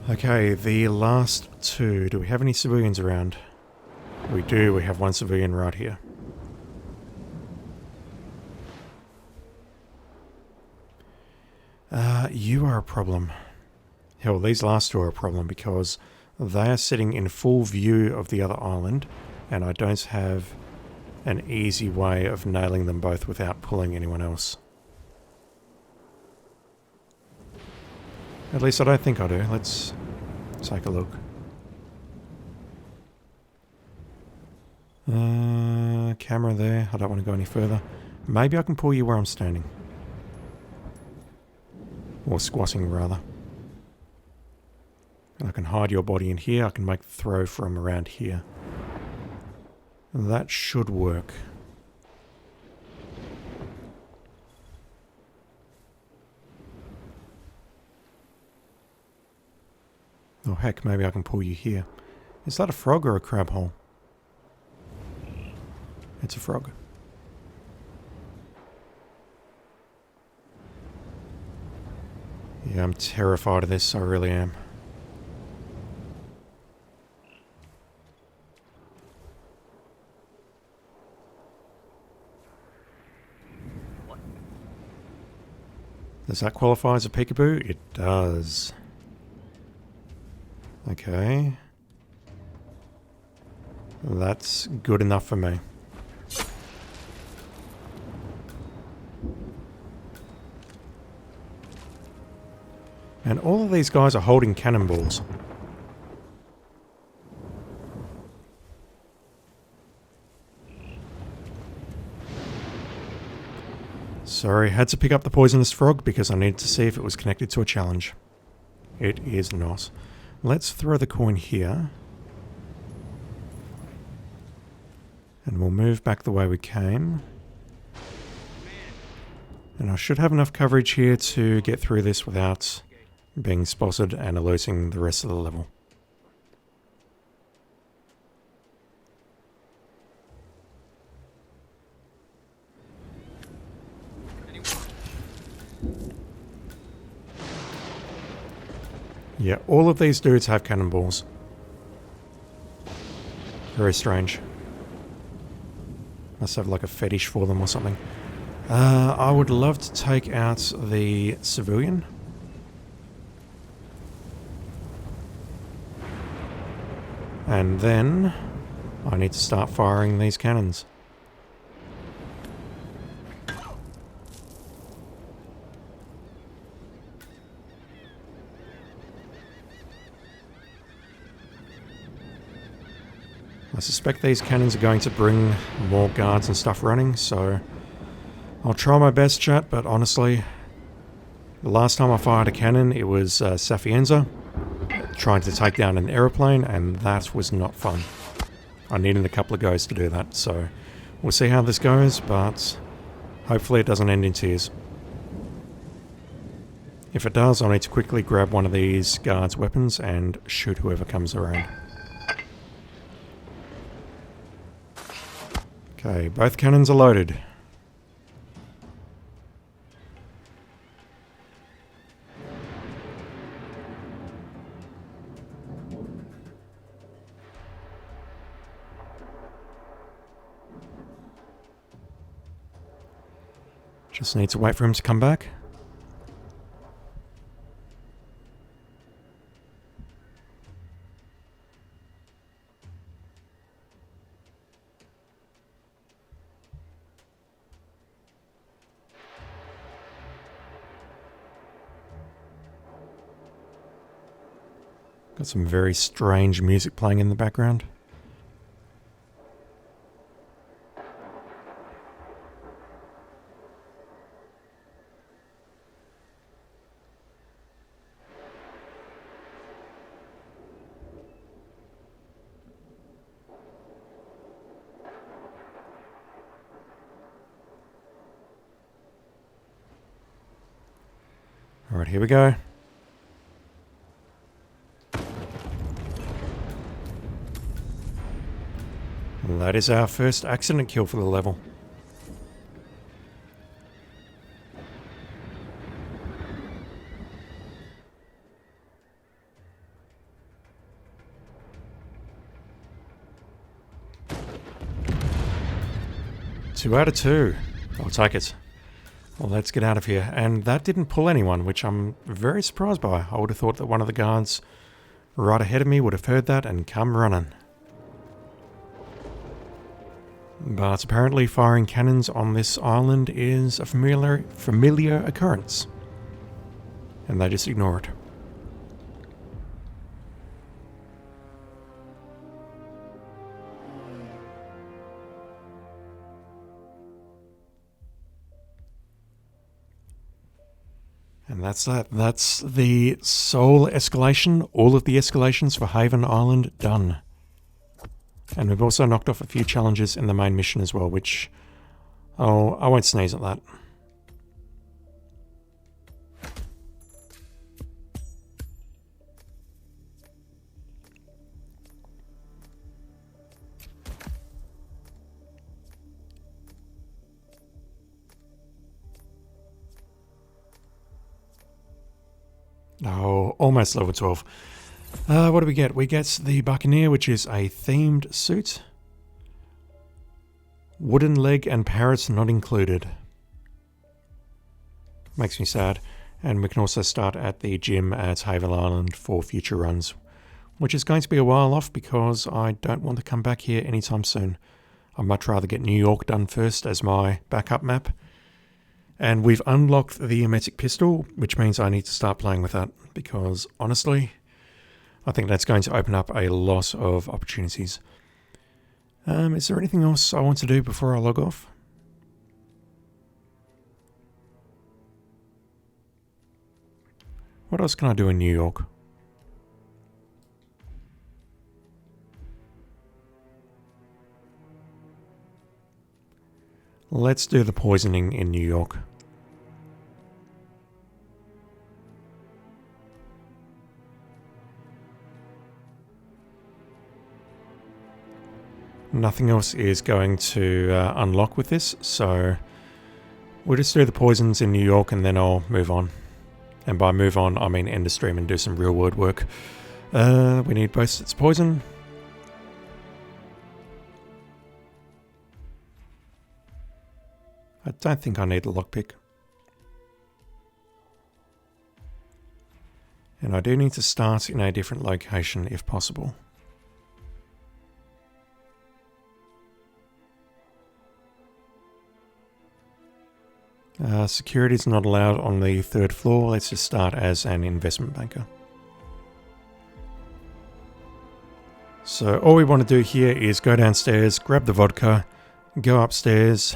Okay, the last 2. Do we have any civilians around? We do. We have 1 civilian right here. You are a problem. Hell, these last 2 are a problem because they are sitting in full view of the other island and I don't have an easy way of nailing them both without pulling anyone else. At least I don't think I do. Let's take a look. Camera there. I don't want to go any further. Maybe I can pull you where I'm standing. Or squatting, rather. And I can hide your body in here. I can make the throw from around here. That should work. Oh heck, maybe I can pull you here. Is that a frog or a crab hole? It's a frog. Yeah, I'm terrified of this, I really am. Does that qualify as a peekaboo? It does. Okay. That's good enough for me. And all of these guys are holding cannonballs. Sorry, had to pick up the poisonous frog because I needed to see if it was connected to a challenge. It is not. Let's throw the coin here. And we'll move back the way we came. And I should have enough coverage here to get through this without being spotted and alerting the rest of the level. Yeah, all of these dudes have cannonballs. Very strange. Must have like a fetish for them or something. I would love to take out the civilian. And then I need to start firing these cannons. I suspect these cannons are going to bring more guards and stuff running, so I'll try my best, chat, but honestly, the last time I fired a cannon, it was Sapienza trying to take down an aeroplane, and that was not fun. I needed a couple of goes to do that, so we'll see how this goes, but hopefully it doesn't end in tears. If it does, I'll need to quickly grab one of these guards' weapons and shoot whoever comes around. Okay, both cannons are loaded. Just need to wait for him to come back. Got some very strange music playing in the background. All right, here we go. That is our first accident kill for the level. Two out of two. I'll take it. Well, let's get out of here. And that didn't pull anyone, which I'm very surprised by. I would have thought that one of the guards right ahead of me would have heard that and come running. But apparently firing cannons on this island is a familiar occurrence. And they just ignore it. And that's that. That's the sole escalation. All of the escalations for Haven Island done. And we've also knocked off a few challenges in the main mission as well, which... oh, I won't sneeze at that. Oh, almost level 12. What do we get? We get the Buccaneer, which is a themed suit. Wooden leg and parrots not included. Makes me sad. And we can also start at the gym at Haven Island for future runs, which is going to be a while off because I don't want to come back here anytime soon. I'd much rather get New York done first as my backup map. And we've unlocked the emetic pistol, which means I need to start playing with that because, honestly, I think that's going to open up a lot of opportunities. Is there anything else I want to do before I log off? What else can I do in New York? Let's do the poisoning in New York. Nothing else is going to unlock with this, so we'll just do the poisons in New York and then I'll move on. And by move on, I mean end the stream and do some real world work. We need both sets of poison. I don't think I need a lockpick. And I do need to start in a different location if possible. Security is not allowed on the 3rd floor. Let's just start as an investment banker. So all we want to do here is go downstairs, grab the vodka, go upstairs,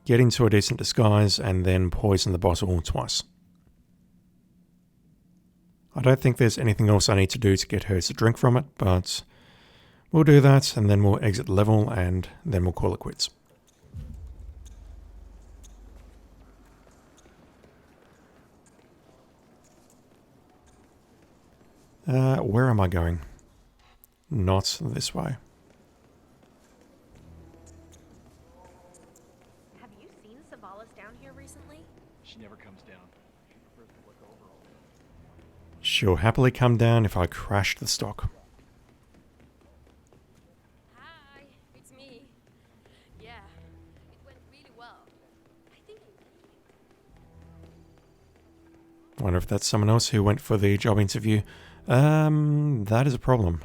get into a decent disguise, and then poison the bottle twice. I don't think there's anything else I need to do to get her to drink from it, but we'll do that, and then we'll exit the level, and then we'll call it quits. Where am I going? Not this way. Have you seen Savalas down here recently? She never comes down. She prefers to look over all day. She'll happily come down if I crash the stock. Hi, it's me. Yeah, it went really well. I think Wonder if that's someone else who went for the job interview. That is a problem.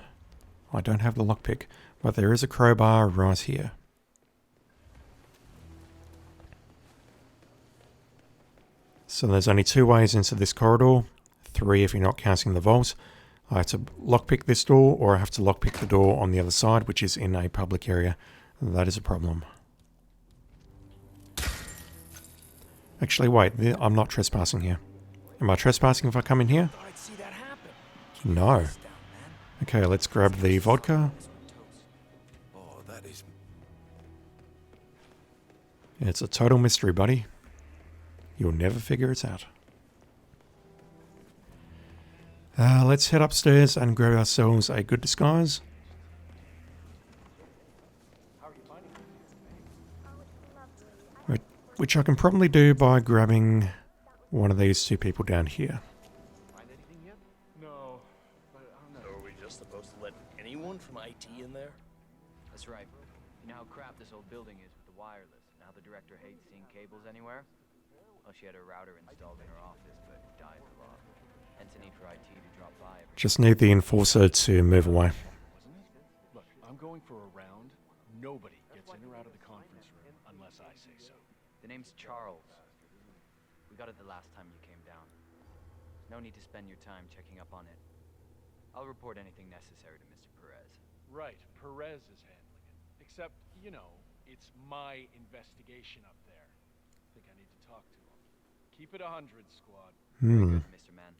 I don't have the lockpick, but there is a crowbar right here. So there's only 2 ways into this corridor, 3 if you're not counting the vault. I have to lockpick this door, or I have to lockpick the door on the other side, which is in a public area. That is a problem. Actually, wait, I'm not trespassing here. Am I trespassing if I come in here? No. Okay, let's grab the vodka. Oh, that is... It's a total mystery, buddy. You'll never figure it out. Let's head upstairs and grab ourselves a good disguise. Which I can probably do by grabbing one of these 2 people down here. No, but I don't know. So are we just supposed to let anyone from IT in there? That's right. You know how crap this old building is with the wireless, and how the director hates seeing cables anywhere? Well, she had a router installed in her office, but died a lot. Hence the need for IT to drop by. Just need the enforcer to move away. Look, I'm going for a round. Nobody gets in or out of the conference room unless I say so. The name's Charles. We got it the last time you came down. No need to spend your time checking up on it. I'll report anything necessary to Mr. Perez. Right, Perez is handling it. Except, you know, it's my investigation up there. I think I need to talk to him. Keep it 100, squad. Hmm. Mr. Mann.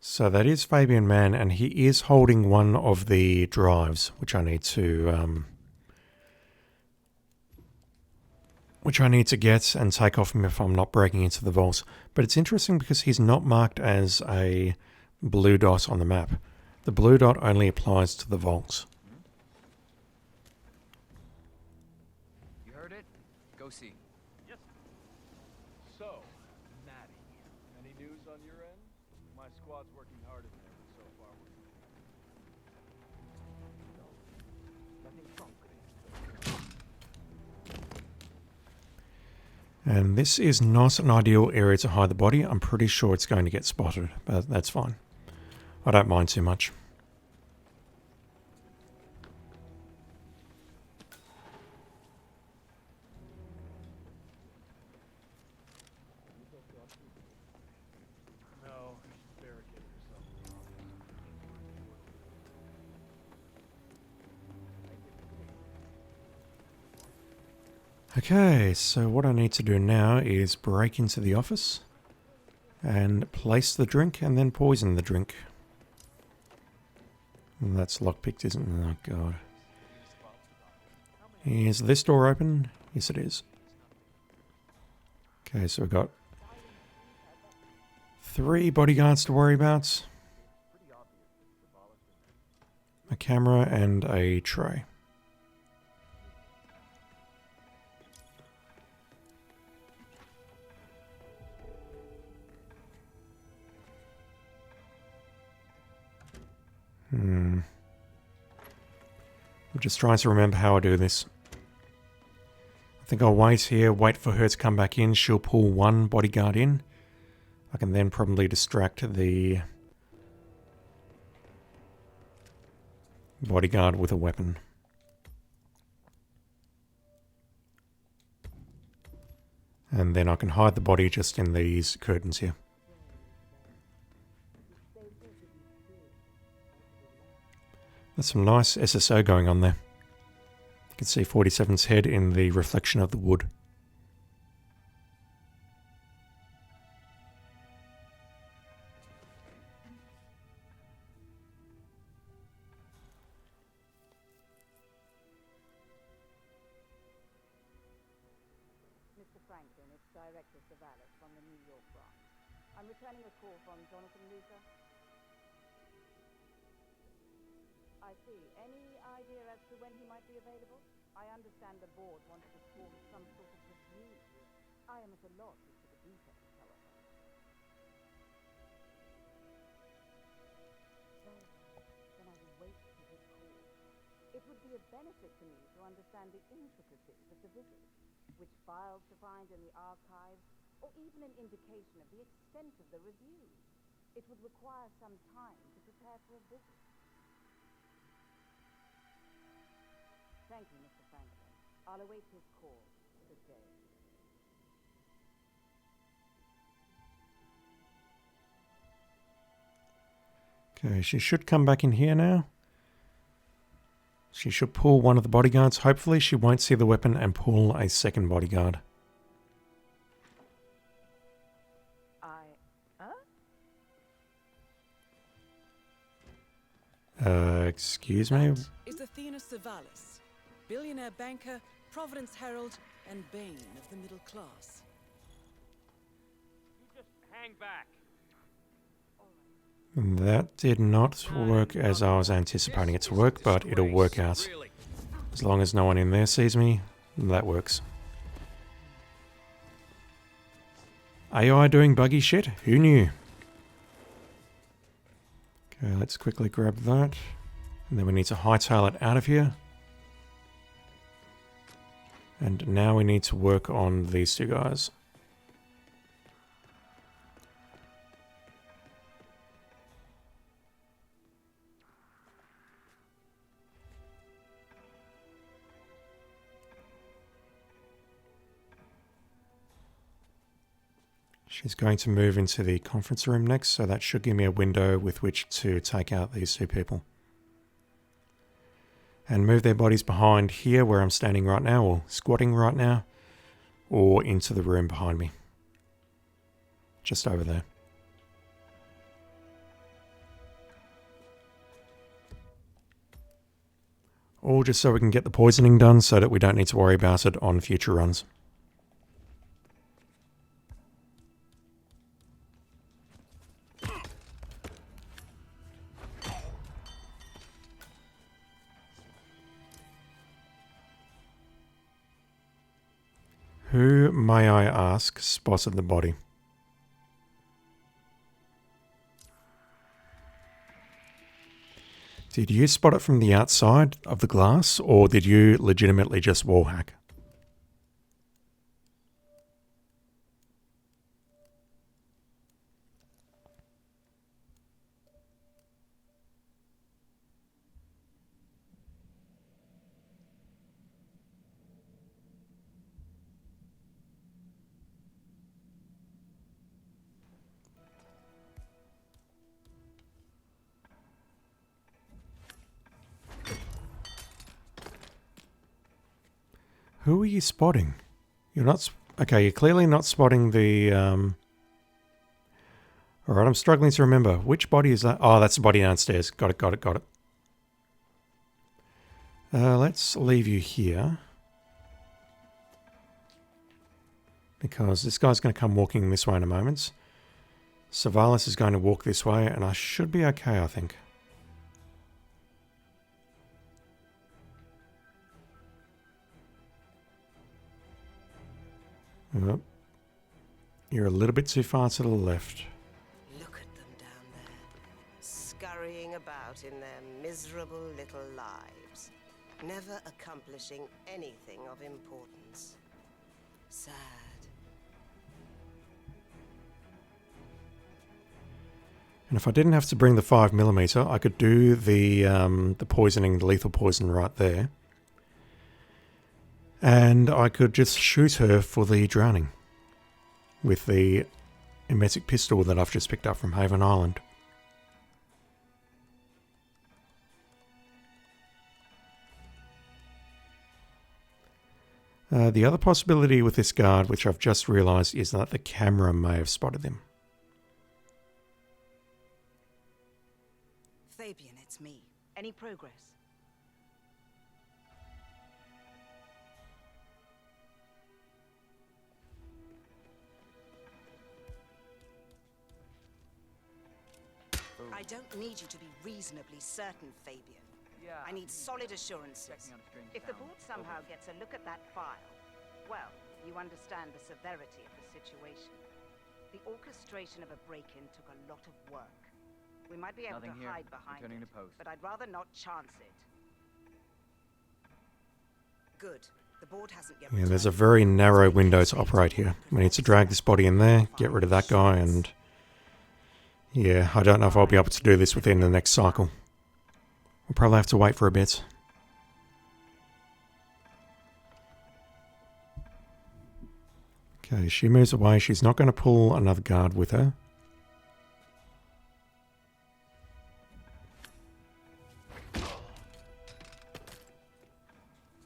So that is Fabian Mann, and he is holding one of the drives, which I need to get and take off him if I'm not breaking into the vault. But it's interesting because he's not marked as a blue dot on the map. The blue dot only applies to the vaults. You heard it? Go see. Yes. So, Maddie, any news on your end? My squad's working hard in there, but so far we're... And this is not an ideal area to hide the body. I'm pretty sure it's going to get spotted, but that's fine. I don't mind too much. No, she's barricaded herself. Okay, so what I need to do now is break into the office and place the drink and then poison the drink. And that's lockpicked, isn't it? Oh god. Is this door open? Yes it is. Okay, so we've got 3 bodyguards to worry about. A camera and a tray. I'm just trying to remember how I do this. I think I'll wait here, wait for her to come back in. She'll pull one bodyguard in. I can then probably distract the bodyguard with a weapon. And then I can hide the body just in these curtains here. There's some nice SSO going on there. You can see 47's head in the reflection of the wood. Mr. Franklin, it's Director Savalas from the New York branch. I'm returning a call from Jonathan Luther. I see. Any idea as to when he might be available? I understand the board wanted to form some sort of review. I am at a loss as to the details, however. Very well. Then I will wait for his call. It would be a benefit to me to understand the intricacies of the visit, which files to find in the archives, or even an indication of the extent of the review. It would require some time to prepare for a visit. Thank you, Mr. Franklin. I'll await his call. Good day. Okay, she should come back in here now. She should pull one of the bodyguards. Hopefully she won't see the weapon and pull a second bodyguard. Excuse me? That is Athena Savalas, billionaire banker, Providence Herald, and bane of the middle class. You just hang back. That did not work as I was anticipating it to work, but it'll work out. As long as no one in there sees me, that works. AI doing buggy shit? Who knew? Okay, let's quickly grab that. And then we need to hightail it out of here. And now we need to work on these two guys. She's going to move into the conference room next, so that should give me a window with which to take out these two people. And move their bodies behind here where I'm standing right now, or squatting right now, or into the room behind me. Just over there. All just so we can get the poisoning done so that we don't need to worry about it on future runs. Who, may I ask, spotted the body? Did you spot it from the outside of the glass, or did you legitimately just wall hack? Who are you spotting? You're not... Okay, you're clearly not spotting the... Alright, I'm struggling to remember. Which body is that? Oh, that's the body downstairs. Got it, got it, got it. Let's leave you here. Because this guy's going to come walking this way in a moment. Savalas is going to walk this way, and I should be okay, I think. Oh. You're a little bit too far to the left. Look at them down there, scurrying about in their miserable little lives, never accomplishing anything of importance. Sad. And if I didn't have to bring the 5mm, I could do the poisoning, the lethal poison right there. And I could just shoot her for the drowning with the emetic pistol that I've just picked up from Haven Island. The other possibility with this guard, which I've just realised, is that the camera may have spotted them. Fabian, it's me. Any progress? I don't need you to be reasonably certain, Fabian. Yeah. I need solid assurances. If the board somehow gets a look at that file, well, you understand the severity of the situation. The orchestration of a break-in took a lot of work. We might be able Nothing to here. hide behind Returning it, to post. but I'd rather not chance it. Good. The board hasn't yet. Yeah, there's a very narrow window to operate here. We need to drag this body in there, get rid of that guy, and... yeah, I don't know if I'll be able to do this within the next cycle. We'll probably have to wait for a bit. Okay, she moves away. She's not going to pull another guard with her.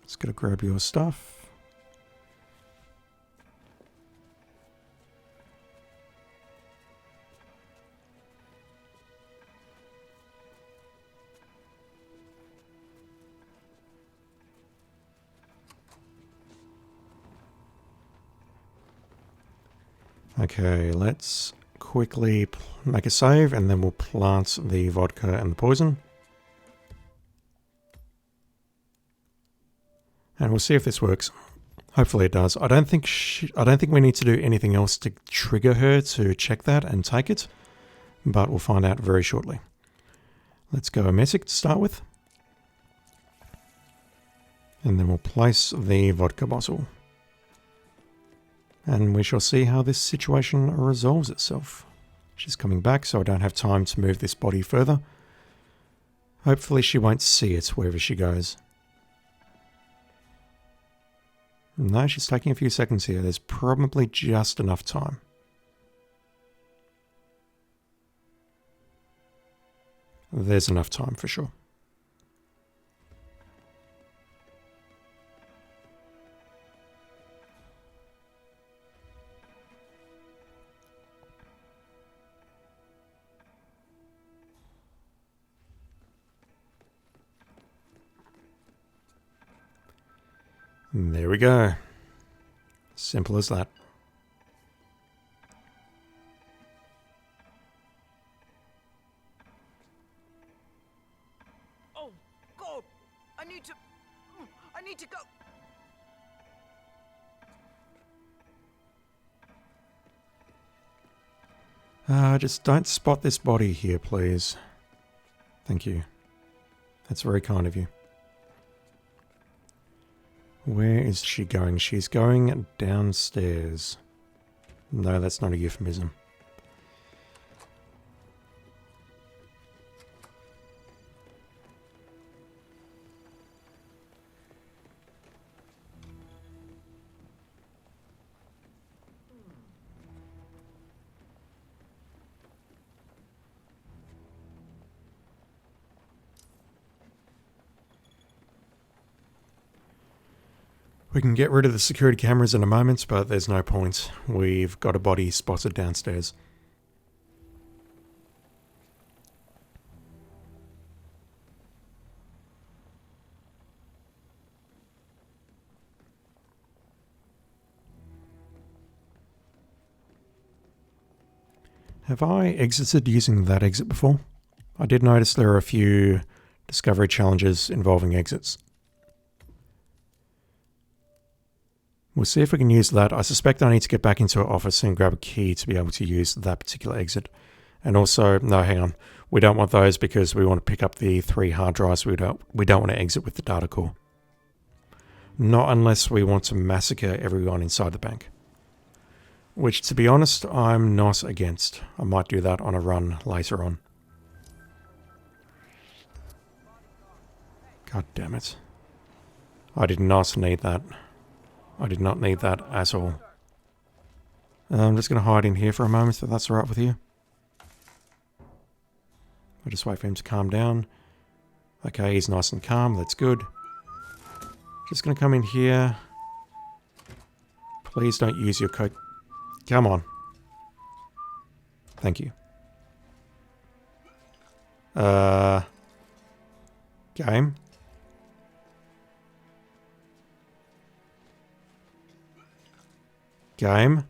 Just gotta grab your stuff. Okay, let's quickly make a save and then we'll plant the vodka and the poison. And we'll see if this works. Hopefully it does. I don't think we need to do anything else to trigger her to check that and take it, but we'll find out very shortly. Let's go emetic to start with. And then we'll place the vodka bottle. And we shall see how this situation resolves itself. She's coming back, so I don't have time to move this body further. Hopefully she won't see it wherever she goes. No, she's taking a few seconds here. There's probably just enough time. There's enough time for sure. There we go. Simple as that. Oh, God! I need to go! Just don't spot this body here, please. Thank you. That's very kind of you. Where is she going? She's going downstairs. No, that's not a euphemism. We can get rid of the security cameras in a moment, but there's no point. We've got a body spotted downstairs. Have I exited using that exit before? I did notice there are a few discovery challenges involving exits. We'll see if we can use that. I suspect I need to get back into our office and grab a key to be able to use that particular exit. And also, no, hang on. We don't want those because we want to pick up the 3 hard drives. We don't want to exit with the data core. Not unless we want to massacre everyone inside the bank. Which, to be honest, I'm not against. I might do that on a run later on. God damn it. I did not need that. I did not need that at all. I'm just going to hide in here for a moment if that's alright with you. I'll just wait for him to calm down. Okay, he's nice and calm. That's good. Just going to come in here. Please don't use your coat. Come on. Thank you. Game. Game.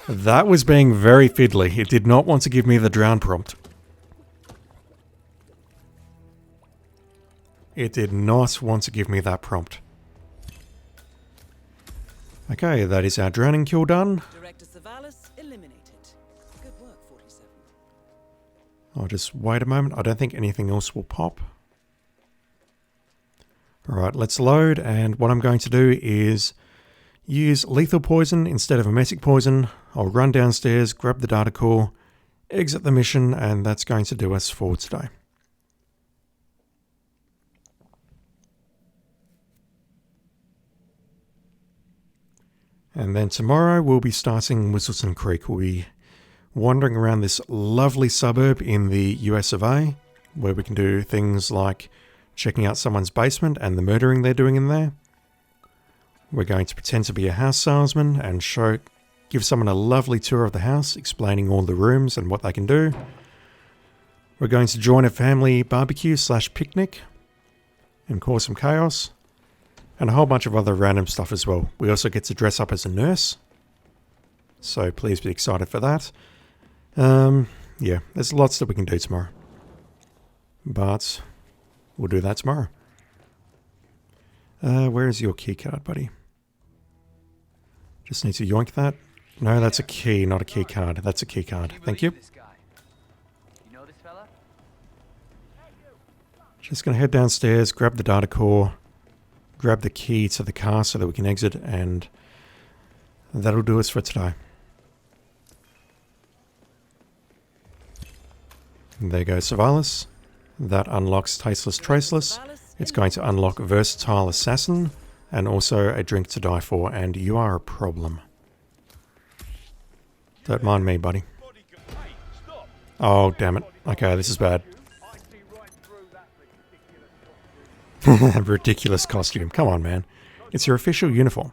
That was being very fiddly. It did not want to give me the drown prompt. It did not want to give me that prompt. Okay, that is our drowning kill done. Director Savalas eliminated. Good work, 47. I'll just wait a moment. I don't think anything else will pop. Alright, let's load, and what I'm going to do is use lethal poison instead of emetic poison. I'll run downstairs, grab the data core, exit the mission, and that's going to do us for today. And then tomorrow we'll be starting Whistleton Creek. We'll be wandering around this lovely suburb in the US of A, where we can do things like checking out someone's basement and the murdering they're doing in there. We're going to pretend to be a house salesman and give someone a lovely tour of the house, explaining all the rooms and what they can do. We're going to join a family barbecue / picnic and cause some chaos. And a whole bunch of other random stuff as well. We also get to dress up as a nurse. So please be excited for that. Yeah, there's lots that we can do tomorrow. But we'll do that tomorrow. Where is your key card, buddy? Just need to yoink that. No, that's a key, not a key card. That's a key card. Thank you. You know this fella? Just going to head downstairs, grab the data core, grab the key to the car so that we can exit, and that'll do us for today. And there goes Savalas. That unlocks Tasteless Traceless. It's going to unlock Versatile Assassin, and also a drink to die for, and you are a problem. Don't mind me, buddy. Oh, damn it. Okay, this is bad. Ridiculous costume. Come on, man. It's your official uniform.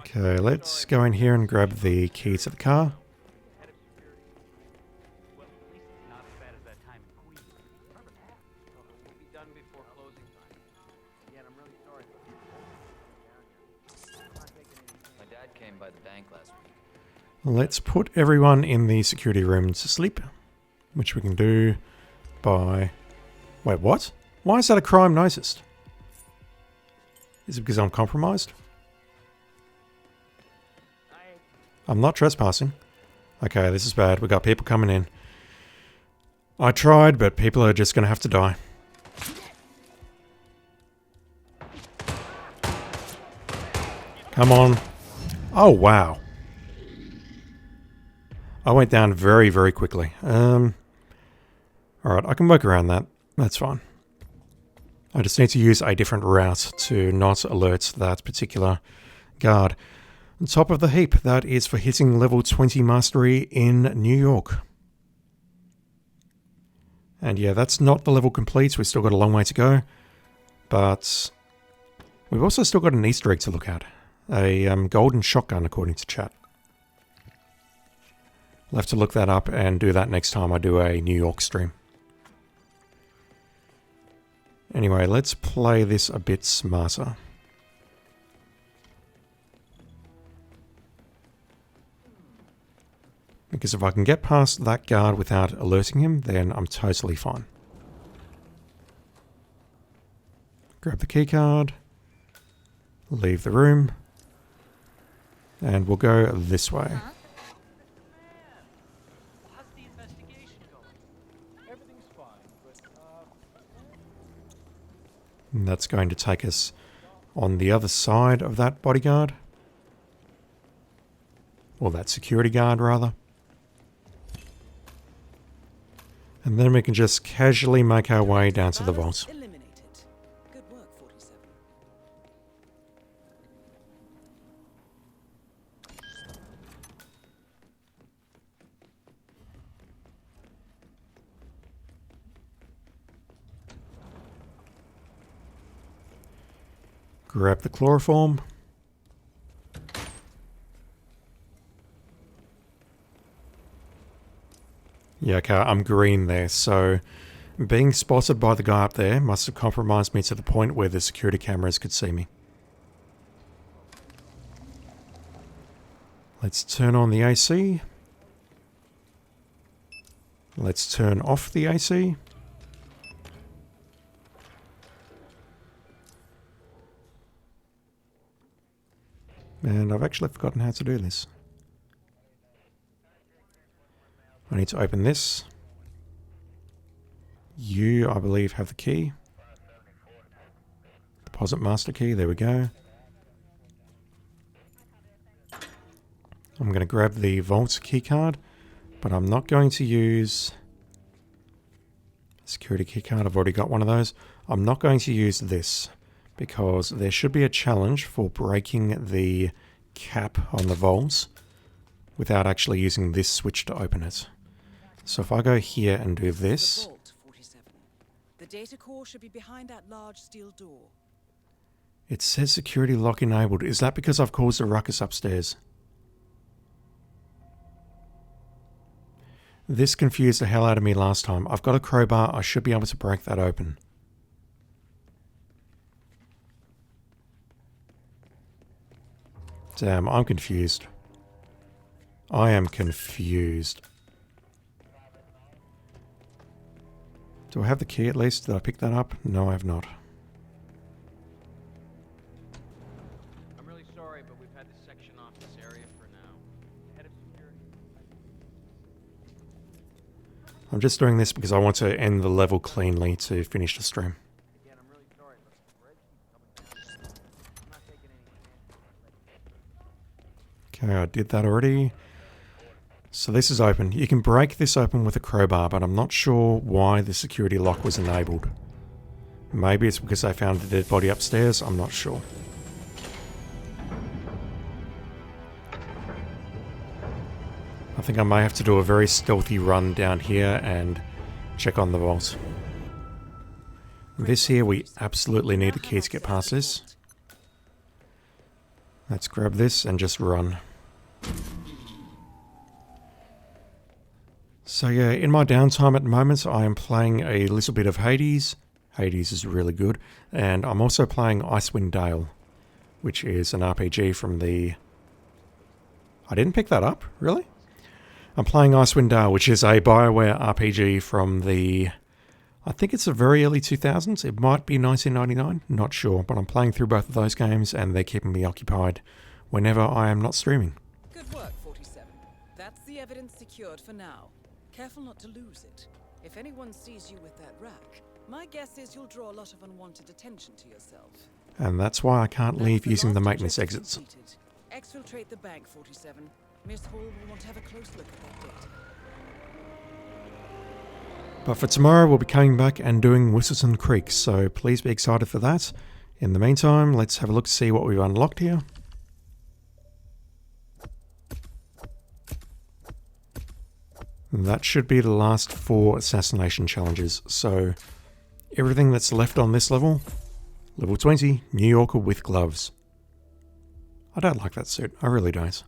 Okay, let's go in here and grab the key to the car. Let's put everyone in the security room to sleep, which we can do by... Wait, what? Why is that a crime noticed? Is it because I'm compromised? I'm not trespassing. Okay, this is bad. We got people coming in. I tried, but people are just going to have to die. Come on. Oh, wow. I went down very, very quickly. Alright, I can work around that. That's fine. I just need to use a different route to not alert that particular guard. On top of the heap, that is for hitting level 20 mastery in New York. And yeah, that's not the level complete. We've still got a long way to go. But we've also still got an Easter egg to look at. A golden shotgun, according to chat. I'll have to look that up and do that next time I do a New York stream. Anyway, let's play this a bit smarter. Because if I can get past that guard without alerting him, then I'm totally fine. Grab the key card, leave the room, and we'll go this way. How's the investigation going? Everything's fine, but, And that's going to take us on the other side of that bodyguard. Or that security guard, rather. And then we can just casually make our way down to the vault. Good work, 47. Grab the chloroform. Yeah, okay, I'm green there, so being spotted by the guy up there must have compromised me to the point where the security cameras could see me. Let's turn on the AC. Let's turn off the AC. And I've actually forgotten how to do this. I need to open this. You, I believe, have the key. Deposit master key, there we go. I'm going to grab the vault key card, but I'm not going to use security key card. I've already got one of those. I'm not going to use this because there should be a challenge for breaking the cap on the vaults without actually using this switch to open it. So if I go here and do this, The data core should be behind that large steel door. it says security lock enabled. Is that because I've caused a ruckus upstairs? This confused the hell out of me last time. I've got a crowbar. I should be able to break that open. Damn, I'm confused. I am confused. Do I have the key at least? Did I pick that up? No, I have not. I'm really sorry, but we've had to section off this area for now. Head of security. I'm just doing this because I want to end the level cleanly to finish the stream. Again, I'm really sorry, but the bridge keeps coming down. I'm not taking any chances. Okay, I did that already. So this is open. You can break this open with a crowbar, but I'm not sure why the security lock was enabled. Maybe it's because I found the dead body upstairs. I'm not sure. I think I may have to do a very stealthy run down here and check on the vault. This here, we absolutely need the key to get past this. Let's grab this and just run. So yeah, in my downtime at the moment, I am playing a little bit of Hades. Hades is really good. And I'm also playing Icewind Dale, which is an RPG from the... I didn't pick that up, really? I'm playing Icewind Dale, which is a BioWare RPG from the... I think it's the very early 2000s. It might be 1999, not sure. But I'm playing through both of those games and they're keeping me occupied whenever I am not streaming. Good work, 47. That's the evidence secured for now. Careful not to lose it. If anyone sees you with that rack, my guess is you'll draw a lot of unwanted attention to yourself. And that's why I can't leave using the maintenance exits. Exfiltrate the bank, 47. Miss Hall will want to have a close look at that data. But for tomorrow, we'll be coming back and doing Whistleton Creek, so please be excited for that. In the meantime, let's have a look to see what we've unlocked here. That should be the last 4 assassination challenges, so everything that's left on this level, level 20, New Yorker with gloves. I don't like that suit, I really don't.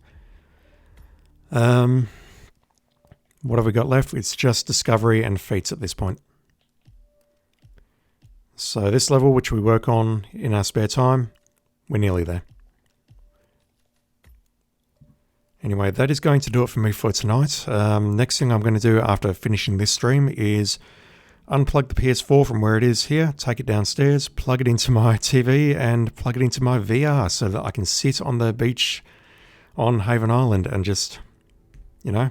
What have we got left? It's just discovery and feats at this point. So this level, which we work on in our spare time, we're nearly there. Anyway, that is going to do it for me for tonight. Next thing I'm going to do after finishing this stream is unplug the PS4 from where it is here, take it downstairs, plug it into my TV, and plug it into my VR so that I can sit on the beach on Haven Island and just, you know,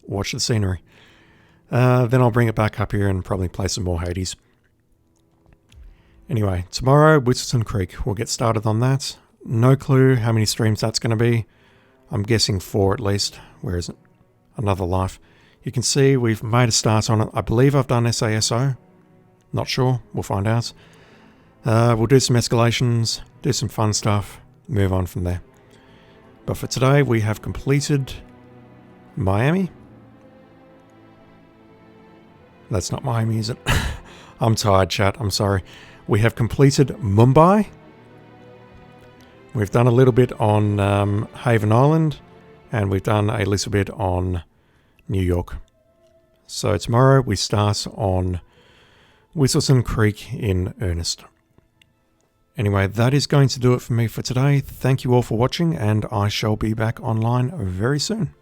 watch the scenery. Then I'll bring it back up here and probably play some more Hades. Anyway, tomorrow, Whistleton Creek. We'll get started on that. No clue how many streams that's going to be. I'm guessing 4 at least. Where is it? Another Life. You can see we've made a start on it. I believe I've done SASO. Not sure. We'll find out. We'll do some escalations, do some fun stuff, move on from there. But for today, we have completed Miami. That's not Miami, is it? I'm tired, chat. I'm sorry. We have completed Mumbai. We've done a little bit on Haven Island. And we've done a little bit on New York. So tomorrow we start on Whistleton Creek in earnest. Anyway, that is going to do it for me for today. Thank you all for watching, and I shall be back online very soon.